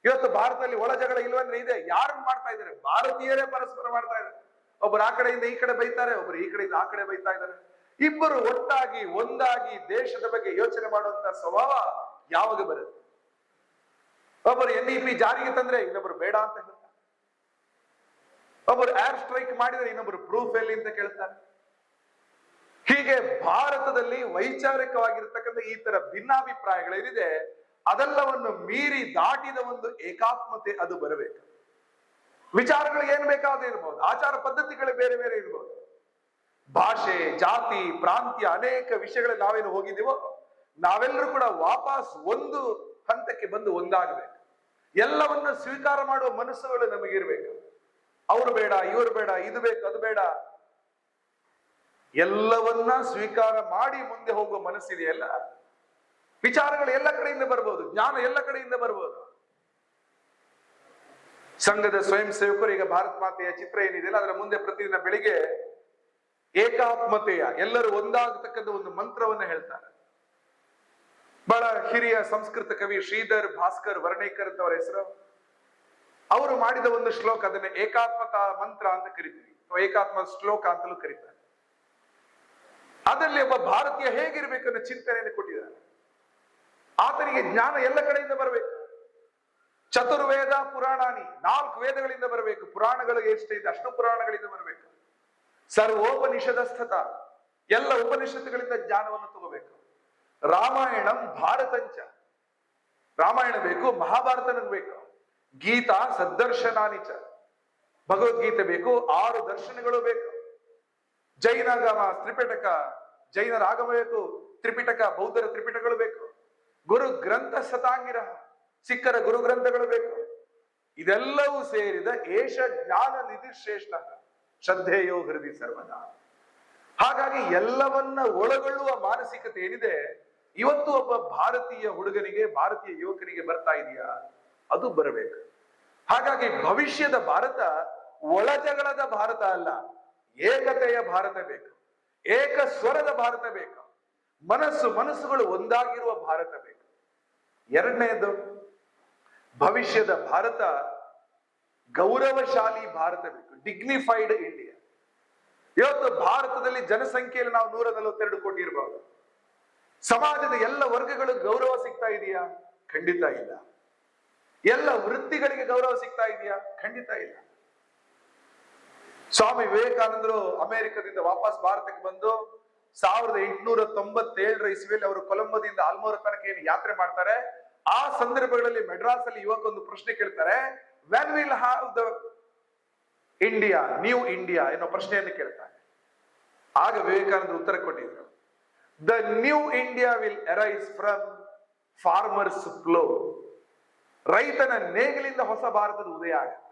ಇವತ್ತು ಭಾರತದಲ್ಲಿ ಒಳ ಜಗಳ ಇಲ್ವಂದ್ರೆ ಇದೆ. ಯಾರು ಮಾಡ್ತಾ ಇದ್ದಾರೆ? ಭಾರತೀಯರೇ ಪರಸ್ಪರ ಮಾಡ್ತಾ ಇದ್ದಾರೆ. ಒಬ್ಬರು ಆ ಕಡೆಯಿಂದ ಈ ಕಡೆ ಬೈತಾರೆ, ಒಬ್ಬರು ಈ ಕಡೆಯಿಂದ ಆ ಕಡೆ ಬೈತಾ ಇದ್ದಾರೆ. ಇಬ್ಬರು ಒಟ್ಟಾಗಿ ಒಂದಾಗಿ ದೇಶದ ಬಗ್ಗೆ ಯೋಚನೆ ಮಾಡುವಂತ ಸ್ವಭಾವ ಯಾವಾಗ ಬರುತ್ತೆ? ಒಬ್ಬರು NEP ಜಾರಿಗೆ ತಂದ್ರೆ ಇನ್ನೊಬ್ರು ಬೇಡ ಅಂತ ಹೇಳ್ತಾರೆ. ಒಬ್ಬರು ಏರ್ ಸ್ಟ್ರೈಕ್ ಮಾಡಿದ್ರೆ ಇನ್ನೊಬ್ರು ಪ್ರೂಫ್ ಎಲ್ಲಿ ಅಂತ ಕೇಳ್ತಾರೆ. ಹೀಗೆ ಭಾರತದಲ್ಲಿ ವೈಚಾರಿಕವಾಗಿರ್ತಕ್ಕಂಥ ಈ ತರ ಭಿನ್ನಾಭಿಪ್ರಾಯಗಳೇನಿದೆ ಅದೆಲ್ಲವನ್ನು ಮೀರಿ ದಾಟಿದ ಒಂದು ಏಕಾತ್ಮತೆ ಅದು ಬರಬೇಕು. ವಿಚಾರಗಳು ಏನ್ ಬೇಕಾದ್ರೂ ಇರ್ಬೋದು, ಆಚಾರ ಪದ್ಧತಿಗಳು ಬೇರೆ ಬೇರೆ ಇರ್ಬೋದು, ಭಾಷೆ, ಜಾತಿ, ಪ್ರಾಂತ್ಯ, ಅನೇಕ ವಿಷಯಗಳಲ್ಲಿ ನಾವೇನು ಹೋಗಿದ್ದೀವೋ ನಾವೆಲ್ಲರೂ ಕೂಡ ವಾಪಸ್ ಒಂದು ಹಂತಕ್ಕೆ ಬಂದು ಒಂದಾಗಬೇಕು. ಎಲ್ಲವನ್ನ ಸ್ವೀಕಾರ ಮಾಡುವ ಮನಸ್ಸುಗಳು ನಮಗಿರ್ಬೇಕು. ಅವ್ರು ಬೇಡ, ಇವರು ಬೇಡ, ಇದು ಬೇಕು, ಅದು ಬೇಡ, ಎಲ್ಲವನ್ನ ಸ್ವೀಕಾರ ಮಾಡಿ ಮುಂದೆ ಹೋಗುವ ಮನಸ್ಸಿದೆಯಲ್ಲ. ವಿಚಾರಗಳು ಎಲ್ಲ ಕಡೆಯಿಂದ ಬರ್ಬೋದು, ಜ್ಞಾನ ಎಲ್ಲ ಕಡೆಯಿಂದ ಬರ್ಬೋದು. ಸಂಘದ ಸ್ವಯಂ ಸೇವಕರು ಈಗ ಭಾರತ ಮಾತೆಯ ಚಿತ್ರ ಏನಿದೆಯಲ್ಲ ಅದರ ಮುಂದೆ ಪ್ರತಿದಿನ ಬೆಳಿಗ್ಗೆ ಏಕಾತ್ಮತೆಯ, ಎಲ್ಲರೂ ಒಂದಾಗತಕ್ಕಂಥ ಒಂದು ಮಂತ್ರವನ್ನ ಹೇಳ್ತಾರೆ. ಬಹಳ ಹಿರಿಯ ಸಂಸ್ಕೃತ ಕವಿ ಶ್ರೀಧರ್ ಭಾಸ್ಕರ್ ವರ್ಣೇಕರ್ ಅಂತ ಅವರ ಹೆಸರು. ಅವರು ಮಾಡಿದ ಒಂದು ಶ್ಲೋಕ, ಅದನ್ನ ಏಕಾತ್ಮತಾ ಮಂತ್ರ ಅಂತ ಕರಿತೀವಿ, ಏಕಾತ್ಮ ಶ್ಲೋಕ ಅಂತಲೂ ಕರೀತಾರೆ. ಅದರಲ್ಲಿ ಒಬ್ಬ ಭಾರತೀಯ ಹೇಗಿರ್ಬೇಕನ್ನೋ ಚಿಂತನೆಯನ್ನು ಕೊಟ್ಟಿದ್ದಾರೆ. ಆತನಿಗೆ ಜ್ಞಾನ ಎಲ್ಲ ಕಡೆಯಿಂದ ಬರಬೇಕು. ಚತುರ್ವೇದ ಪುರಾಣಾನಿ, 4 ವೇದಗಳಿಂದ ಬರಬೇಕು. ಪುರಾಣಗಳು ಎಷ್ಟಿದೆ ಅಷ್ಟು ಪುರಾಣಗಳಿಂದ ಬರಬೇಕು. ಸರ್ವೋಪನಿಷದಸ್ಥತ, ಎಲ್ಲ ಉಪನಿಷತ್ತುಗಳಿಂದ ಜ್ಞಾನವನ್ನು ತಗೋಬೇಕು. ರಾಮಾಯಣಂ ಭಾರತಂಚ, ರಾಮಾಯಣ ಬೇಕು, ಮಹಾಭಾರತ ಬೇಕು. ಗೀತಾ ಸದ್ದರ್ಶನಾನಿಚ, ಭಗವದ್ಗೀತೆ ಬೇಕು, 6 ದರ್ಶನಗಳು ಬೇಕು. ಜೈನಾಗಮ ತ್ರಿಪಿಟಕ, ಜೈನರ ಆಗಮ ಬೇಕು, ತ್ರಿಪಿಟಕ ಬೌದ್ಧರ ತ್ರಿಪಿಟಕಗಳು ಬೇಕು. ಗುರು ಗ್ರಂಥ ಶತಾಂಗಿರ, ಸಿಖ್ಖರ ಗುರು ಗ್ರಂಥಗಳು ಬೇಕು. ಇದೆಲ್ಲವೂ ಸೇರಿದ ಏಷ ಜ್ಞಾನ ನಿಧಿ ಶ್ರೇಷ್ಠ ಶ್ರದ್ಧೆಯೋ ಹೃದಯ ಸರ್ವದಾ. ಹಾಗಾಗಿ ಎಲ್ಲವನ್ನ ಒಳಗೊಳ್ಳುವ ಮಾನಸಿಕತೆ ಏನಿದೆ ಇವತ್ತು ಒಬ್ಬ ಭಾರತೀಯ ಹುಡುಗನಿಗೆ, ಭಾರತೀಯ ಯುವಕನಿಗೆ ಬರ್ತಾ ಇದೆಯಾ? ಅದು ಬರಬೇಕು. ಹಾಗಾಗಿ ಭವಿಷ್ಯದ ಭಾರತ ಒಳಜಗಳದ ಭಾರತ ಅಲ್ಲ, ಏಕತೆಯ ಭಾರತ ಬೇಕು, ಏಕ ಸ್ವರದ ಭಾರತ ಬೇಕು, ಮನಸ್ಸುಗಳು ಒಂದಾಗಿರುವ ಭಾರತ ಬೇಕು. ಎರಡನೇದು, ಭವಿಷ್ಯದ ಭಾರತ ಗೌರವಶಾಲಿ ಭಾರತ ಬೇಕು, ಡಿಗ್ನಿಫೈಡ್ ಇಂಡಿಯಾ. ಇವತ್ತು ಭಾರತದಲ್ಲಿ ಜನಸಂಖ್ಯೆಯಲ್ಲಿ ನಾವು 142 ಕೋಟಿ ಇರಬಹುದು. ಸಮಾಜದ ಎಲ್ಲ ವರ್ಗಗಳು ಗೌರವ ಸಿಗ್ತಾ ಇದೆಯಾ? ಖಂಡಿತ ಇಲ್ಲ. ಎಲ್ಲ ವೃತ್ತಿಗಳಿಗೆ ಗೌರವ ಸಿಗ್ತಾ ಇದೆಯಾ? ಖಂಡಿತ ಇಲ್ಲ. ಸ್ವಾಮಿ ವಿವೇಕಾನಂದರು ಅಮೆರಿಕದಿಂದ ವಾಪಸ್ ಭಾರತಕ್ಕೆ ಬಂದು 1897 ಇಸ್ವಿಯಲ್ಲಿ ಅವರು ಕೊಲಂಬೋದಿಂದ ಆಲ್ಮೋರ ತನಕ ಏನು ಯಾತ್ರೆ ಮಾಡ್ತಾರೆ. ಆ ಸಂದರ್ಭಗಳಲ್ಲಿ ಮೆಡ್ರಾಸ್ ಅಲ್ಲಿ ಯುವಕ ಒಂದು ಪ್ರಶ್ನೆ ಕೇಳ್ತಾರೆ, when will have the India, new India ಎನ್ನುವ ಪ್ರಶ್ನೆಯನ್ನು ಕೇಳ್ತಾರೆ. ಆಗ ವಿವೇಕಾನಂದರು ಉತ್ತರ ಕೊಟ್ಟಿದ್ರು, the new India will arise from farmers plough. ರೈತನ ನೇಗಿಲಿಂದ ಹೊಸ ಭಾರತದ ಉದಯ ಆಗುತ್ತೆ.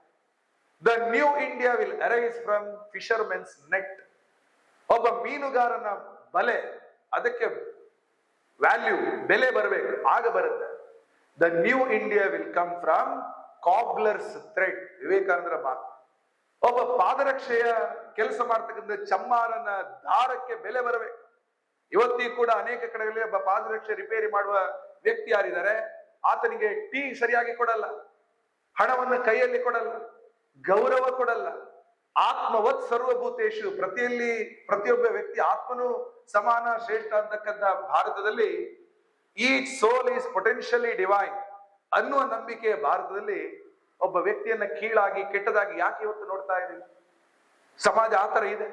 The new India will arise from fishermen's net. ಒಬ್ಬ ಮೀನುಗಾರನ ಬಲೆ, ಅದಕ್ಕೆ ವ್ಯಾಲ್ಯೂ, ಬೆಲೆ ಬರಬೇಕು, ಆಗ ಬರುತ್ತೆ. The new India will come from cobbler's thread. ವಿವೇಕಾನಂದರ ಮಾತು. ಒಬ್ಬ ಪಾದರಕ್ಷೆಯ ಕೆಲಸ ಮಾಡ್ತಕ್ಕಂಥ ಚಮ್ಮಾರನ ದಾರಕ್ಕೆ ಬೆಲೆ ಬರಬೇಕು. ಇವತ್ತಿಗೂ ಕೂಡ ಅನೇಕ ಕಡೆಗಳಲ್ಲಿ ಒಬ್ಬ ಪಾದರಕ್ಷೆ ರಿಪೇರಿ ಮಾಡುವ ವ್ಯಕ್ತಿ ಯಾರಿದ್ದಾರೆ, ಆತನಿಗೆ ಟೀ ಸರಿಯಾಗಿ ಕೊಡಲ್ಲ, ಹಣವನ್ನು ಕೈಯಲ್ಲಿ ಕೊಡಲ್ಲ, ಗೌರವ ಕೊಡಲ್ಲ. ಆತ್ಮವತ್ ಸರ್ವಭೂತೇಶು, ಪ್ರತಿಯೊಬ್ಬ ವ್ಯಕ್ತಿ ಆತ್ಮನು ಸಮಾನ ಶ್ರೇಷ್ಠ ಅಂತಕ್ಕಂಥ ಭಾರತದಲ್ಲಿ each soul is potentially divine ಅನ್ನುವ ನಂಬಿಕೆ ಭಾರತದಲ್ಲಿ ಒಬ್ಬ ವ್ಯಕ್ತಿಯನ್ನ ಕೀಳಾಗಿ, ಕೆಟ್ಟದಾಗಿ ಯಾಕೆ ಇವತ್ತು ನೋಡ್ತಾ ಇದ್ದೀವಿ? ಸಮಾಜ ಆತರ ಇದೆ.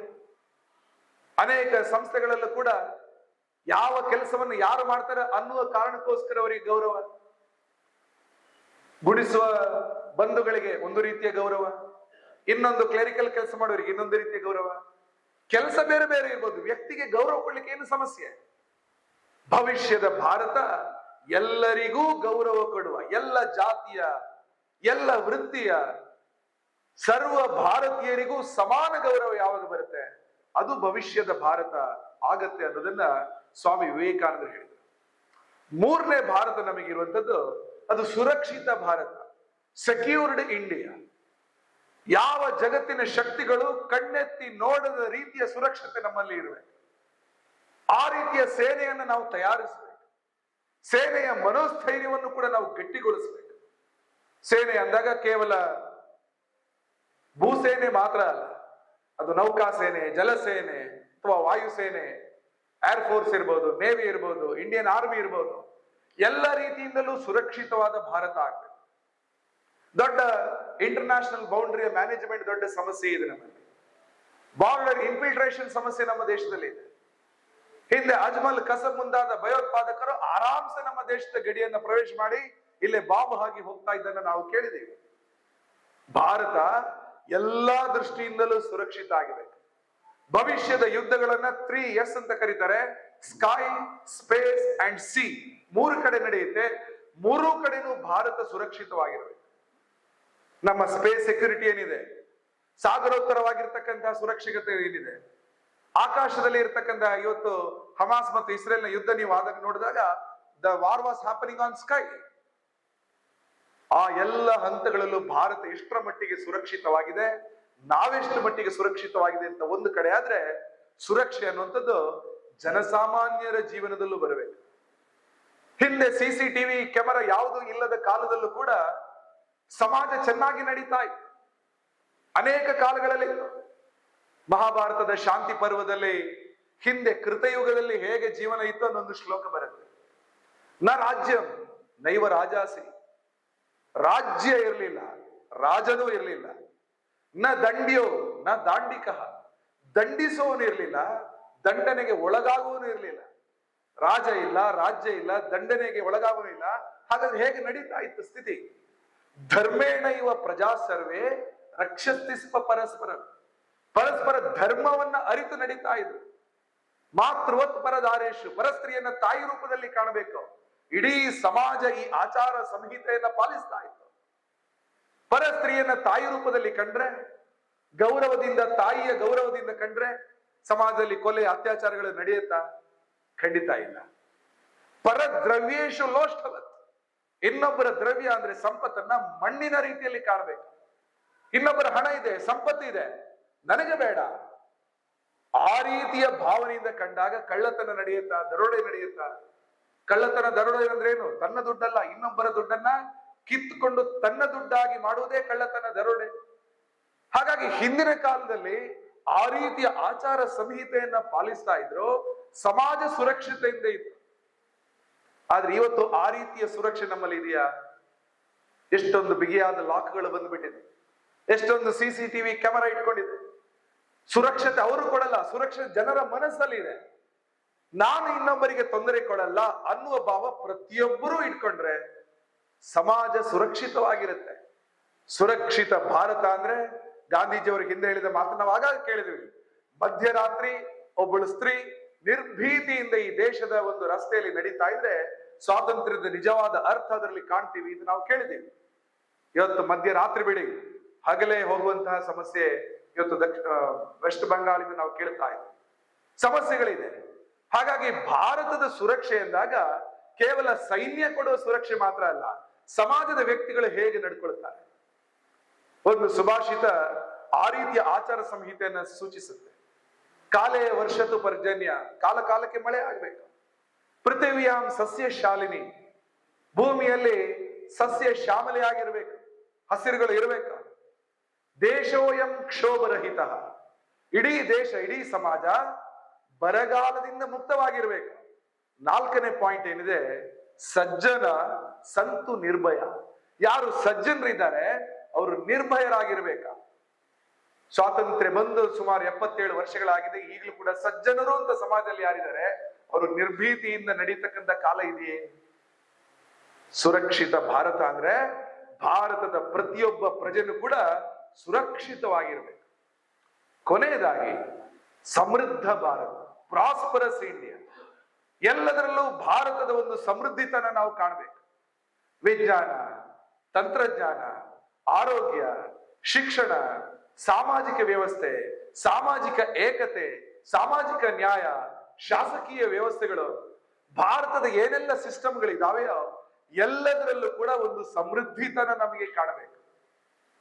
ಅನೇಕ ಸಂಸ್ಥೆಗಳಲ್ಲೂ ಕೂಡ ಯಾವ ಕೆಲಸವನ್ನು ಯಾರು ಮಾಡ್ತಾರೆ ಅನ್ನುವ ಕಾರಣಕ್ಕೋಸ್ಕರ ಅವರಿಗೆ ಗೌರವ. ಗುಡಿಸುವ ಬಂಧುಗಳಿಗೆ ಒಂದು ರೀತಿಯ ಗೌರವ, ಇನ್ನೊಂದು ಕ್ಲರಿಕಲ್ ಕೆಲಸ ಮಾಡೋರಿಗೆ ಇನ್ನೊಂದು ರೀತಿಯ ಗೌರವ. ಕೆಲಸ ಬೇರೆ ಬೇರೆ ಇರ್ಬೋದು, ವ್ಯಕ್ತಿಗೆ ಗೌರವ ಕೊಡ್ಲಿಕ್ಕೆ ಏನು ಸಮಸ್ಯೆ? ಭವಿಷ್ಯದ ಭಾರತ ಎಲ್ಲರಿಗೂ ಗೌರವ ಕೊಡುವ, ಎಲ್ಲ ಜಾತಿಯ, ಎಲ್ಲ ವೃತ್ತಿಯ, ಸರ್ವ ಭಾರತೀಯರಿಗೂ ಸಮಾನ ಗೌರವ ಯಾವಾಗ ಬರುತ್ತೆ ಅದು ಭವಿಷ್ಯದ ಭಾರತ ಆಗತ್ತೆ ಅನ್ನೋದನ್ನ ಸ್ವಾಮಿ ವಿವೇಕಾನಂದರು ಹೇಳಿದರು. 3ನೇ ಭಾರತ ನಮಗಿರುವಂಥದ್ದು ಅದು ಸುರಕ್ಷಿತ ಭಾರತ, ಸೆಕ್ಯೂರ್ಡ್ ಇಂಡಿಯಾ. ಯಾವ ಜಗತ್ತಿನ ಶಕ್ತಿಗಳು ಕಣ್ಣೆತ್ತಿ ನೋಡದ ರೀತಿಯ ಸುರಕ್ಷತೆ ನಮ್ಮಲ್ಲಿ ಇರಬೇಕು. ಆ ರೀತಿಯ ಸೇನೆಯನ್ನು ನಾವು ತಯಾರಿಸಬೇಕು. ಸೇನೆಯ ಮನೋಸ್ಥೈರ್ಯವನ್ನು ಕೂಡ ನಾವು ಗಟ್ಟಿಗೊಳಿಸಬೇಕು. ಸೇನೆ ಅಂದಾಗ ಕೇವಲ ಭೂಸೇನೆ ಮಾತ್ರ ಅಲ್ಲ, ಅದು ನೌಕಾ ಸೇನೆ, ಜಲಸೇನೆ ಅಥವಾ ವಾಯುಸೇನೆ, ಏರ್ ಫೋರ್ಸ್ ಇರ್ಬೋದು, ನೇವಿ ಇರ್ಬೋದು, ಇಂಡಿಯನ್ ಆರ್ಮಿ ಇರ್ಬೋದು, ಎಲ್ಲ ರೀತಿಯಿಂದಲೂ ಸುರಕ್ಷಿತವಾದ ಭಾರತ ಆಗ್ಬೇಕು. ದೊಡ್ಡ ಇಂಟರ್ನ್ಯಾಷನಲ್ ಬೌಂಡ್ರಿಯ ಮ್ಯಾನೇಜ್ಮೆಂಟ್ ದೊಡ್ಡ ಸಮಸ್ಯೆ ಇದೆ ನಮ್ಮಲ್ಲಿ. ಬಾರ್ಡರ್ ಇನ್ಫಿಲ್ಟ್ರೇಷನ್ ಸಮಸ್ಯೆ ನಮ್ಮ ದೇಶದಲ್ಲಿ ಇದೆ. ಹಿಂದೆ ಅಜ್ಮಲ್, ಕಸಬ್ ಮುಂತಾದ ಭಯೋತ್ಪಾದಕರು ಆರಾಮ್ಸೆ ನಮ್ಮ ದೇಶದ ಗಡಿಯನ್ನು ಪ್ರವೇಶ ಮಾಡಿ ಇಲ್ಲೇ ಬಾಂಬ್ ಹಾಕಿ ಹೋಗ್ತಾ ಇದ್ದನ್ನು ನಾವು ಕೇಳಿದ್ದೇವೆ. ಭಾರತ ಎಲ್ಲಾ ದೃಷ್ಟಿಯಿಂದಲೂ ಸುರಕ್ಷಿತ ಆಗಿದೆ. ಭವಿಷ್ಯದ ಯುದ್ಧಗಳನ್ನ 3S ಅಂತ ಕರೀತಾರೆ, ಸ್ಕೈ, ಸ್ಪೇಸ್ ಅಂಡ್ ಸಿ. 3 ಕಡೆ ನಡೆಯುತ್ತೆ. 3 ಕಡೆನೂ ಭಾರತ ಸುರಕ್ಷಿತವಾಗಿರಬೇಕು. ನಮ್ಮ ಸ್ಪೇಸ್ ಸೆಕ್ಯೂರಿಟಿ ಏನಿದೆ, ಸಾಗರೋತ್ತರವಾಗಿರ್ತಕ್ಕಂತಹ ಸುರಕ್ಷಿತತೆ ಏನಿದೆ, ಆಕಾಶದಲ್ಲಿ ಇರ್ತಕ್ಕಂಥ ಇವತ್ತು ಹಮಾಸ್ ಮತ್ತು ಇಸ್ರೇಲ್ನ ಯುದ್ಧ ನೀವು ಆದಾಗ ನೋಡಿದಾಗ the war was happening on sky. ಆ ಎಲ್ಲ ಹಂತಗಳಲ್ಲೂ ಭಾರತ ಎಷ್ಟರ ಮಟ್ಟಿಗೆ ಸುರಕ್ಷಿತವಾಗಿದೆ, ನಾವೆಷ್ಟು ಮಟ್ಟಿಗೆ ಸುರಕ್ಷಿತವಾಗಿದೆ ಅಂತ ಒಂದು ಕಡೆ ಆದ್ರೆ, ಸುರಕ್ಷೆ ಅನ್ನುವಂಥದ್ದು ಜನಸಾಮಾನ್ಯರ ಜೀವನದಲ್ಲೂ ಬರಬೇಕು. ಹಿಂದೆ CCTV ಕ್ಯಾಮೆರಾ ಯಾವುದು ಇಲ್ಲದ ಕಾಲದಲ್ಲೂ ಕೂಡ ಸಮಾಜ ಚೆನ್ನಾಗಿ ನಡೀತಾ ಇತ್ತು. ಅನೇಕ ಕಾಲಗಳಲ್ಲಿ ಮಹಾಭಾರತದ ಶಾಂತಿ ಪರ್ವದಲ್ಲಿ ಹಿಂದೆ ಕೃತಯುಗದಲ್ಲಿ ಹೇಗೆ ಜೀವನ ಇತ್ತು ಅನ್ನೊಂದು ಶ್ಲೋಕ ಬರುತ್ತೆ. ನ ರಾಜ್ಯಂ ನೈವ ರಾಜಾಸಿ, ರಾಜ್ಯ ಇರಲಿಲ್ಲ, ರಾಜನೂ ಇರಲಿಲ್ಲ. ನ ದಂಡ್ಯೋ ನ ದಾಂಡಿಕ, ದಂಡಿಸೋನು ಇರಲಿಲ್ಲ, ದಂಡನೆಗೆ ಒಳಗಾಗುವನು ಇರಲಿಲ್ಲ. ರಾಜ ಇಲ್ಲ, ರಾಜ್ಯ ಇಲ್ಲ, ದಂಡನೆಗೆ ಒಳಗಾಗುವನು ಇಲ್ಲ. ಹಾಗಾದ್ರೆ ಹೇಗೆ ನಡೀತಾ ಇತ್ತು ಸ್ಥಿತಿ? ಧರ್ಮೇಣ ಇವ ಪ್ರಜಾ ಸರ್ವೇ ರಕ್ಷಸ್ತಿಸ್ಪ ಪರಸ್ಪರ, ಪರಸ್ಪರ ಧರ್ಮವನ್ನ ಅರಿತು ನಡೀತಾ ಇದ್ರು. ಮಾತೃವತ್ ಪರದಾರೇಶು, ಪರಸ್ತ್ರೀಯನ್ನ ತಾಯಿ ರೂಪದಲ್ಲಿ ಕಾಣಬೇಕು. ಇಡೀ ಸಮಾಜ ಈ ಆಚಾರ ಸಂಹಿತೆಯನ್ನ ಪಾಲಿಸ್ತಾ ಇತ್ತು. ಪರಸ್ತ್ರೀಯನ್ನ ತಾಯಿ ರೂಪದಲ್ಲಿ ಕಂಡ್ರೆ, ಗೌರವದಿಂದ, ತಾಯಿಯ ಗೌರವದಿಂದ ಕಂಡ್ರೆ ಸಮಾಜದಲ್ಲಿ ಕೊಲೆ ಅತ್ಯಾಚಾರಗಳು ನಡೆಯುತ್ತಾ? ಖಂಡಿತ ಇಲ್ಲ. ಪರದ್ರವ್ಯೇಶು ಲೋಷ್ಠವತ್, ಇನ್ನೊಬ್ಬರ ದ್ರವ್ಯ ಅಂದ್ರೆ ಸಂಪತ್ತನ್ನ ಮಣ್ಣಿನ ರೀತಿಯಲ್ಲಿ ಕಾಣಬೇಕು. ಇನ್ನೊಬ್ಬರ ಹಣ ಇದೆ, ಸಂಪತ್ತು ಇದೆ, ನನಗೆ ಬೇಡ, ಆ ರೀತಿಯ ಭಾವನೆಯಿಂದ ಕಂಡಾಗ ಕಳ್ಳತನ ನಡೆಯುತ್ತಾ, ದರೋಡೆ ನಡೆಯುತ್ತಾ? ಕಳ್ಳತನ ದರೋಡೆ ಅಂದ್ರೆ ಏನು? ತನ್ನ ದುಡ್ಡಲ್ಲ, ಇನ್ನೊಬ್ಬರ ದುಡ್ಡನ್ನ ಕಿತ್ತುಕೊಂಡು ತನ್ನ ದುಡ್ಡಾಗಿ ಮಾಡುವುದೇ ಕಳ್ಳತನ ದರೋಡೆ. ಹಾಗಾಗಿ ಹಿಂದಿನ ಕಾಲದಲ್ಲಿ ಆ ರೀತಿಯ ಆಚಾರ ಸಂಹಿತೆಯನ್ನ ಪಾಲಿಸ್ತಾ ಇದ್ರು, ಸಮಾಜ ಸುರಕ್ಷತೆಯಿಂದ ಇತ್ತು. ಆದ್ರೆ ಇವತ್ತು ಆ ರೀತಿಯ ಸುರಕ್ಷೆ ನಮ್ಮಲ್ಲಿ ಇದೆಯಾ? ಎಷ್ಟೊಂದು ಬಿಗಿಯಾದ ಲಾಕ್ಗಳು ಬಂದ್ಬಿಟ್ಟಿದೆ, ಎಷ್ಟೊಂದು CCTV ಕ್ಯಾಮೆರಾ ಇಟ್ಕೊಂಡಿದೆ. ಸುರಕ್ಷತೆ ಅವರು ಕೊಡಲ್ಲ, ಸುರಕ್ಷತೆ ಜನರ ಮನಸ್ಸಲ್ಲಿ ಇದೆ. ನಾನು ಇನ್ನೊಬ್ಬರಿಗೆ ತೊಂದರೆ ಕೊಡಲ್ಲ ಅನ್ನುವ ಭಾವ ಪ್ರತಿಯೊಬ್ಬರೂ ಇಟ್ಕೊಂಡ್ರೆ ಸಮಾಜ ಸುರಕ್ಷಿತವಾಗಿರುತ್ತೆ. ಸುರಕ್ಷಿತ ಭಾರತ ಅಂದ್ರೆ ಗಾಂಧೀಜಿಯವರು ಹಿಂದೆ ಹೇಳಿದ ಮಾತನ್ನ ನಾವು ಆಗಾಗ ಕೇಳಿದ್ವಿ. ಮಧ್ಯರಾತ್ರಿ ಒಬ್ಬಳು ಸ್ತ್ರೀ ನಿರ್ಭೀತಿಯಿಂದ ಈ ದೇಶದ ಒಂದು ರಸ್ತೆಯಲ್ಲಿ ನಡೀತಾ ಇದ್ರೆ ಸ್ವಾತಂತ್ರ್ಯದ ನಿಜವಾದ ಅರ್ಥ ಅದರಲ್ಲಿ ಕಾಣ್ತೀವಿ, ಇದು ನಾವು ಕೇಳಿದ್ದೀವಿ. ಇವತ್ತು ಮಧ್ಯರಾತ್ರಿ ಬಿಡಿ, ಹಗಲೇ ಹೋಗುವಂತಹ ಸಮಸ್ಯೆ ಇವತ್ತು ವೆಸ್ಟ್ ಬಂಗಾಳಿಂದ ನಾವು ಕೇಳ್ತಾ ಇದ್ದೀವಿ. ಸಮಸ್ಯೆಗಳಿದೆ. ಹಾಗಾಗಿ ಭಾರತದ ಸುರಕ್ಷೆ ಎಂದಾಗ ಕೇವಲ ಸೈನ್ಯ ಕೊಡುವ ಸುರಕ್ಷೆ ಮಾತ್ರ ಅಲ್ಲ, ಸಮಾಜದ ವ್ಯಕ್ತಿಗಳು ಹೇಗೆ ನಡ್ಕೊಳ್ತಾರೆ. ಒಂದು ಸುಭಾಷಿತ ಆ ರೀತಿಯ ಆಚಾರ ಸಂಹಿತೆಯನ್ನ ಸೂಚಿಸುತ್ತೆ. ಕಾಲೇ ವರ್ಷತು ಪರ್ಜನ್ಯ, ಕಾಲ ಕಾಲಕ್ಕೆ ಮಳೆ ಆಗ್ಬೇಕು. ಪೃಥಿವಿಯಾಂ ಸಸ್ಯ ಶಾಲಿನಿ, ಭೂಮಿಯಲ್ಲಿ ಸಸ್ಯ ಶ್ಯಾಮಲೆ ಆಗಿರ್ಬೇಕು, ಹಸಿರುಗಳು ಇರಬೇಕು. ದೇಶೋಯಂ ಕ್ಷೋಭರಹಿತ, ಇಡೀ ದೇಶ, ಇಡೀ ಸಮಾಜ ಬರಗಾಲದಿಂದ ಮುಕ್ತವಾಗಿರ್ಬೇಕು. 4ನೇ ಪಾಯಿಂಟ್ ಏನಿದೆ? ಸಜ್ಜನ ಸಂತು ನಿರ್ಭಯ. ಯಾರು ಸಜ್ಜನರಿದ್ದಾರೆ ಅವರು ನಿರ್ಭಯರಾಗಿರ್ಬೇಕ. ಸ್ವಾತಂತ್ರ್ಯ ಬಂದು ಸುಮಾರು 77 ವರ್ಷಗಳಾಗಿದೆ, ಈಗಲೂ ಕೂಡ ಸಜ್ಜನರು ಅಂತ ಸಮಾಜದಲ್ಲಿ ಯಾರಿದ್ದಾರೆ ಅವರು ನಿರ್ಭೀತಿಯಿಂದ ನಡೀತಕ್ಕಂಥ ಕಾಲ ಇದೆಯೇ? ಸುರಕ್ಷಿತ ಭಾರತ ಅಂದ್ರೆ ಭಾರತದ ಪ್ರತಿಯೊಬ್ಬ ಪ್ರಜೆನೂ ಕೂಡ ಸುರಕ್ಷಿತವಾಗಿರ್ಬೇಕು. ಕೊನೆಯದಾಗಿ ಸಮೃದ್ಧ ಭಾರತ, ಪ್ರಾಸ್ಪರಸ್ ಇಂಡಿಯಾ. ಎಲ್ಲದರಲ್ಲೂ ಭಾರತದ ಒಂದು ಸಮೃದ್ಧಿತನ ನಾವು ಕಾಣಬೇಕು. ವಿಜ್ಞಾನ, ತಂತ್ರಜ್ಞಾನ, ಆರೋಗ್ಯ, ಶಿಕ್ಷಣ, ಸಾಮಾಜಿಕ ವ್ಯವಸ್ಥೆ, ಸಾಮಾಜಿಕ ಏಕತೆ, ಸಾಮಾಜಿಕ ನ್ಯಾಯ, ಶಾಸಕೀಯ ವ್ಯವಸ್ಥೆಗಳು, ಭಾರತದ ಏನೆಲ್ಲ ಸಿಸ್ಟಮ್ಗಳಿದಾವೆಯೋ ಎಲ್ಲದರಲ್ಲೂ ಕೂಡ ಒಂದು ಸಮೃದ್ಧಿತನ ನಮಗೆ ಕಾಣಬೇಕು.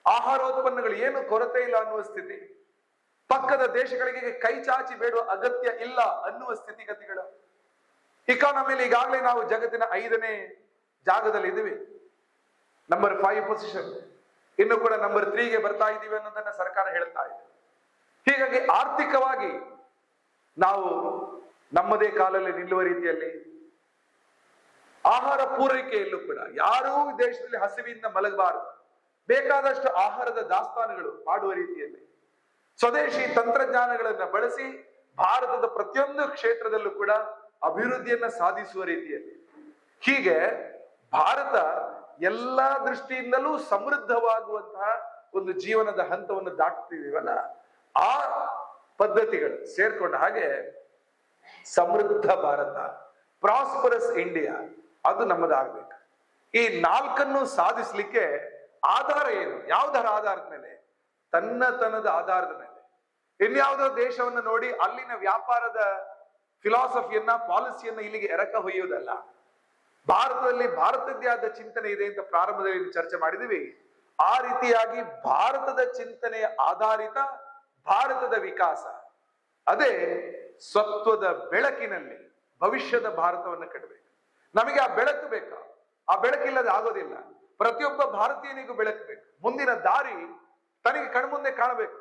ಆಹಾರೋತ್ಪನ್ನಗಳು ಏನು ಕೊರತೆ ಇಲ್ಲ ಅನ್ನುವ ಸ್ಥಿತಿ, ಪಕ್ಕದ ದೇಶಗಳಿಗೆ ಕೈ ಚಾಚಿ ಬೇಡುವ ಅಗತ್ಯ ಇಲ್ಲ ಅನ್ನುವ ಸ್ಥಿತಿಗತಿಗಳು. ಇಕಾನಮಿಲಿ ಈಗಾಗಲೇ ನಾವು ಜಗತ್ತಿನ 5ನೇ ಜಾಗದಲ್ಲಿ ಇದ್ದೀವಿ, ನಂಬರ್ 5 ಪೊಸಿಷನ್. ಇನ್ನು ಕೂಡ ನಂಬರ್ 3ಗೆ ಬರ್ತಾ ಇದ್ದೀವಿ ಅನ್ನೋದನ್ನ ಸರ್ಕಾರ ಹೇಳ್ತಾ ಇದೆ. ಹೀಗಾಗಿ ಆರ್ಥಿಕವಾಗಿ ನಾವು ನಮ್ಮದೇ ಕಾಲಲ್ಲಿ ನಿಲ್ಲುವ ರೀತಿಯಲ್ಲಿ, ಆಹಾರ ಪೂರೈಕೆಯಲ್ಲೂ ಕೂಡ ಯಾರೂ ದೇಶದಲ್ಲಿ ಹಸಿವಿಂದ ಮಲಗಬಾರದು, ಬೇಕಾದಷ್ಟು ಆಹಾರದ ದಾಸ್ತಾನುಗಳು ಮಾಡುವ ರೀತಿಯಲ್ಲಿ ಸ್ವದೇಶಿ ತಂತ್ರಜ್ಞಾನಗಳನ್ನ ಬಳಸಿ ಭಾರತದ ಪ್ರತಿಯೊಂದು ಕ್ಷೇತ್ರದಲ್ಲೂ ಕೂಡ ಅಭಿವೃದ್ಧಿಯನ್ನ ಸಾಧಿಸುವ ರೀತಿಯಲ್ಲಿ, ಹೀಗೆ ಭಾರತ ಎಲ್ಲಾ ದೃಷ್ಟಿಯಿಂದಲೂ ಸಮೃದ್ಧವಾಗುವಂತಹ ಒಂದು ಜೀವನದ ಹಂತವನ್ನು ದಾಟ್ತಿದೀವಲ್ಲ, ಆ ಪದ್ಧತಿಗಳು ಸೇರ್ಕೊಂಡ ಹಾಗೆ ಸಮೃದ್ಧ ಭಾರತ, ಪ್ರಾಸ್ಪರಸ್ ಇಂಡಿಯಾ ಅದು ನಮ್ಮದಾಗ್ಬೇಕು. ಈ 4ನ್ನು ಸಾಧಿಸ್ಲಿಕ್ಕೆ ಆಧಾರ ಏನು? ಯಾವುದರ ಆಧಾರದ ಮೇಲೆ? ತನ್ನತನದ ಆಧಾರದ ಮೇಲೆ. ಇನ್ಯಾವುದೋ ದೇಶವನ್ನು ನೋಡಿ ಅಲ್ಲಿನ ವ್ಯಾಪಾರದ ಫಿಲಾಸಫಿಯನ್ನ, ಪಾಲಿಸಿಯನ್ನ ಇಲ್ಲಿಗೆ ಎರಕ ಹೊಯ್ಯುವುದಲ್ಲ. ಭಾರತದಲ್ಲಿ ಭಾರತದ್ದೇ ಆದ ಚಿಂತನೆ ಇದೆ ಅಂತ ಪ್ರಾರಂಭದಲ್ಲಿ ಚರ್ಚೆ ಮಾಡಿದೀವಿ. ಆ ರೀತಿಯಾಗಿ ಭಾರತದ ಚಿಂತನೆಯ ಆಧಾರಿತ ಭಾರತದ ವಿಕಾಸ, ಅದೇ ಸ್ವತ್ವದ ಬೆಳಕಿನಲ್ಲಿ ಭವಿಷ್ಯದ ಭಾರತವನ್ನು ಕಟ್ಟಬೇಕು. ನಮಗೆ ಆ ಬೆಳಕು ಬೇಕಾ? ಆ ಬೆಳಕಿಲ್ಲದೆ ಆಗೋದಿಲ್ಲ. ಪ್ರತಿಯೊಬ್ಬ ಭಾರತೀಯನಿಗೂ ಬೆಳಕು ಬೇಕು. ಮುಂದಿನ ದಾರಿ ತನಗೆ ಕಣ್ಮುಂದೆ ಕಾಣಬೇಕು.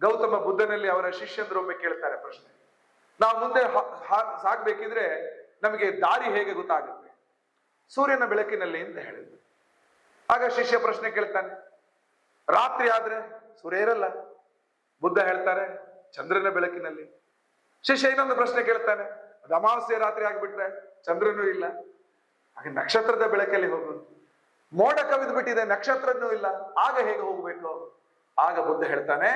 ಗೌತಮ ಬುದ್ಧನಲ್ಲಿ ಅವರ ಶಿಷ್ಯಂದ್ರೊಮ್ಮೆ ಕೇಳ್ತಾರೆ ಪ್ರಶ್ನೆ, ನಾವು ಮುಂದೆ ಸಾಗ್ಬೇಕಿದ್ರೆ ನಮಗೆ ದಾರಿ ಹೇಗೆ ಗೊತ್ತಾಗುತ್ತೆ? ಸೂರ್ಯನ ಬೆಳಕಿನಲ್ಲಿ ಅಂತ ಹೇಳಿದ್ರು. ಆಗ ಶಿಷ್ಯ ಪ್ರಶ್ನೆ ಕೇಳ್ತಾನೆ, ರಾತ್ರಿ ಆದ್ರೆ ಸೂರ್ಯ ಇರಲ್ಲ. ಬುದ್ಧ ಹೇಳ್ತಾರೆ ಚಂದ್ರನ ಬೆಳಕಿನಲ್ಲಿ. ಶಿಷ್ಯ ಇನ್ನೊಂದು ಪ್ರಶ್ನೆ ಕೇಳ್ತಾನೆ, ಅದು ಅಮಾವಾಸ್ಯೆ ರಾತ್ರಿ ಆಗ್ಬಿಟ್ರೆ ಚಂದ್ರನೂ ಇಲ್ಲ, ಹಾಗೆ ನಕ್ಷತ್ರದ ಬೆಳಕಲ್ಲಿ ಹೋಗೋದು. ಮೋಡ ಕವಿದು ಬಿಟ್ಟಿದೆ, ನಕ್ಷತ್ರನೂ ಇಲ್ಲ, ಆಗ ಹೇಗೆ ಹೋಗ್ಬೇಕು? ಆಗ ಬುದ್ಧ ಹೇಳ್ತಾನೆ,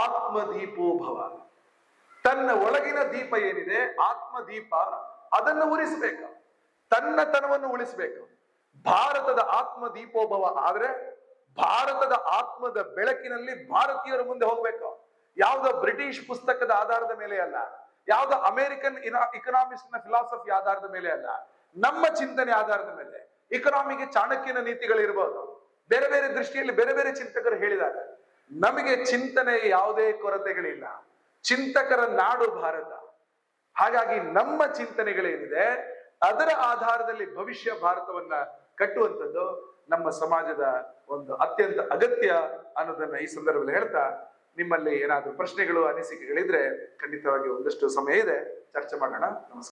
ಆತ್ಮದೀಪೋಭವ. ತನ್ನ ಒಳಗಿನ ದೀಪ ಏನಿದೆ, ಆತ್ಮದೀಪ, ಅದನ್ನು ಉರಿಸ್ಬೇಕು, ತನ್ನತನವನ್ನು ಉಳಿಸ್ಬೇಕು. ಭಾರತದ ಆತ್ಮ ದೀಪೋಭವ ಆದ್ರೆ ಭಾರತದ ಆತ್ಮದ ಬೆಳಕಿನಲ್ಲಿ ಭಾರತೀಯರ ಮುಂದೆ ಹೋಗ್ಬೇಕು. ಯಾವುದೋ ಬ್ರಿಟಿಷ್ ಪುಸ್ತಕದ ಆಧಾರದ ಮೇಲೆ ಅಲ್ಲ, ಯಾವುದೋ ಅಮೆರಿಕನ್ ಇಕನಾಮಿಕ್ಸ್ ನ ಫಿಲಾಸಫಿ ಆಧಾರದ ಮೇಲೆ ಅಲ್ಲ, ನಮ್ಮ ಚಿಂತನೆ ಆಧಾರದ ಮೇಲೆ. ಇಕನಾಮಿಗೆ ಚಾಣಕ್ಯನ ನೀತಿಗಳಿರ್ಬೋದು, ಬೇರೆ ಬೇರೆ ದೃಷ್ಟಿಯಲ್ಲಿ ಬೇರೆ ಬೇರೆ ಚಿಂತಕರು ಹೇಳಿದ್ದಾರೆ. ನಮಗೆ ಚಿಂತನೆ ಯಾವುದೇ ಕೊರತೆಗಳಿಲ್ಲ, ಚಿಂತಕರ ನಾಡು ಭಾರತ. ಹಾಗಾಗಿ ನಮ್ಮ ಚಿಂತನೆಗಳೇನಿದೆ ಅದರ ಆಧಾರದಲ್ಲಿ ಭವಿಷ್ಯ ಭಾರತವನ್ನ ಕಟ್ಟುವಂಥದ್ದು ನಮ್ಮ ಸಮಾಜದ ಒಂದು ಅತ್ಯಂತ ಅಗತ್ಯ ಅನ್ನೋದನ್ನ ಈ ಸಂದರ್ಭದಲ್ಲಿ ಹೇಳ್ತಾ, ನಿಮ್ಮಲ್ಲಿ ಏನಾದ್ರೂ ಪ್ರಶ್ನೆಗಳು ಅನಿಸಿಕೆಗಳಿದ್ರೆ ಖಂಡಿತವಾಗಿ ಒಂದಷ್ಟು ಸಮಯ ಇದೆ, ಚರ್ಚೆ ಮಾಡೋಣ. ನಮಸ್ಕಾರ.